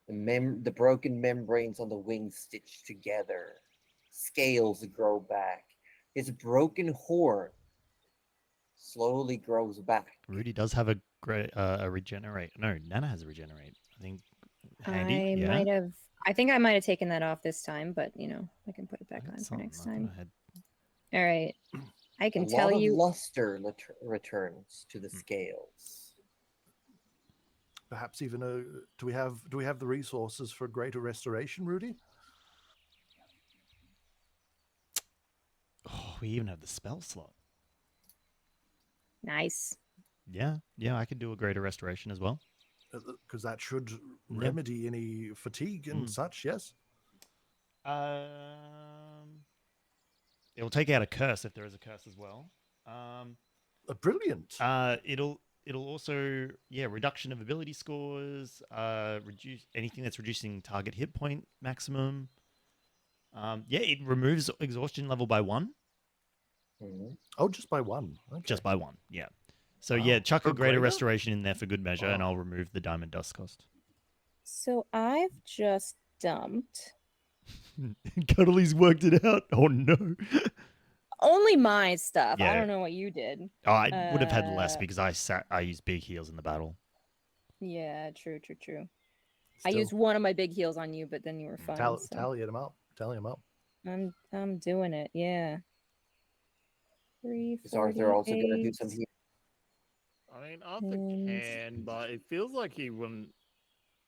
The broken membranes on the wings stitched together. Scales grow back. His broken horn slowly grows back. Rudy does have a great a regenerate. No, Nana has a regenerate. I think handy. I think I might have taken that off this time, but I can put it back I got on for something. next I'll go time. ahead. All right. I A can lot tell of you. luster returns to the scales. Perhaps even do we have the resources for greater restoration, Rudy? Oh, we even have the spell slot. Nice. Yeah, I could do a greater restoration as well. Because that should remedy any fatigue and such. Yes. It will take out a curse if there is a curse as well. Brilliant. It'll also reduction of ability scores. Reduce anything that's reducing target hit point maximum. It removes exhaustion level by 1. Oh, just by 1. Okay. Just by 1. Yeah. So Wow. chuck a For greater greater? restoration in there for good measure, and Wow. I'll remove the diamond dust cost. So I've just dumped Cuddly's worked it out. Oh no. only my stuff. I Yeah. don't know what you did. Oh, I would have had less Uh, because I used big heals in the battle. Yeah, true. I Still, used one of my big heals on you, but then you were fine. so tally them up. Tally them up. I'm doing it. Yeah. Is Arthur also going to do some 348. healing? I mean, Arthur And- can, but it feels like he wouldn't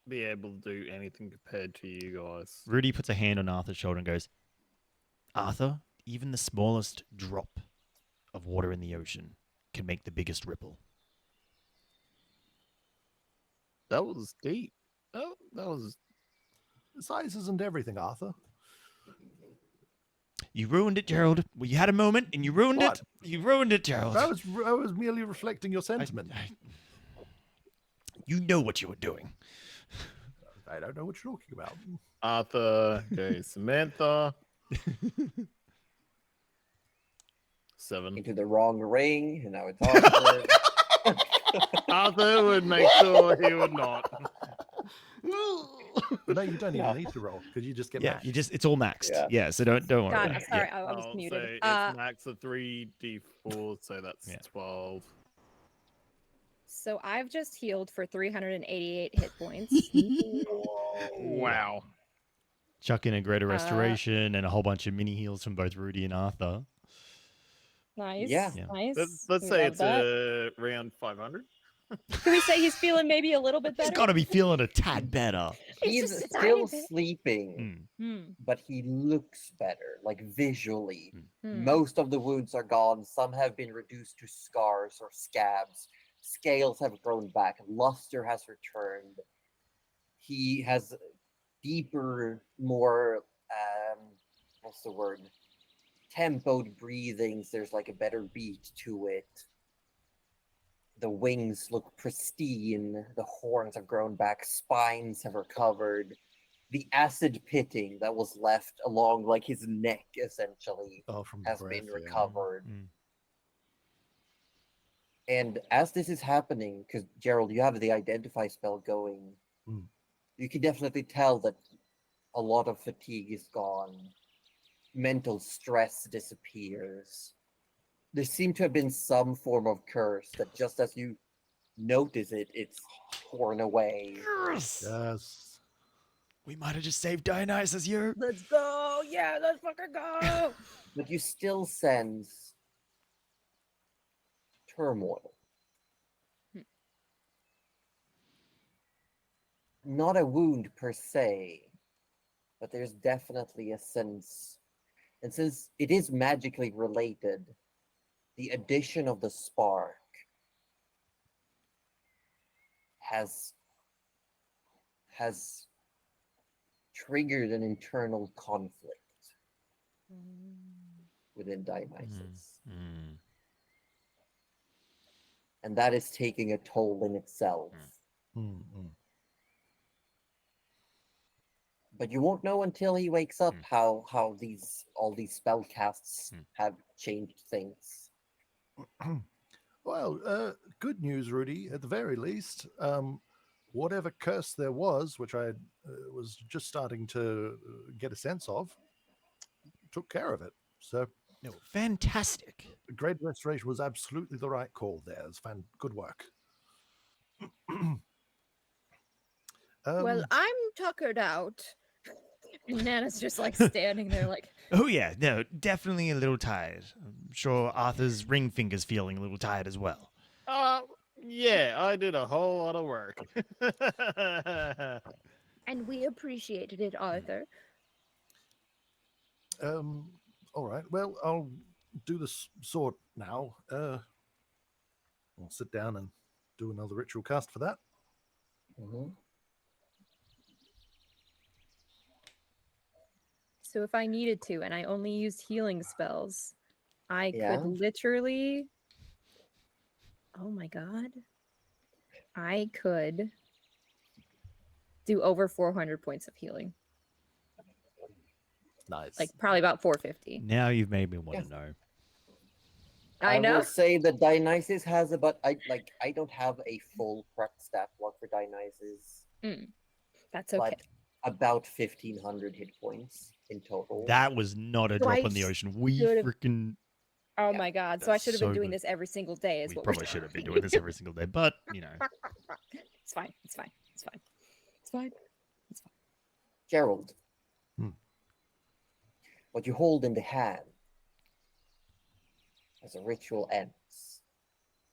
be able to do anything compared to you guys. Rudy puts a hand on Arthur's shoulder and goes, Arthur, even the smallest drop of water in the ocean can make the biggest ripple. That was deep. Oh, that was. Size isn't everything, Arthur. You ruined it, Gerald. Well, you had a moment and you ruined What? it. You ruined it, Gerald. I was merely reflecting your sentiment. You know what you were doing. I don't know what you're talking about. Arthur, okay, Samantha. 7. Into the wrong ring, and now it's Arthur. Arthur would make sure he would not. No, you don't even need to roll because you just get Yeah, matched. it's all maxed. Yeah. Yeah, so don't worry. God, about I'm it. sorry, Yeah. I was So muted. it's max of 3d4, so that's Yeah. 12. So I've just healed for 388 hit points. Wow. Chuck in a greater restoration and a whole bunch of mini heals from both Rudy and Arthur. Nice. Yeah. Nice. Let's We say love it's that. around 500. Can we say he's feeling maybe a little bit He's better? got to be feeling a tad better. He's just a still tiny bit. sleeping, Hmm. but he looks better, like visually. Hmm. Most of the wounds are gone. Some have been reduced to scars or scabs. Scales have grown back. Luster has returned. He has deeper, more what's the word? Tempoed breathings. There's like a better beat to it. The wings look pristine. The horns have grown back. Spines have recovered. The acid pitting that was left along like his neck essentially From has breath, been yeah. recovered. Mm. And as this is happening, because Gerald, you have the identify spell going, Mm. you can definitely tell that a lot of fatigue is gone. Mental stress disappears. There seemed to have been some form of curse that just as you notice it, it's torn away. Yes. Yes. We might have just saved Dionysus here. Let's go. Yeah, let's fucking go. But you still sense turmoil. Not a wound per se, but there's definitely a sense. And since it is magically related, the addition of the spark has triggered an internal conflict within Dionysus. Mm. And that is taking a toll in itself. Mm-hmm. But you won't know until he wakes up how all these spell casts have changed things. Well, good news, Rudy. At the very least, whatever curse there was, which I was just starting to get a sense of, took care of it. So, No, fantastic. Great Restoration was absolutely the right call there. It's good work. Well, I'm tuckered out. And Nana's just like standing there like, Oh yeah, no, definitely a little tired. I'm sure Arthur's ring finger's feeling a little tired as well. Yeah, I did a whole lot of work. and we appreciated it, Arthur. All right. Well, I'll do the sword now. I'll sit down and do another ritual cast for that. Mm-hmm. So if I needed to and I only used healing spells, I Yeah. could literally, oh my god, I could do over 400 points of healing. Nice. Like probably about 450. Now you've made me want to know. I know. will say that Dionysus has about I don't have a full prep stat block for Dionysus, That's okay. but about 1,500 hit points in total. That was not a drop in the ocean. We should've- freaking. Oh Yeah, my god. So I that's should have been so doing good. this every single day is We what probably should have been doing this every single day, but you know. It's fine. It's fine. It's fine. It's fine. It's fine. Gerald, Hmm. what you hold in the hand as a ritual ends,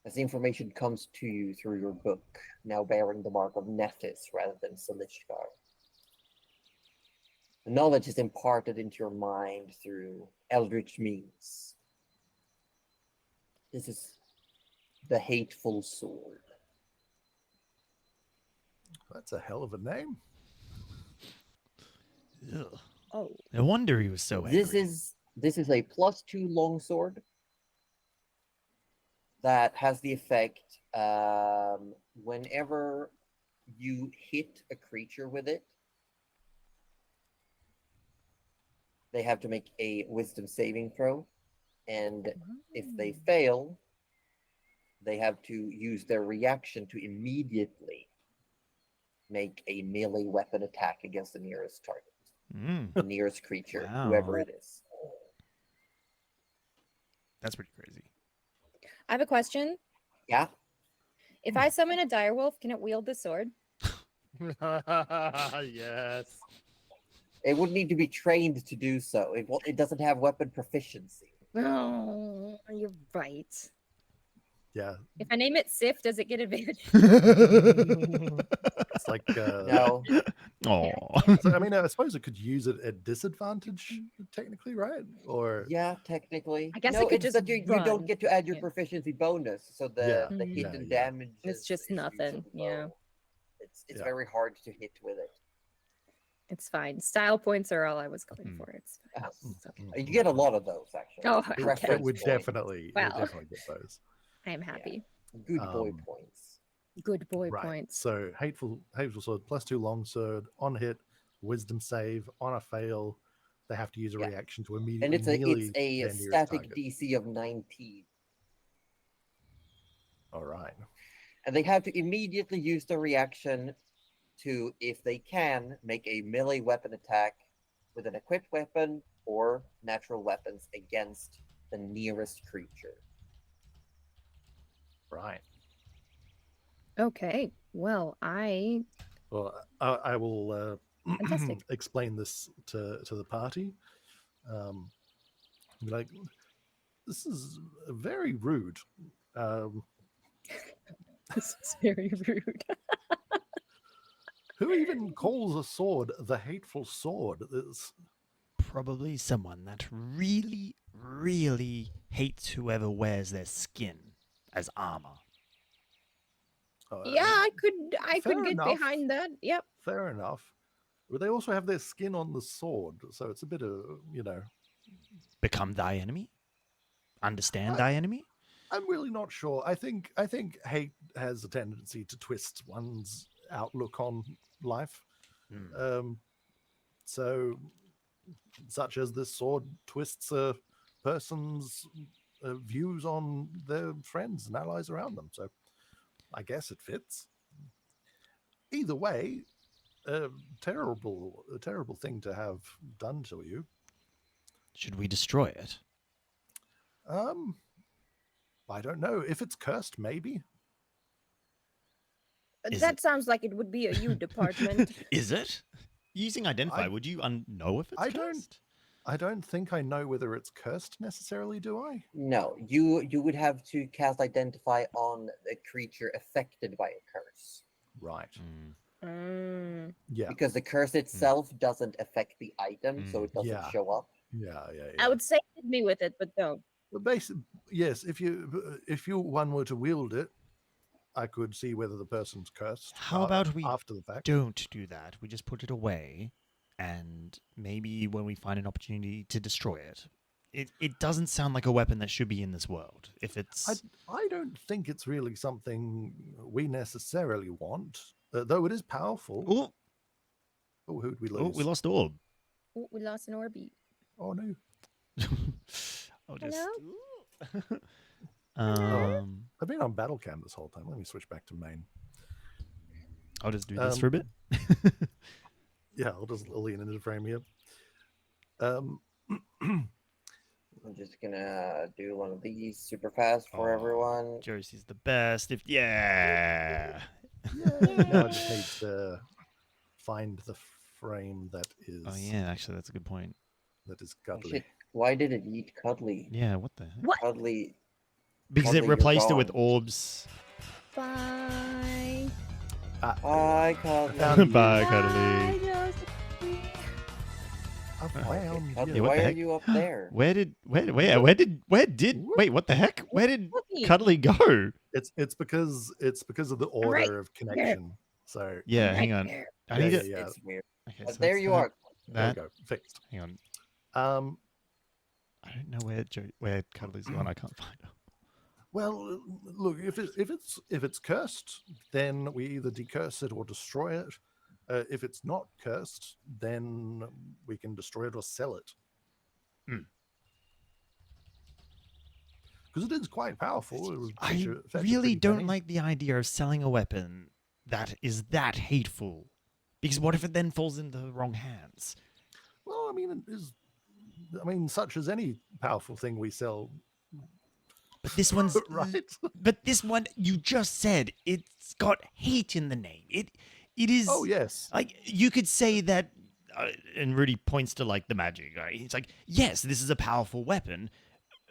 as the information comes to you through your book, now bearing the mark of Nephis rather than Salishkar. The knowledge is imparted into your mind through eldritch means. This is the hateful sword. That's a hell of a name. Ugh. Oh. No wonder he was so angry. This is a +2 longsword that has the effect whenever you hit a creature with it, they have to make a wisdom saving throw, and if they fail, they have to use their reaction to immediately make a melee weapon attack against the nearest target, the nearest creature, whoever Wow. it is. That's pretty crazy. I have a question. Yeah. If I summon a direwolf, can it wield the sword? Yes. It would need to be trained to do so. It doesn't have weapon proficiency. Oh, you're right. Yeah, If I name it Sif, does it get advantage? it's like No. Oh. So, I mean, I suppose it could use it at disadvantage, technically, right? Or Yeah, technically. I guess no, it could it's just that you run. don't get to add your Yeah. proficiency bonus, so Yeah, the hit yeah, and yeah. damage. It's just is used of nothing, the yeah. bow. It's Yeah. very hard to hit with it. It's fine. Style points are all I was going Mm. for. It's fine. It's okay. You get a lot of those, actually. Oh, it, okay. it would points. definitely, Wow. definitely get those. I am happy. Good boy Um, points. Good boy Right. points. So hateful sword +2 longsword on hit, wisdom save on a fail. They have to use a Yeah. reaction to And immediately it's melee a their nearest static target. DC of 19. All right. And they have to immediately use the reaction to, if they can, make a melee weapon attack with an equipped weapon or natural weapons against the nearest creature. Right. Okay. Well, Well, I will Fantastic. explain this to the party. Be like, this is very rude. this is very rude. Who even calls a sword the hateful sword? It's, Probably someone that really, really hates whoever wears their skin as armor. Yeah, I could fair get enough. behind that. Yep. Fair enough. But they also have their skin on the sword, so it's a bit of, Become thy enemy? Understand thy enemy? I'm really not sure. I think hate has a tendency to twist one's outlook on life. So, such as this sword twists a person's views on their friends and allies around them. So, I guess it fits. Either way, a terrible thing to have done to you. Should we destroy it? I don't know. If it's cursed, maybe. Is That it? sounds like it would be a you department. Is it? Using identify, would you know if it's cursed? I don't think I know whether it's cursed necessarily, do I? No, you would have to cast Identify on a creature affected by a curse. Right. Yeah. Because the curse itself doesn't affect the item, so it doesn't Yeah. show up. Yeah. I would say hit me with it, but don't. But basically, yes. If you one were to wield it, I could see whether the person's cursed. How about we after the fact? don't do that? We just put it away, and maybe when we find an opportunity to destroy it. It doesn't sound like a weapon that should be in this world. If it's, I don't think it's really something we necessarily want, though it is powerful. oh, Who'd we lose? oh, we lost Orb. Ooh, we lost an Orbeat. Oh no. I'll just. Hello? I've been on battle cam this whole time. Let me switch back to main. I'll just do this for a bit. Yeah, I'll just lean into the frame here. I'm just gonna do one of these super fast for everyone. Josie's the best. Yeah. Now I just need to find the frame that is. Oh yeah, actually, that's a good point. That is Oh, cuddly. shit. Why did it eat Cuddly? Yeah, what the heck? What? Cuddly. Because it Cuddly, you're replaced it with gone. orbs. Bye. Hi, Cuddly. Bye, Bye, Cuddly. Josephine. I found Cuddly, you. what why the are heck? you up there? Where did what the heck? Where did Cookie. Cuddly go? It's because of the order right of connection. So Yeah, hang on. Nightmare. I need Yeah, it. yeah. It's weird. Okay, But so there it's you that- are. there we That. go. Fixed. Hang on. Um, I don't know where Cuddly's gone. I can't find her. well, look, if it's cursed, then we either decurse it or destroy it. If it's not cursed, then we can destroy it or sell it. Hmm. Because it is quite powerful. It would I fetch a really pretty don't penny. like the idea of selling a weapon that is that hateful. Because what if it then falls into the wrong hands? Well, I mean, it is. I mean, such as any powerful thing we sell, But this one's right? But this one, you just said it's got hate in the name. It is. Oh yes. Like you could say that, and Rudy points to like the magic. Right? He's like, yes, this is a powerful weapon,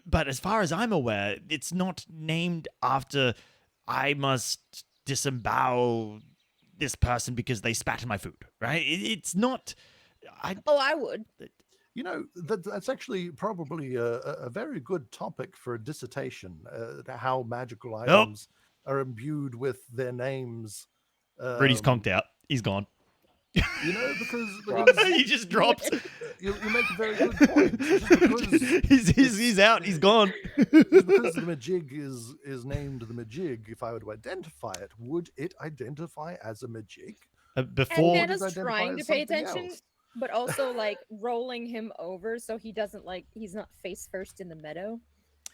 but as far as I'm aware, it's not named after. I must disembowel this person because they spat in my food. Right? It's not. Oh, I would. You know, that's actually probably a very good topic for a dissertation. How magical items are imbued with their names. Rudy's conked out. He's gone. You know, because He just drops. you make a very good point. Just because he's out. He's gone. because the Majig is named the Majig, if I were to identify it, would it identify as a Majig? Before And Does Nana's identify trying as to pay something attention, else? but also like rolling him over so he doesn't he's not face first in the meadow.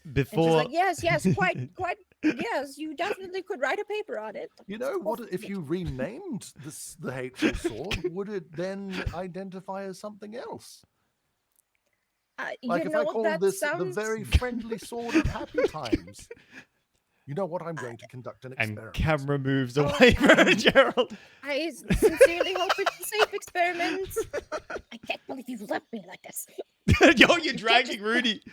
And she's before like, yes, quite, yes, you definitely could write a paper on it. You know, what if you renamed the hateful sword? Would it then identify as something else? Like you if know I what, call that this the sounds... very friendly sword of happy times. You know what? I'm going to conduct an and experiment. camera moves away from Gerald. I sincerely hope it's a safe experiment. I can't believe you left me like this. Yo, you're dragging Rudy.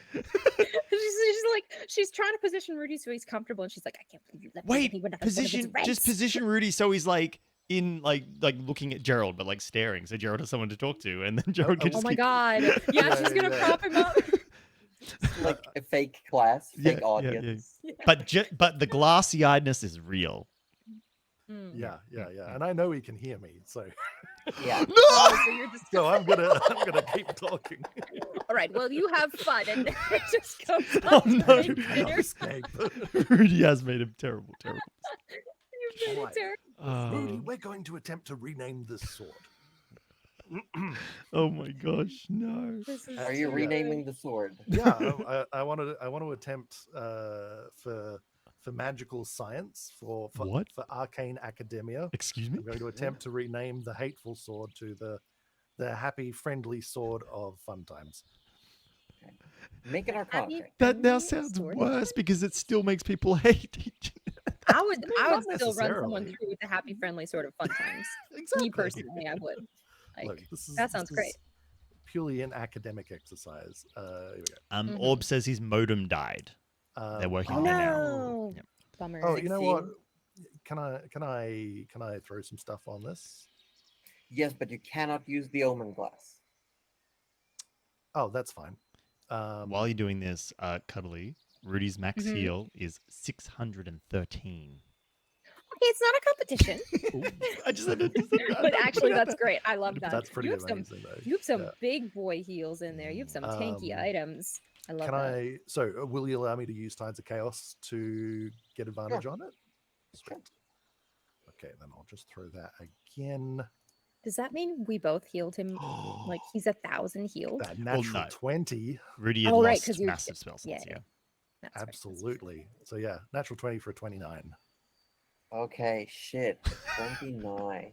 She's trying to position Rudy so he's comfortable, and she's like, I can't believe you left me. Wait, He went out of one of his just ranks." position Rudy so he's like in like looking at Gerald, but like staring, so Gerald has someone to talk to, and then Gerald can Oh just my keep... god! Yeah, she's gonna prop him up. Like a fake class, fake Yeah. audience. Yeah. But the glassy-eyedness is real. Mm. Yeah, and I know he can hear me, so Yeah. Oh, so you're just... so I'm gonna keep talking. All right. Well, you have fun, and it just goes Oh, on. no. Like dinner. Escape. Rudy has made a terrible. You've made Alright. it terrible. Rudy, we're going to attempt to rename this sword. Oh my gosh, no. This is Are you too renaming the sword? Yeah, I want to attempt for magical science for What? for arcane academia. Excuse me? I'm going to attempt to rename the hateful sword to the happy, friendly sword of fun times. Make an arcana Happy check. That now friendly sounds sword? worse because it still makes people hate each other. I would not still run someone necessarily. through with the happy, friendly sort of fun times. Exactly. Me personally, I would. Like, Look, this is, that sounds this great. is purely an academic exercise. Here we go. Mhm. Orb says his modem died. They're working Oh on it now. no! Yep. Bummer. Oh, you know what? 16. Can I throw some stuff on this? Yes, but you cannot use the omen glass. Oh, that's fine. While you're doing this, Cuddly, Rudy's max Mhm. heal is 613. Okay, it's not a competition. I just had to But actually, that's great. I love that. That's pretty you have some, amazing, though. you have some Yeah. big boy heals in there. You have some tanky items. I love Can that. I? So, will you allow me to use Tides of Chaos to get advantage on it? Sweet. Okay, then I'll just throw that again. Does that mean we both healed him? Like he's 1,000 healed? That natural no. 20. Rudy had Oh, right, lost 'cause you're- massive spell slots, yeah. yeah. That's right, that's right. Absolutely. So yeah, natural 20 for a 29. Okay, shit. 29.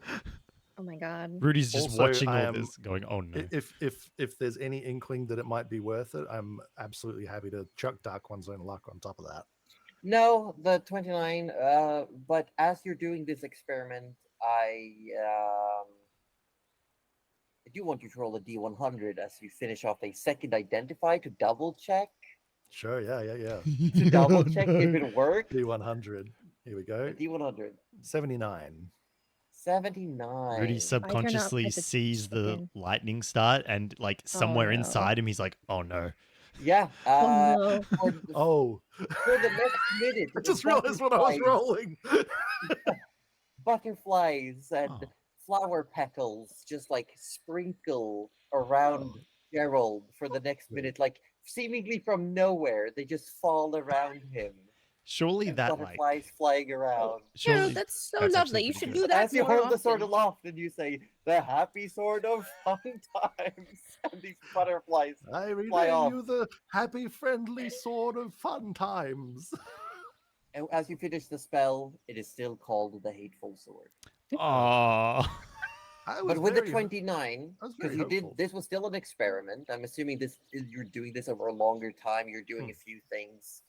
Oh my god. Rudy's just Also, watching I all am- this, going, "Oh no!" If there's any inkling that it might be worth it, I'm absolutely happy to chuck Dark One's Own Luck on top of that. No, the 29. But as you're doing this experiment, I do want you to roll a D100 as you finish off a second identify to double check. Sure, yeah. To double check if it worked. D100. Here we go. D100. 79. 79. Rudy I subconsciously press it sees the again. lightning start, and like somewhere no. inside him, he's like, "Oh no!" Yeah. Oh no. For the, Oh, for the next minute. I it just doesn't realized what I was fight, rolling. butterflies and Oh. flower petals just like sprinkle around Gerald for the next minute, like seemingly from nowhere. They just fall around him. Surely that Butterflies like flying around. Gerald, surely that's so that's lovely. actually You pretty should good. do that As you more hold the sword often. aloft and you say, "The happy sword of fun times," and these butterflies I fly relay off. you the happy, friendly sword of fun times. And as you finish the spell, it is still called the hateful sword. Oh. But with the 29, I was because very you did, hopeful. this was still an experiment. I'm assuming you're doing this over a longer time. You're doing a few things.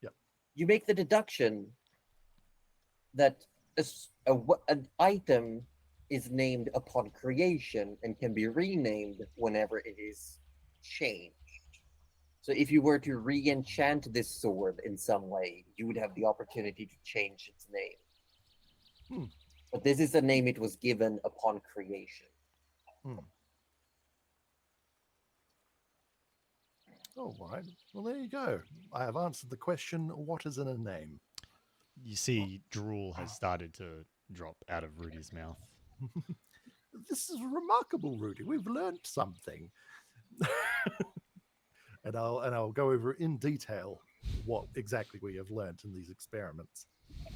Yep. You make the deduction that an item is named upon creation and can be renamed whenever it is changed. So if you were to re-enchant this sword in some way, you would have the opportunity to change its name. But this is the name it was given upon creation. Oh, right. Well, there you go. I have answered the question, what is in a name? You see, drool has started to drop out of Rudy's mouth. This is remarkable, Rudy. We've learned something. and I'll go over in detail what exactly we have learned in these experiments.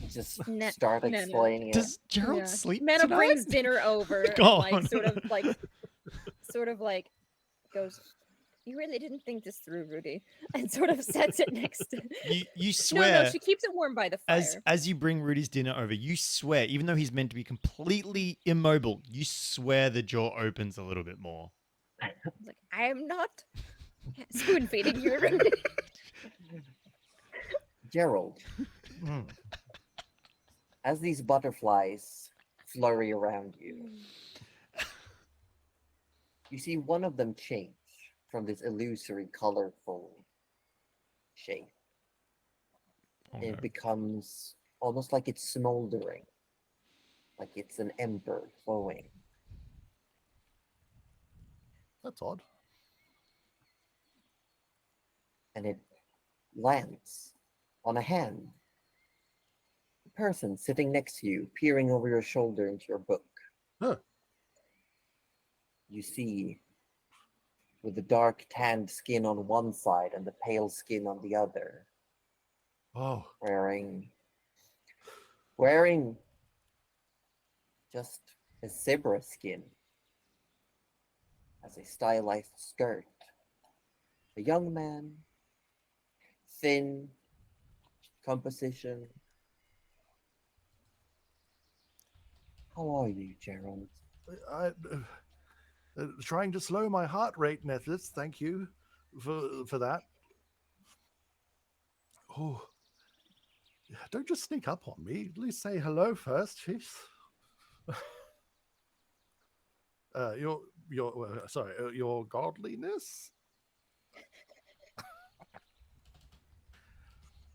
Just No, start no, no. explaining it. Does Gerald sleep Mana tonight? brings dinner over, and, Go like on. sort of like goes. You really didn't think this through, Rudy, and sort of sets it next to. You swear. No, she keeps it warm by the fire. As you bring Rudy's dinner over, you swear, even though he's meant to be completely immobile, you swear the jaw opens a little bit more. Like, I am not spoon feeding you, Rudy. Gerald, as these butterflies flurry around you, you see one of them change from this illusory, colorful shape. Okay. It becomes almost like it's smoldering, like it's an ember glowing. That's odd. And it lands on a hand. A person sitting next to you, peering over your shoulder into your book. Huh. You see, with the dark tanned skin on one side and the pale skin on the other, Oh, wearing just a zebra skin as a stylized skirt. A young man, thin composition. How are you, Gerald? I trying to slow my heart rate, Nethys. Thank you for that. Oh, don't just sneak up on me. At least say hello first. Jeez. Your godliness.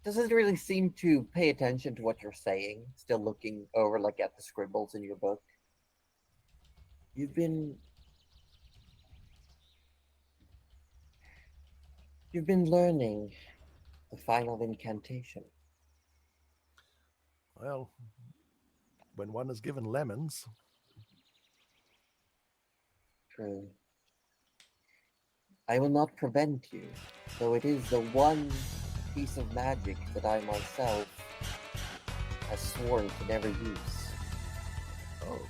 Doesn't really seem to pay attention to what you're saying. Still looking over like at the scribbles in your book. You've been learning the final incantation. Well, when one is given lemons. True. I will not prevent you, though it is the one piece of magic that I myself have sworn to never use. Oh,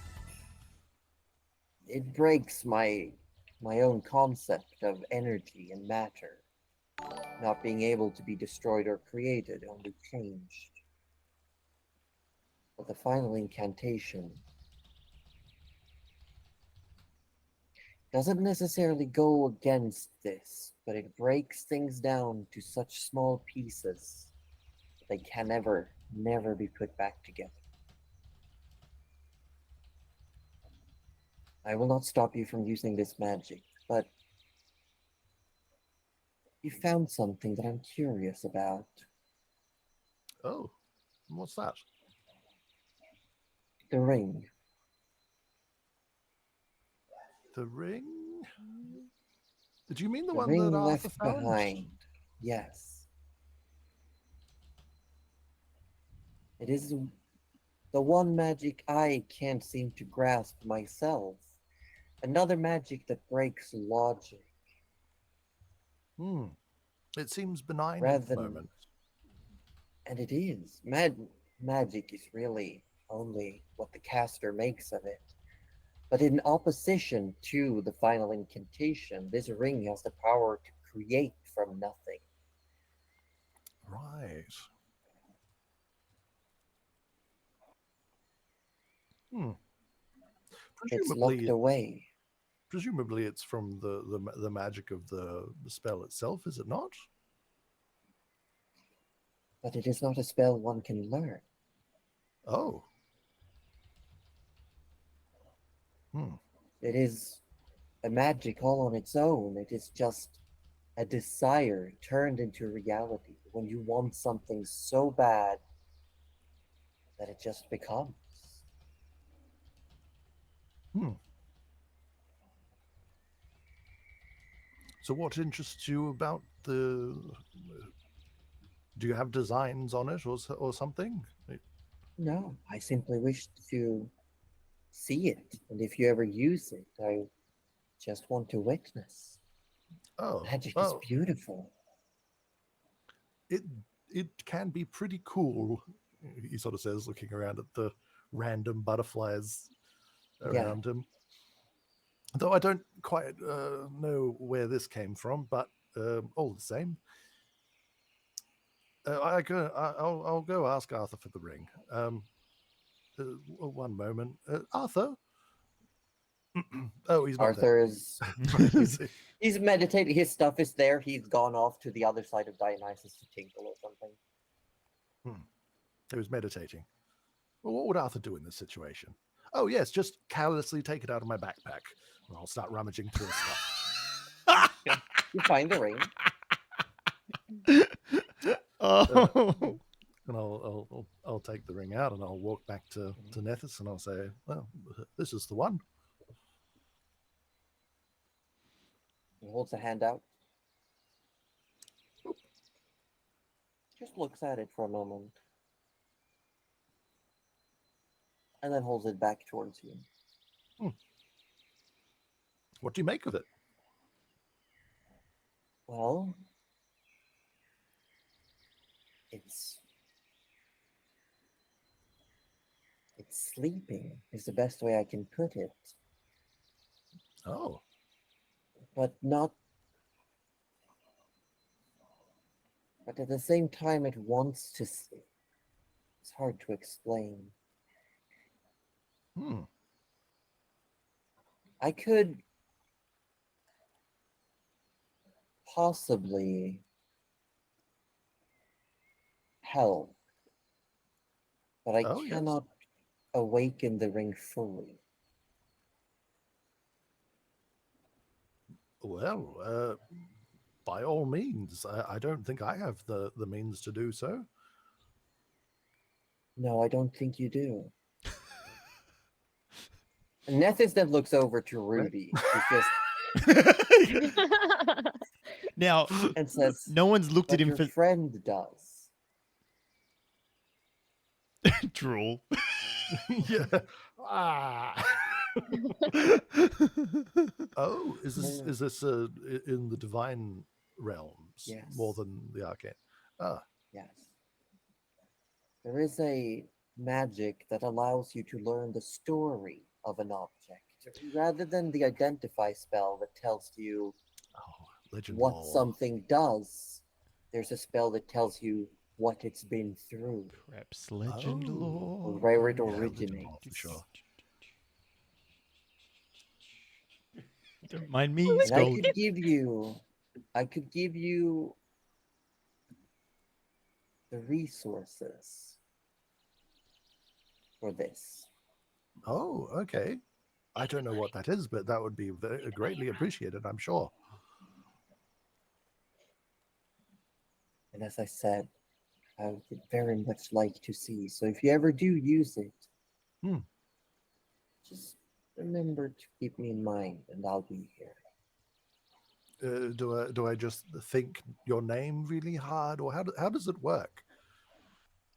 It breaks my own concept of energy and matter, not being able to be destroyed or created, only changed. But the final incantation doesn't necessarily go against this, but it breaks things down to such small pieces that they can never be put back together. I will not stop you from using this magic, but you found something that I'm curious about. oh, what's that? The ring. The ring? Did you mean the The one ring that Arthur left found? behind. Yes. It is The one magic I can't seem to grasp myself. Another magic that breaks logic. Hmm. It seems benign Rather at the than- moment. And it is. Magic is really only what the caster makes of it. But in opposition to the final incantation, this ring has the power to create from nothing. Right. Hmm. It's locked Presumably, away. presumably it's from the magic of the spell itself, is it not? But it is not a spell one can learn. Oh. Hmm. It is a magic all on its own. It is just a desire turned into reality when you want something so bad that it just becomes. Hmm. So what interests you about the... Do you have designs on it or something? No, I simply wish to see it, and if you ever use it, I just want to witness. Oh, Magic is well, beautiful. it can be pretty cool, he sort of says, looking around at the random butterflies around him. Though I don't quite know where this came from, but all the same, I'll go ask Arthur for the ring. One moment, Arthur. Oh, he's not Arthur is there. he's meditating. His stuff is there. He's gone off to the other side of Dionysus to tinkle or something. He was meditating. Well, what would Arthur do in this situation? Oh, yes, just carelessly take it out of my backpack. And I'll start rummaging through stuff. You find the ring. Oh. And I'll take the ring out and I'll walk back to Nethys and I'll say, well, this is the one. He holds a hand out. Just looks at it for a moment. And then holds it back towards you. What do you make of it? Well, it's sleeping is the best way I can put it. Oh, But not. But at the same time, it wants to sleep. It's hard to explain. I could possibly help, but I Oh, yes. cannot awaken the ring fully. Well, by all means. I don't think I have the means to do so. No, I don't think you do. And Nethys then looks over to Rudy, who's just Now, and says, no one's looked at "But him your for friend does." drool. Yeah. Ah. Oh, is this in the divine realms Yes. more than the arcane? Ah, Yes. There is a magic that allows you to learn the story of an object, rather than the identify spell that tells you oh, legend what lore. something does. There's a spell that tells you what it's been through, Perhaps legend Oh. lore. where it Yeah, legend originates. lore, for sure. Don't mind me, And I scroll. could give you the resources for this. Oh, okay. I don't know what that is, but that would be greatly appreciated, I'm sure. And as I said, I would very much like to see. So if you ever do use it, just remember to keep me in mind, and I'll be here. Do I just think your name really hard, or how does it work?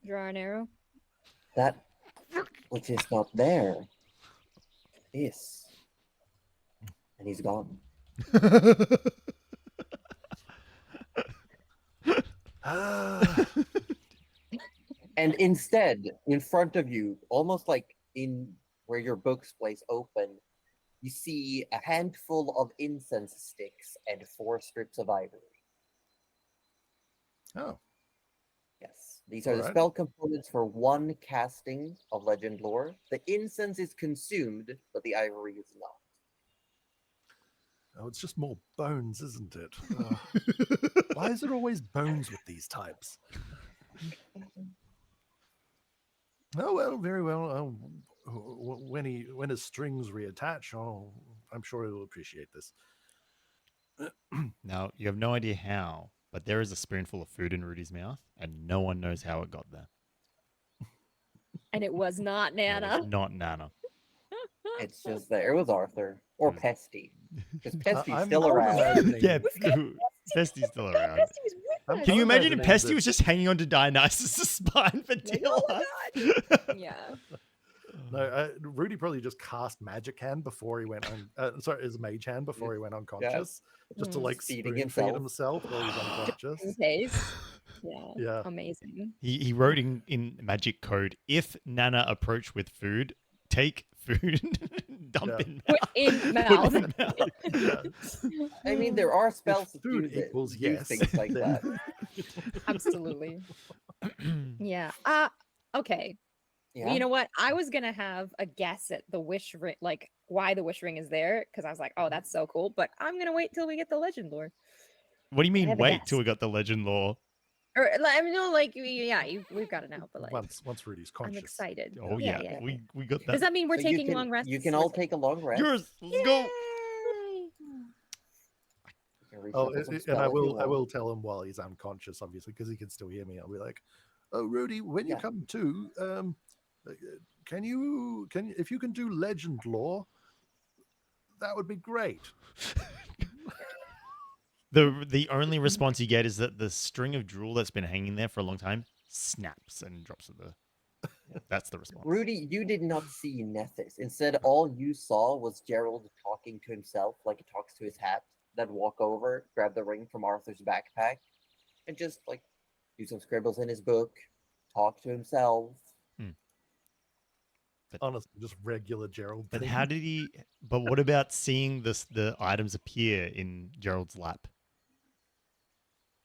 Draw an arrow. That which is not there, is. And he's gone. And instead, in front of you, almost like in where your books place open, you see a handful of incense sticks and 4 strips of ivory. Oh, Yes, these are the Alright. spell components for 1 casting of Legend Lore. The incense is consumed, but the ivory is not. oh, it's just more bones, isn't it? Why is there always bones with these types? Oh well, very well. When his strings reattach, I'm sure he'll appreciate this. Now, you have no idea how, but there is a spoonful of food in Rudy's mouth, and no one knows how it got there. And it was not It Nana. was not Nana. It's just there. It was Arthur. Or Mm. Pesty. Because Pesty's I'm still around. imagining- Yeah, Pesty's still around. Pesty was with us. Can you imagine if imagining Pesty that- was just hanging on to Dionysus' spine for Like, dear oh my life? God. Yeah. No, Rudy probably just cast Magic Hand before he went on. Sorry, his Mage Hand before he went unconscious, just to Mm. like Feeding spoon feed himself while he's In unconscious. case. Yeah. Yeah. Amazing. He wrote in magic code, if Nana approach with food, take food, dump Yeah. in Put mouth. in Put mouth. in mouth. Yeah. I mean, there are spells If that food do this, equals do yes, things like then- that. Absolutely. Yeah. Okay. Yeah. You know what? I was gonna have a guess at the wish ring, like why the wish ring is there, because I was like, oh, that's so cool. But I'm gonna wait till we get the legend lore. What do you mean, have a wait guess. till we got the legend lore? Or I mean, no, like yeah, we've got it now. But like, Once Rudy's I'm conscious. excited. Oh, yeah. We got Does that. that mean we're So you taking can- long rests? You can all Let's- take a long rest. Yours. Let's go. Yay! You can Oh, reshuffle some and spell I if you will want. tell him while he's unconscious, obviously, because he can still hear me. I'll be like, "Oh, Rudy, when you Yeah. come to, can you if you can do Legend Lore, that would be great." The only response you get is that the string of drool that's been hanging there for a long time snaps and drops to the. That's the response. Rudy, you did not see Nethys. Instead, all you saw was Gerald talking to himself like he talks to his hat, then walk over, grab the ring from Arthur's backpack, and just like do some scribbles in his book, talk to himself. Honestly, just regular Gerald. But thing. how did he? But what about seeing the items appear in Gerald's lap?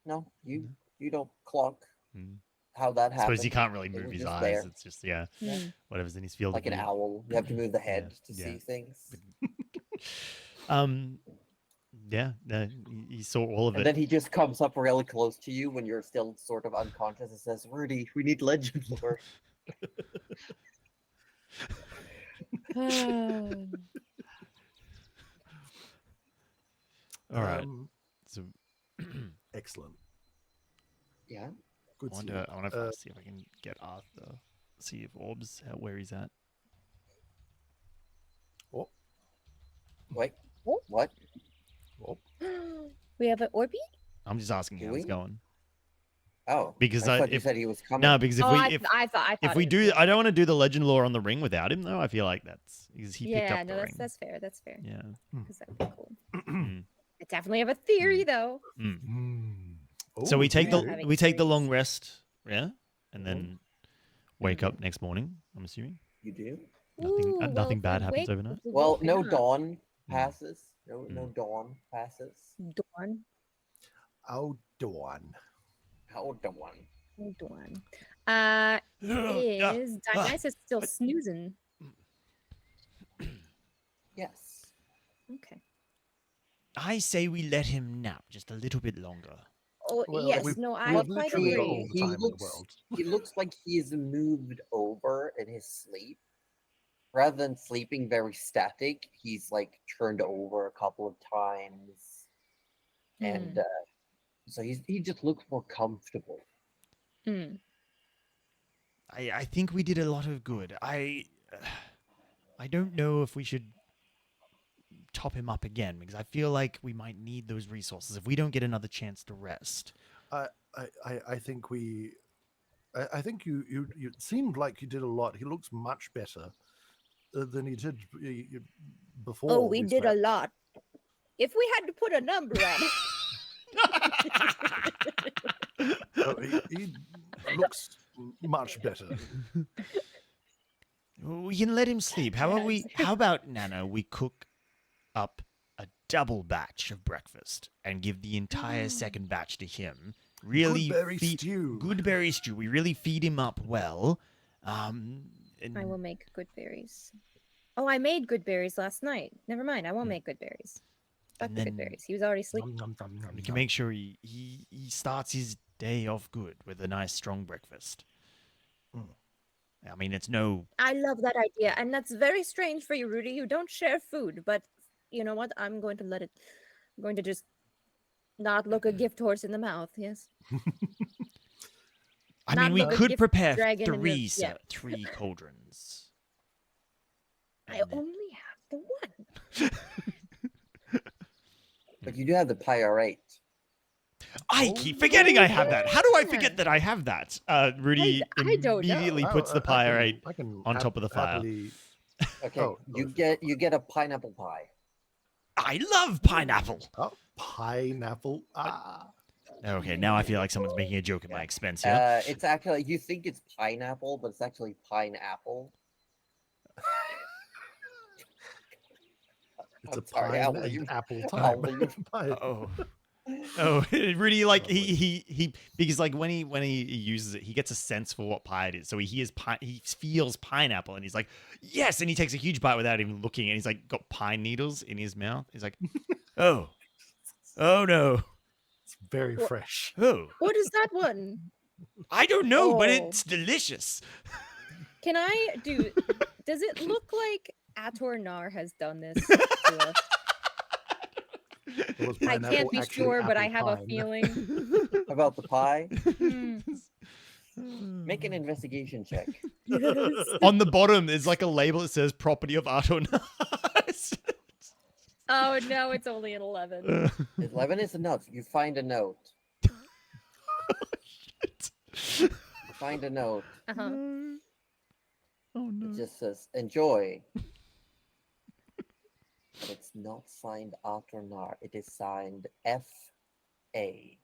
No, you don't clock Hmm. how that I happens. suppose he can't really It move was his just eyes. there. It's just yeah, Mm. whatever's in his field Like of an view. owl. You have to move the head to yeah. see things. Yeah, no, he saw all of And it. then he just comes up really close to you when you're still sort of unconscious and says, Rudy, we need legend lore. All right. So Excellent. Yeah. Good. I sleep. wonder if I see if I can get Arthur. See if Orbs where he's at. Oh, Wait. Oh. What? oh, We have an Orby? I'm just asking Do how he's we? going. Oh. Because I I- thought you if- said he was coming. No, because if Oh, we I thought if we it do, was- I don't want to do the legend lore on the ring without him though. I feel like that's because he picked yeah, up the no, ring. that's fair. That's fair. Yeah. Because that would be cool. Mm. I definitely have a theory though. Mm. Mm. So Oh, we take the Having we take the theories. long rest, yeah, and then wake up next morning. I'm assuming You do? nothing Ooh, nothing if bad we happens wake- overnight. if we Well, wake no up- dawn passes. No Mm. dawn passes. Dawn. Oh, Dawn. How dawn? Oh, dawn. Yeah. Is Dionysus still snoozing? Yes. Okay. I say we let him nap just a little bit longer. Oh Well, yes, we've- no, we've I quite literally got all agree. the He time in the looks- world. He looks like he's moved over in his sleep. Rather than sleeping very static, he's like turned over a couple of times. And so he just looks more comfortable. Mm. I think we did a lot of good. I don't know if we should top him up again because I feel like we might need those resources if we don't get another chance to rest. I think we I think you it seemed like you did a lot. He looks much better than he did before. Oh, we did a slept. lot. If we had to put a number on it. Oh, he looks much better. We can let him sleep. How about Yes. how about Nano? We cook up a double batch of breakfast and give the entire second batch to him. Really Goodberry stew. Goodberry stew. We really feed him up well. And I will make good berries. Oh, I made good berries last night. Never mind. I won't make good berries. Fuck And the then- good berries. He was already sleeping. Nom, nom, nom, nom, we can nom. make sure he starts his day off good with a nice strong breakfast. Mm. I mean, it's no. I love that idea. And that's very strange for you, Rudy. You don't share food, but you know what? I'm going to let it. I'm going to just not look a gift horse in the mouth. Yes. I Not mean, we look a could gift prepare dragon in the- yeah. three cauldrons. I And then- only have the one. But you do have the Pyre8. I Oh, keep forgetting I have that. How do I yeah. forget that I have that? Rudy I don't know. immediately Well, puts the I can- Pyre8 I can on top of the fire. happily- Okay, Oh, you sorry. get a pineapple pie. I love pineapple. Oh, pineapple. Ah. Okay, now I feel like someone's making a joke at my expense here. It's actually you think it's pineapple, but it's actually pineapple. It's a I'm sorry, I'll pine leave. and apple I'll time. leave. Pine. Oh. Oh, Rudy, like he because like when he uses it, he gets a sense for what pie it is. So he hears he feels pineapple, and he's like, yes, and he takes a huge bite without even looking, and he's like got pine needles in his mouth. He's like, oh no, It's very Well- fresh. oh, What is that one? I don't know, but Oh. it's delicious. Can I do? Does it look like Ator Nar has done this to us? Was I can't pineapple be actually sure, but I apple have a pine? feeling. About the pie, Hmm. make an investigation check. Yes. On the bottom, there's like a label that says "property of Artonas." Oh no, it's only an 11. 11 is enough. You find a note. You find a note. Uh-huh. Oh no. It just says enjoy. But it's not signed Atornar. It is signed F.A.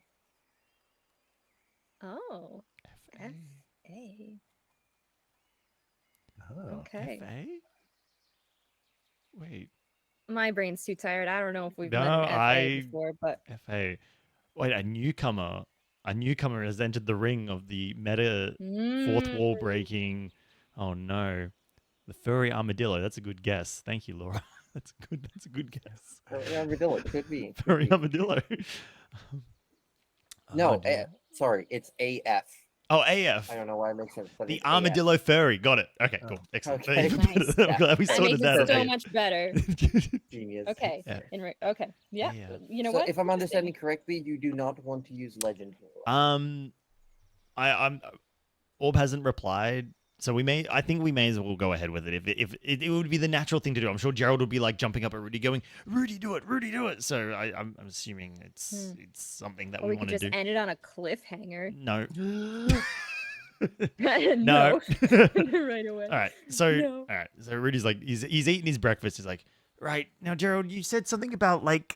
Oh. F.A. Oh. Okay. FA? Wait, My brain's too tired. I don't know if we've No, met an FA I- before, but FA. Wait, a newcomer has entered the ring of the meta fourth wall breaking. Oh no, the furry armadillo. That's a good guess. Thank you, Laura. That's a good guess. Armadillo, could be. could Furry be. armadillo. No, Armadillo. sorry, it's AF. Oh, AF. I don't know why it makes sense, but The it's armadillo furry. Got it. Okay, cool. Oh. Excellent. Okay. Nice. I'm glad we that sorted makes that it so out. much better. AF. Genius. Okay. Yeah. Okay. Yeah. Yeah. You know So what? if I'm understanding correctly, you do not want to use legend hero. I'm Orb hasn't replied, so I think we may as well go ahead with it. If it would be the natural thing to do. I'm sure Gerald would be like jumping up at Rudy, going, "Rudy, do it! Rudy, do it!" So I'm assuming it's something that Or we we could want to just do. end it on a cliffhanger. No, no. no. Right away. All right, so No. all right, so Rudy's like he's eating his breakfast. He's like, right now, Gerald, you said something about legends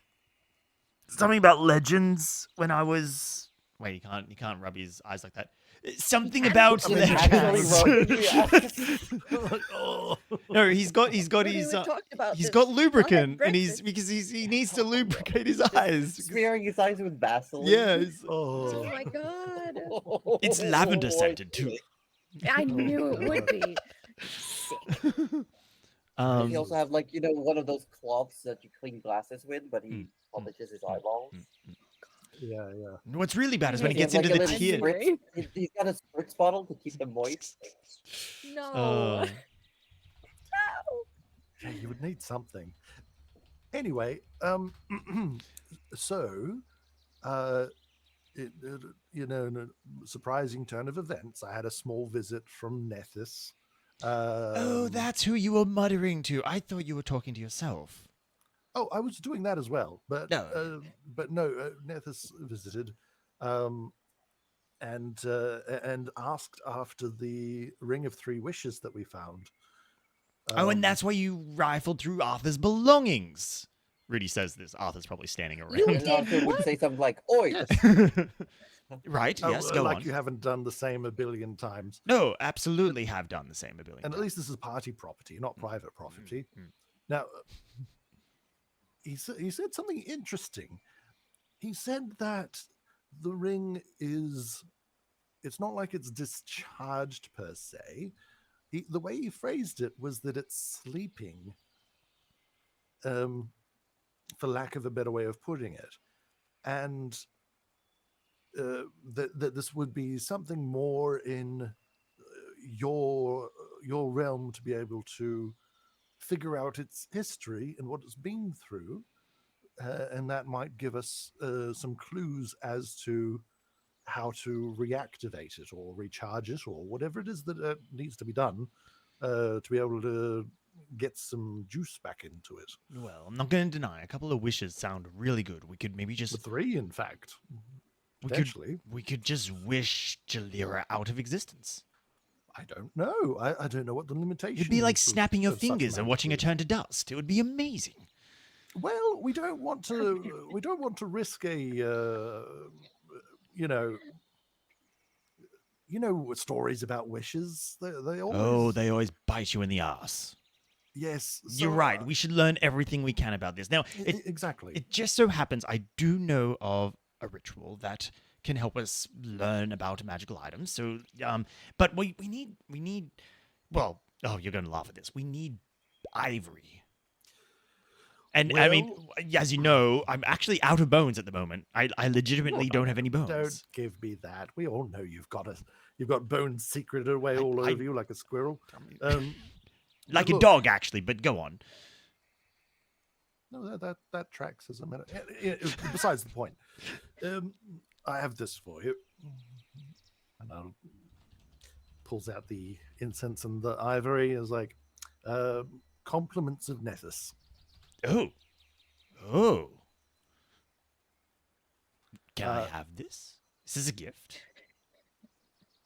when I was. Wait, you can't rub his eyes like that. Something about I mean, actually, legends. Rob, Oh. No, he's got Rudy, his we talked about he's this. got lubricant and breakfast. he needs to lubricate his eyes. smearing his eyes with Vaseline. Yeah, it's, Oh Oh. my god. it's lavender scented too. I knew it would be. Sick. He also have one of those cloths that you clean glasses with, but he polishes his eyeballs. Yeah, yeah. What's really bad is when he He gets has, into like, the a tin. little spritz- He's got a spritz bottle to keep them moist. No. Uh, No. Yeah, you would need something. Anyway, so, in a surprising turn of events, I had a small visit from Nethys. Oh, that's who you were muttering to. I thought you were talking to yourself. Oh, I was doing that as well, but No. no, Nethys visited. and asked after the Ring of Three Wishes that we found. Oh, and that's why you rifled through Arthur's belongings. Rudy says this. Arthur's probably standing You around. And did Arthur would what? say something like, "Oi!" Yes. Right, yes, go like on. you haven't done the same a billion times. No, absolutely have done the same a billion And at times. least this is party property, not private property. Mm. Now, he said something interesting. He said that the ring is, it's not like it's discharged per se. The way he phrased it was that it's sleeping, for lack of a better way of putting it. And that this would be something more in your realm to be able to figure out its history and what it's been through, and that might give us some clues as to how to reactivate it or recharge it or whatever it is that needs to be done to be able to get some juice back into it. Well, I'm not going to deny, a couple of wishes sound really good. We could maybe The just... 3, in fact, We potentially. we could just wish Jalira out of existence. I don't know. I don't know what the limitations. It'd be like of- snapping your of such fingers and magic watching her is. turn to dust. It would be amazing. Well, we don't want to. We don't want to risk a. You know, stories about wishes. They always. Oh, they always bite you in the ass. Yes, You're right. We should learn everything we can about this. Now, exactly. it just so happens I do know of a ritual that can help us learn about magical items. So, but we need. Well, oh, you're going to laugh at this. We need ivory. And I mean, as you know, I'm actually out of bones at the moment. I legitimately don't have any bones. Don't give me that. We all know you've got bones secreted away all over you like a squirrel. Like a look, dog, actually. But go on. No, that tracks as a matter. Besides the point, I have this for you, and I'll pulls out the incense and the ivory. Is like compliments of Nethys. Oh. Can I have this? This is a gift.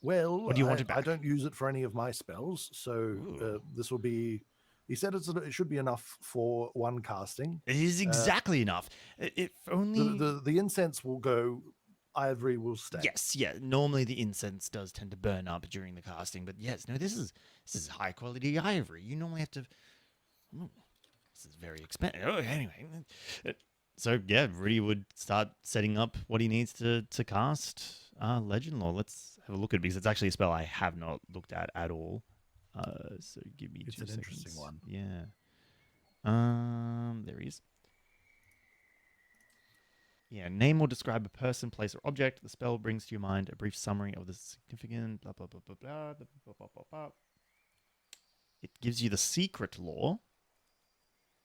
Well, What do you want it back? I don't use it for any of my spells, so this will be. He said it should be enough for one casting. It is exactly enough. If only The incense will go, ivory will stay. Yes, yeah. Normally the incense does tend to burn up during the casting, but yes, no, this is high quality ivory. You normally have to. This is very expensive. Oh, anyway. So yeah, Rudy would start setting up what he needs to cast Legend Lore. Let's have a look at it because it's actually a spell I have not looked at all. So give me It's 2 an seconds. interesting one. Yeah. There he is. Yeah, name or describe a person, place, or object. The spell brings to your mind a brief summary of the significant blah blah blah blah blah blah blah blah blah blah. It gives you the secret lore,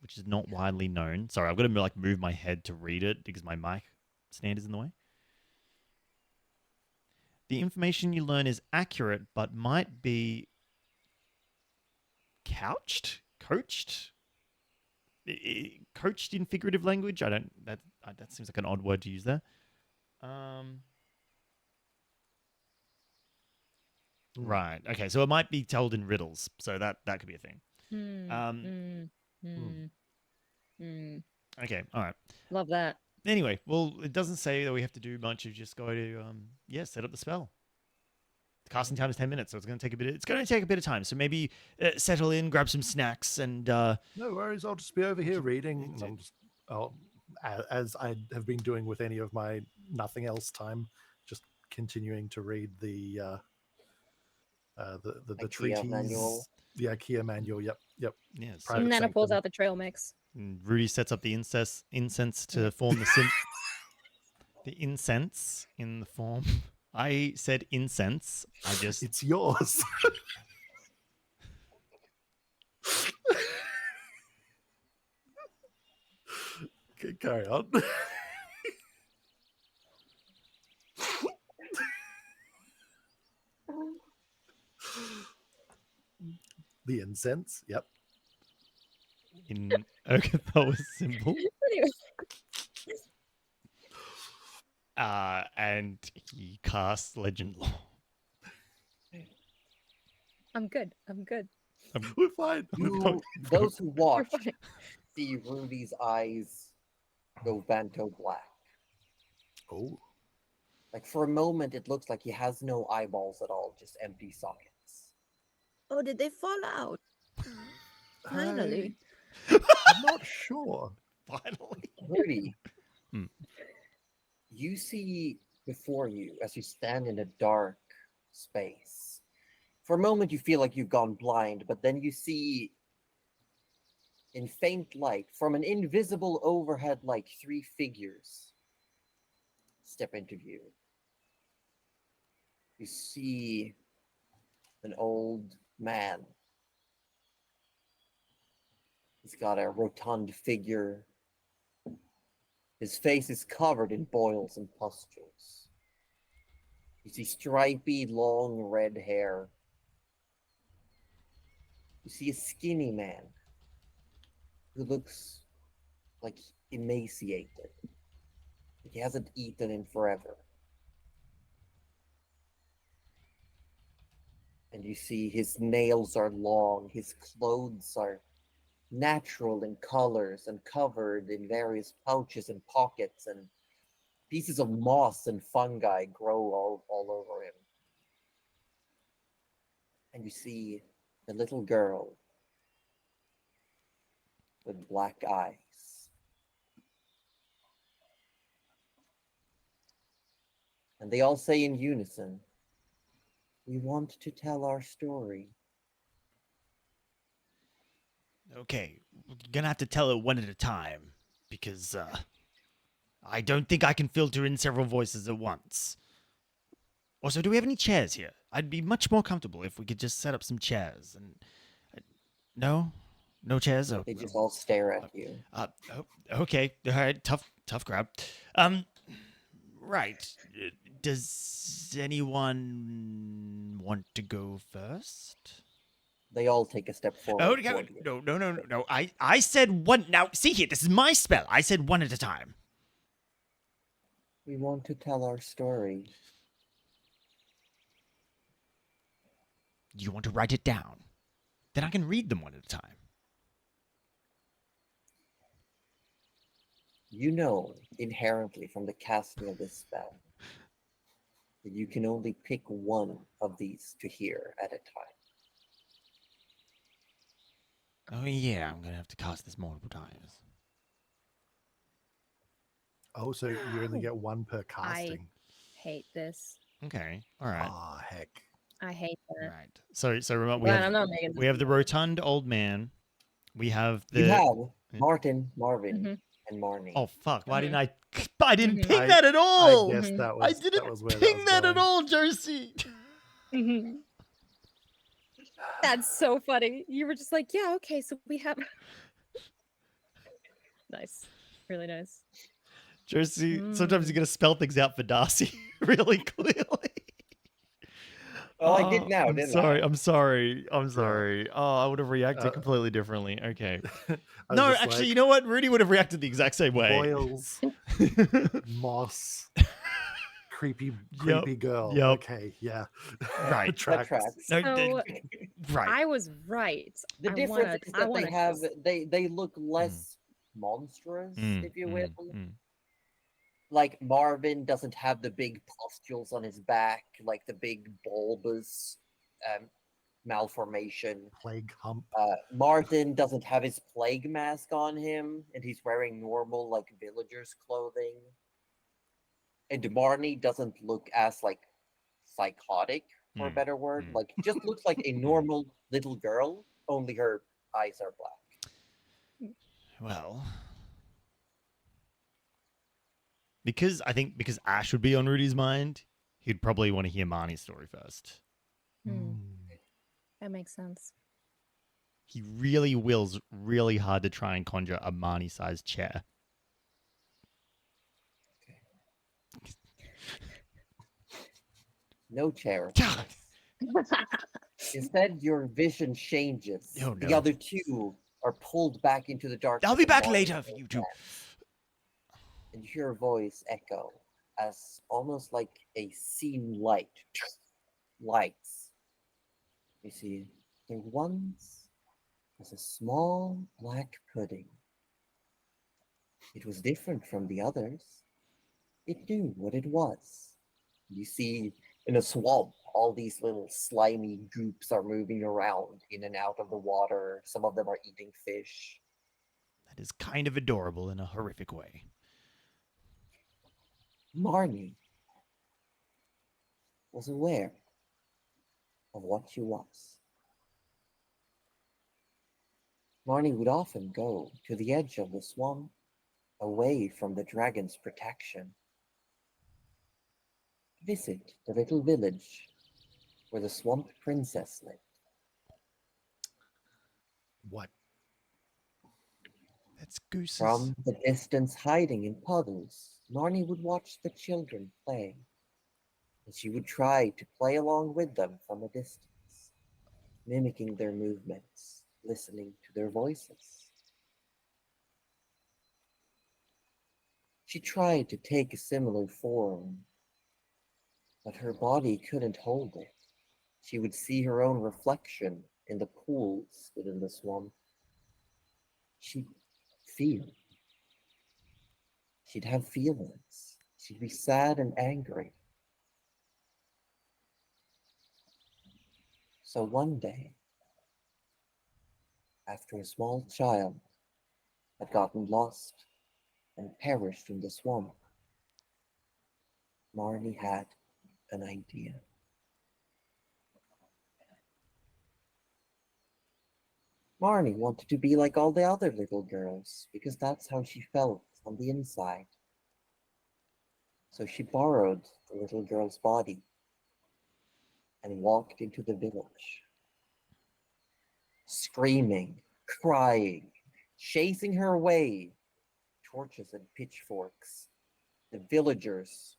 which is not widely known. Sorry, I've got to move my head to read it because my mic stand is in the way. The information you learn is accurate, but might be coached in figurative language. That seems like an odd word to use there. Right. Okay. So it might be told in riddles. So that could be a thing. Okay. All right. Love that. Anyway, well, it doesn't say that we have to do much. You just go to set up the spell. The casting time is 10 minutes, so it's going to take a bit. It's going to take a bit of time. So maybe settle in, grab some snacks, and no worries. I'll just be over here reading. And as I have been doing with any of my nothing else time, just continuing to read the treaties manual. The IKEA manual. Yep. yes. Private And Nana pulls sanctum. out the trail mix. Rudy sets up the incense to form the incense in the form. I said incense. It's yours. Okay, carry on. The incense. Yep. Okay, that was simple. Anyway, and he casts Legend Lore. I'm good. I'm good. We're fine. Those who You're watch fine. see Rudy's eyes go Vanto black. Oh, Like for a moment, it looks like he has no eyeballs at all, just empty sockets. Oh, did they fall out? Finally. I'm not sure. Finally. Rudy, Hmm. you see before you as you stand in a dark space. For a moment, you feel like you've gone blind, but then you see in faint light from an invisible overhead like 3 figures step into view. You see an old man. He's got a rotund figure. His face is covered in boils and pustules. You see stripy, long red hair. You see a skinny man who looks like emaciated. Like he hasn't eaten in forever. And you see his nails are long, his clothes are natural in colors and covered in various pouches and pockets, and pieces of moss and fungi grow all over him. And you see a little girl with black eyes. And they all say in unison, "We want to tell our story." Okay, we're gonna have to tell it one at a time because I don't think I can filter in several voices at once. Also, do we have any chairs here? I'd be much more comfortable if we could just set up some chairs. And no chairs. Oh, They just all stare at you. Okay, all right, tough crowd. Right. Does anyone want to go first? They all take a step forward. Oh, toward you. no. I said one. Now, see here, this is my spell. I said one at a time. We want to tell our story. Do you want to write it down? Then I can read them one at a time. You know inherently from the casting of this spell that you can only pick one of these to hear at a time. Oh, yeah, I'm going to have to cast this multiple times. Oh, so you only get one per casting. Hate this. Okay, all right. Ah, heck. I hate All that. right. So remember, Glad I'm not making we have the rotund old man. We have the... You have Martin, Marvin, Mhm. and Marnie. Oh, fuck. Why didn't I didn't Mhm. ping that at all! I guess that was. I didn't that was where ping that that was at all, Josie! Mhm. That's so funny. You were just like, yeah, okay, so we have. Nice. Really nice. Josie, sometimes you gotta spell things out for Darcy really clearly. Well, I did now, I'm didn't sorry. I? I'm sorry. Oh, I would have reacted completely differently. Okay. No, actually, you know what? Rudy would have reacted the exact same way. Boils, moss, creepy Yep, girl. yep. Okay, yeah. Right. Tracks. tracks. No, So right. I was right. The I difference is that wanna they have just- they look less monstrous, if you will. mm. Like Marvin doesn't have the big pustules on his back, like the big bulbous malformation. Plague hump. Martin doesn't have his plague mask on him, and he's wearing normal like villagers' clothing. And Marnie doesn't look as like psychotic, for a better word. Like just looks like a normal little girl, only her eyes are black. Well, because Ash would be on Rudy's mind, he'd probably want to hear Marnie's story first. That makes sense. He really wills really hard to try and conjure a Marnie-sized chair. No chair. God. Instead, your vision changes. Oh, The no. other two are pulled back into the darkness. I'll be and back Marnie later for goes you two. back. And you hear a voice echo as almost like a scene light lights. You see, there once was a small black pudding. It was different from the others. It knew what it was. You see, in a swamp, all these little slimy goops are moving around in and out of the water. Some of them are eating fish. That is kind of adorable in a horrific way. Marnie was aware of what she was. Marnie would often go to the edge of the swamp, away from the dragon's protection, visit the little village where the swamp princess lived. What? That's Goose's. From the distance, hiding in puddles, Marnie would watch the children play, and she would try to play along with them from a distance, mimicking their movements, listening to their voices. She tried to take a similar form, but her body couldn't hold it. She would see her own reflection in the pools within the swamp. She'd feel. She'd have feelings. She'd be sad and angry. So one day, after a small child had gotten lost and perished in the swamp, Marnie had an idea. Marnie wanted to be like all the other little girls because that's how she felt on the inside. So she borrowed the little girl's body and walked into the village, screaming, crying, chasing her away. Torches and pitchforks. The villagers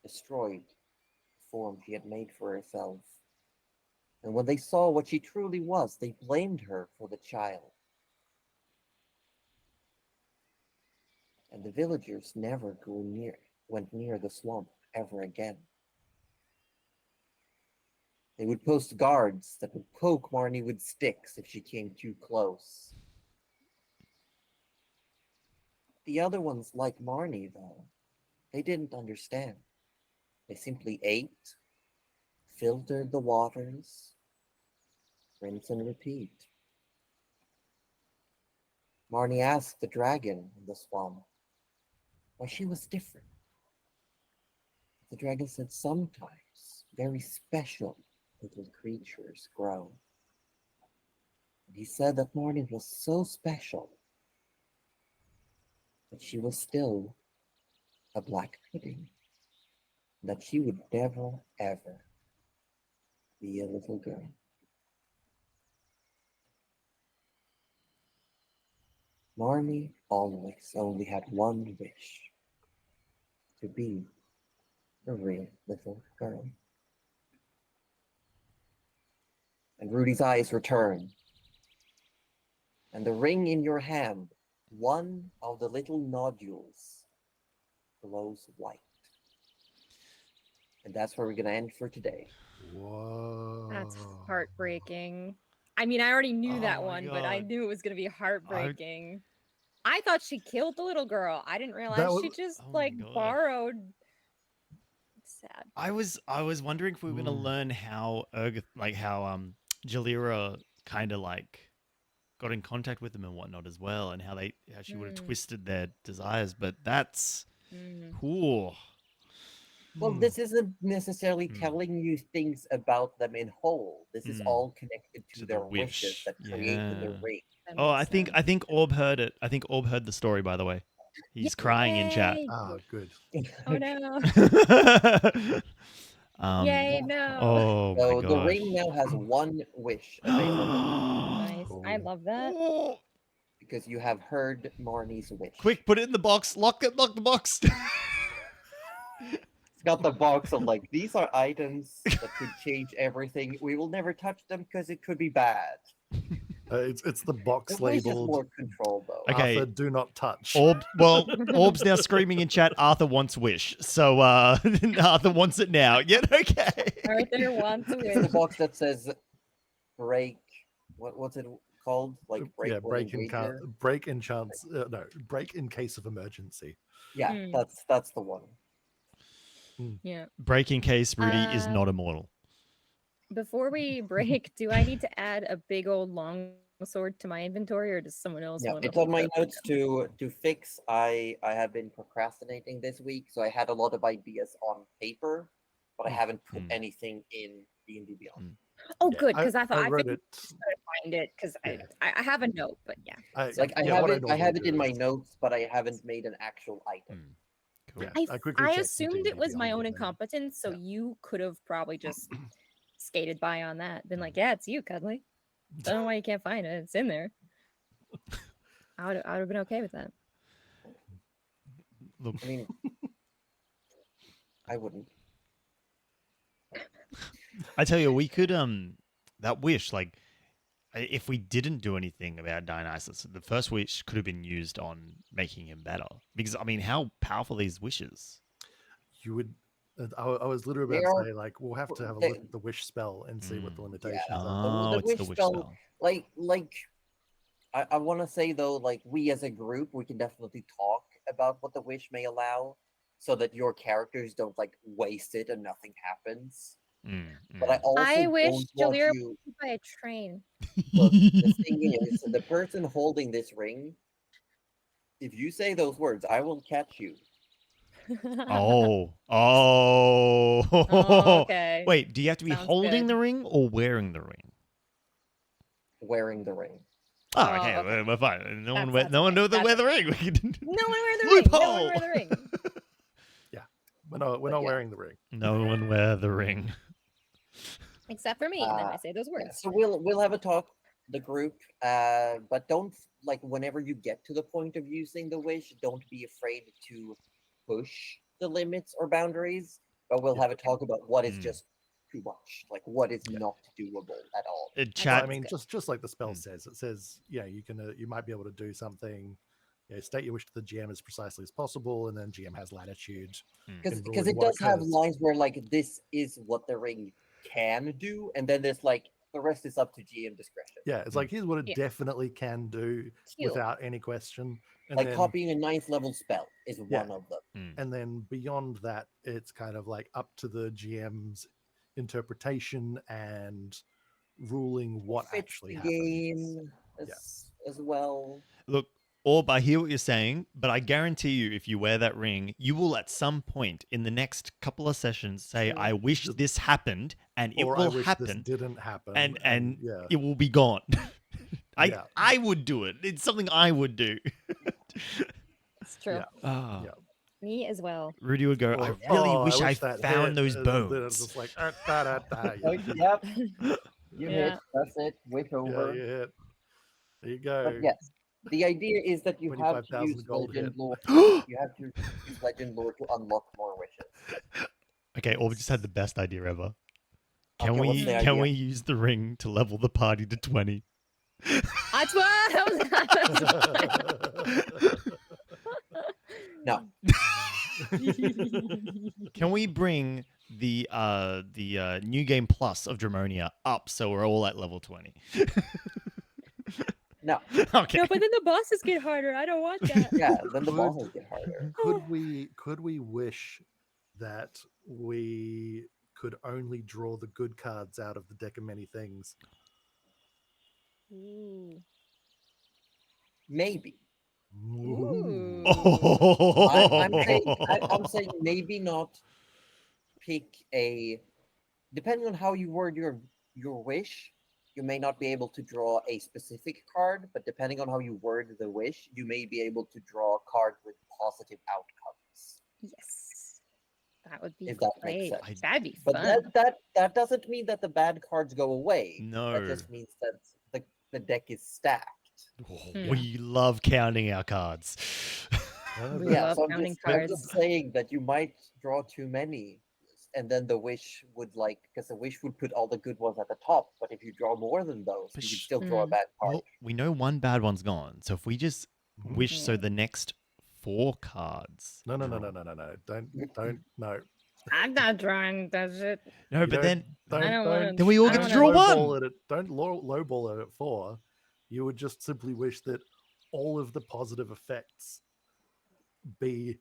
destroyed the form she had made for herself. And when they saw what she truly was, they blamed her for the child. And the villagers never went near the swamp ever again. They would post guards that would poke Marnie with sticks if she came too close. The other ones, like Marnie, though, they didn't understand. They simply ate, filtered the waters, rinse and repeat. Marnie asked the dragon in the swamp why she was different. The dragon said sometimes very special little creatures grow. And he said that Marnie was so special that she was still a black pudding, that she would never, ever be a little girl. Marnie always only had one wish, to be a real little girl. And Rudy's eyes return, and the ring in your hand, one of the little nodules, glows white. And that's where we're going to end for today. Whoa. That's heartbreaking. I mean, I already knew that Oh my one, but I God. knew it was going to be heartbreaking. I thought she killed the little girl. I didn't realize That she was- just Oh my God. borrowed. Sad. I was wondering if we were gonna learn how Jalira kind of like got in contact with them and whatnot as well, and how she would have twisted their desires. But that's cool. Well, this isn't necessarily telling you things about them in whole. This is all connected to their wishes that created the ring. Oh, I think Orb heard it. I think Orb heard the story, by the way. He's crying in chat. Yay! Ah, good. Oh no. Yay, no. Oh my So gosh. the ring now has one wish available Nice. I love that. because you have heard Marnie's wish. Quick, put it in the box. Lock the box. It's got the box of like, these are items that could change everything. We will never touch them because it could be bad. It's the box The wish is labeled more control, though. Okay. Arthur, do not touch. Orb's now screaming in chat, Arthur wants wish. So Arthur wants it now. Yeah, okay. Arthur wants It's the wish. box that says break. What's it called? Like break. Yeah, when break in engager? break in chance. No, break in case of emergency. Yeah, Hmm. that's the one. Yeah. Break in case Rudy is not immortal. Before we break, do I need to add a big old long sword to my inventory, or does someone else Yeah, want to? it's on my notes to fix. I have been procrastinating this week, so I had a lot of ideas on paper, but I haven't put anything in D&D Beyond. Oh, Yeah, good, because I thought I wrote figured it. I find it because Yeah. I have a note, but yeah. I what have it. I normally have it do in my is- notes, but I haven't made an actual item. Cool. Yeah, quickly I checked assumed D&D it was my Beyond own and then- incompetence, so yeah. you could have probably just skated by on that. Been like, yeah, it's you, Cuddly. I don't know why you can't find it. It's in there. I would have been okay with that. Look, I mean, I wouldn't. I tell you, we could that wish, like, if we didn't do anything about Dionysus, the first wish could have been used on making him better. Because I mean, how powerful are these wishes? You would. I was literally They about to are- say, like, we'll have to have a they- look at the wish spell and see what the limitations Yeah, are. Oh, it's the wish wish spell, spell. like I want to say though, like we as a group, we can definitely talk about what the wish may allow, so that your characters don't like waste it and nothing happens. But I also I wish don't want Jalir you. was by a train. Look, the thing is, the person holding this ring, if you say those words, I will catch you. Oh. Okay. Wait, do you have to be Sounds holding good. the ring or wearing the ring? Wearing the ring. Oh, Oh, okay, okay. we're fine. No one, That's no one okay. knows That's wear the ring. No one wear the ring. No one wear the ring. We're not yeah. wearing the ring. No one wear the ring. Except for me, and then I say those Yeah, words. so we'll have a talk, the group, but don't like whenever you get to the point of using the wish, don't be afraid to push the limits or boundaries. But we'll Yeah. have a talk about what is just too much, like what is not doable at all. Chat. I mean, good. just like the spell Mm. says, it says, yeah, you might be able to do something. Yeah, state your wish to the GM as precisely as possible, and then GM has latitude. Because in ruling it what does have occurs. lines where like this is what the ring can do, and then there's like the rest is up to GM discretion. Yeah, it's like here's what it Yeah. definitely can do Heal. without any question. And Like then, copying a 9th level spell is Yeah. one of them. and then beyond that, it's kind of like up to the GM's interpretation and ruling what Fits actually the happens. game as well. Look, Orb, I hear what you're saying, but I guarantee you, if you wear that ring, you will at some point in the next couple of sessions say, "I wish this happened," and it Or I will wish happen, this didn't happen. and yeah, it will be gone. Yeah. I would do it. It's something I would do. It's true. Yeah. Ah. Yeah. Me as well. Rudy would go, "I Or, really "Oh, wish I that found hit," those and then it's bones." just like, yeah. Oh, yep. You Yeah. hit. That's it. Wish over. Yeah, you hit. There you go. But yes, the idea is that you have to 25,000 use gold hit. legend lore. You have to use legend lore to unlock more wishes. Okay, Orb just had the best idea ever. Can Okay, what's we the can idea? we use the ring to level the party to 20? That's what. No. Can we bring the new game plus of Dramonia up so we're all at level 20? No. Okay. No, but then the bosses get harder. I don't want that. Yeah, then the Could- bosses get harder. Could we wish that we could only draw the good cards out of the deck of many things? Ooh. Maybe. Ooh. I'm saying maybe not pick a. Depending on how you word your wish, you may not be able to draw a specific card, but depending on how you word the wish, you may be able to draw a card with positive outcomes. Yes. That would be If that great. makes sense. That'd be But fun. that doesn't mean that the bad cards go away. No. That just means that the deck is stacked. We love counting our cards. We love so counting I'm cards. just saying that you might draw too many. and then the wish would because the wish would put all the good ones at the top. But if you draw more than those, But you can still draw a Mm. bad card. Well, we know one bad one's gone. So if we just wish, so the next 4 cards. No. draw- Don't. No. I'm not drawing, does it? No, You but then I don't wanna- Then we all I get to don't draw wanna- one. Lowball it. Don't lowball it at 4. You would just simply wish that all of the positive effects be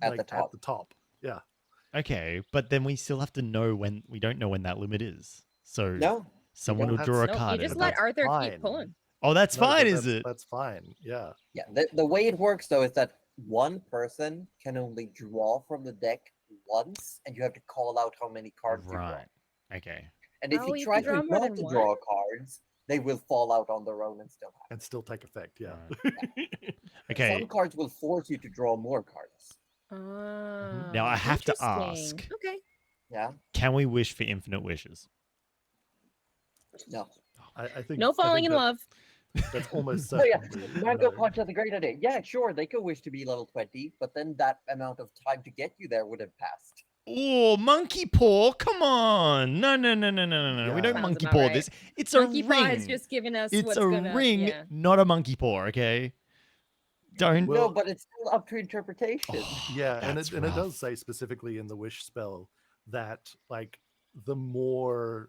At the top. At the top. Yeah. okay, but then we still have to know when we don't know when that limit is. So No, someone will don't. draw a Nope, card. you just and let that's- Arthur fine. keep pulling. Oh, that's No, fine, but is it? That's fine. Yeah. yeah. The way it works though is that one person can only draw from the deck once, and you have to call out how many cards you draw. Right. Okay. And if Oh, you you try can draw to more not than to one? draw cards, they will fall out on their own and still happen. And still take effect. Yeah. Okay. Some cards will force you to draw more cards. Now I have to Interesting. ask, Okay. Yeah. can we wish for infinite wishes? No. I think No falling in love. That's almost Oh yeah. certainly Mango no. Punch has a great idea. Yeah, sure, they could wish to be level 20, but then that amount of time to get you there would have passed. Oh, monkey paw! Come on! No. We Yeah. don't Sounds monkey about paw right. this. It's a Monkey ring. Paw is just giving us It's what's a gonna, ring, yeah. not a monkey paw. Okay. Don't. Well- No, but it's still up to interpretation. Yeah, and That's it rough. does say specifically in the wish spell that the more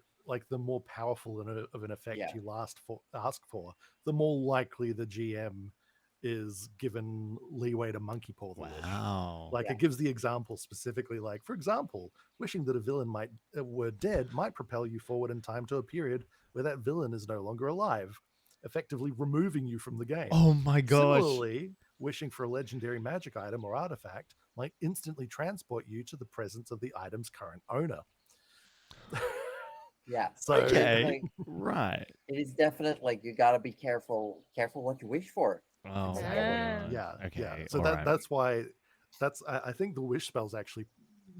powerful of an effect Yeah. you ask for, the more likely the GM is given leeway to monkey paw the wish. Wow. Like Yeah. it gives the example specifically, for example, wishing that a villain were dead might propel you forward in time to a period where that villain is no longer alive, effectively removing you from the game. Oh my gosh. Similarly, wishing for a legendary magic item or artifact might instantly transport you to the presence of the item's current owner. Yeah. So Okay. Right. It is definitely you gotta be careful what you wish for. Oh my Exactly. God. yeah, Okay. yeah. So alright. that's why I think the wish spell's actually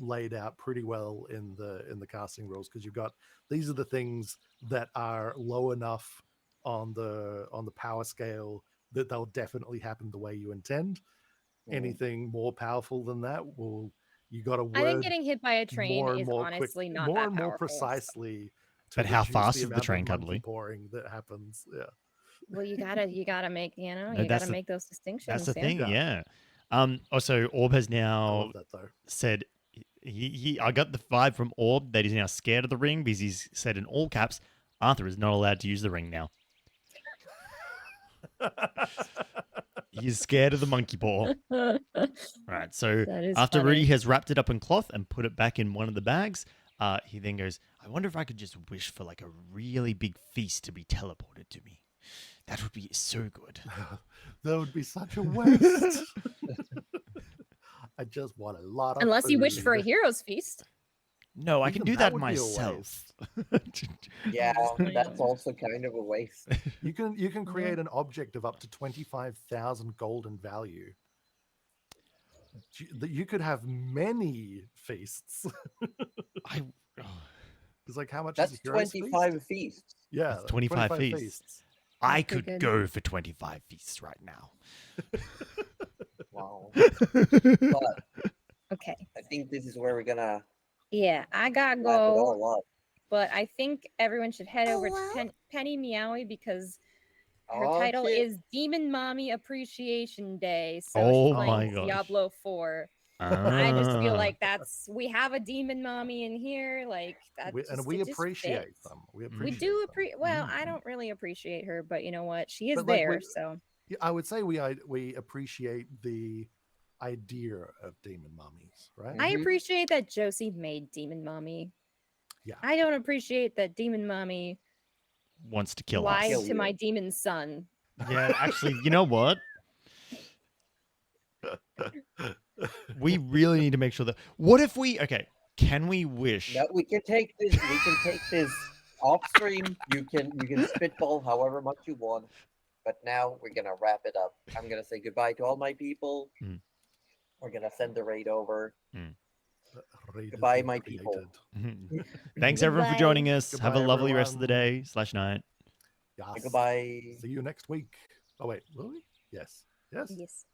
laid out pretty well in the casting rules, because you've got these are the things that are low enough on the power scale that they'll definitely happen the way you intend. Mhm. Anything more powerful than that, you got to word I think getting hit by a train more and is more honestly not more that and more powerful, so- precisely. to But how reduce fast is the amount of train, monkey Cuddly? Pouring that happens. Yeah. Well, you gotta make, you No, gotta that's the- make those distinctions. That's the yeah. thing. Yeah. Yeah. Also, Orb has I now love that though. said I got the vibe from Orb that he's now scared of the ring because he's said in all caps, Arthur is not allowed to use the ring now. He's scared of the monkey paw. Right. So That is after Rudy funny. has wrapped it up in cloth and put it back in one of the bags, he then goes, I wonder if I could just wish for like a really big feast to be teleported to me. That would be so good. That would be such a waste. I just want a lot of Unless you wish for a food. hero's feast. No, I can Even do that that would be a myself. Yeah, Yeah. that's also kind of a waste. You can create an object of up to 25,000 gold in value. You could have many feasts. It's like, how much That's is a hero's 25 feast? feasts. Yeah, That's 25 feasts. I That's pretty could good. go for 25 feasts right now. Wow. But Okay. I think this is where we're gonna Yeah, I gotta wrap it go. all up. But I think everyone should head Oh, over to well. Penny Meowie because her Oh, title shit. is Demon Mommy Appreciation Day. So Oh she's my playing gosh. Diablo 4. I just feel Ah. like we have a demon mommy in here. Like that, we it just appreciate fits. them. We appreciate do them. appreciate. Well, I don't really appreciate her, but you know what? She is But, like, there. we- So Yeah, I would say we appreciate the idea of demon mummies, right? I Mhm. appreciate that Josie made demon mommy. Yeah. I don't appreciate that demon mommy Wants to kill lied us. Kill to my you. demon son. Yeah, actually, you know what? We really need to make sure that. What if we? Okay, can we wish? No, we can take this. We can take this off stream. You can spitball however much you want. But now we're gonna wrap it up. I'm gonna say goodbye to all my people. Mm. We're gonna send the raid over. Raid has Goodbye, been my people. created. Thanks everyone for Goodbye. joining us. Have a Goodbye, lovely rest of the everyone. day / night. Yes. Goodbye. See you next week. Oh wait, will we? Yes. Yes. Yes.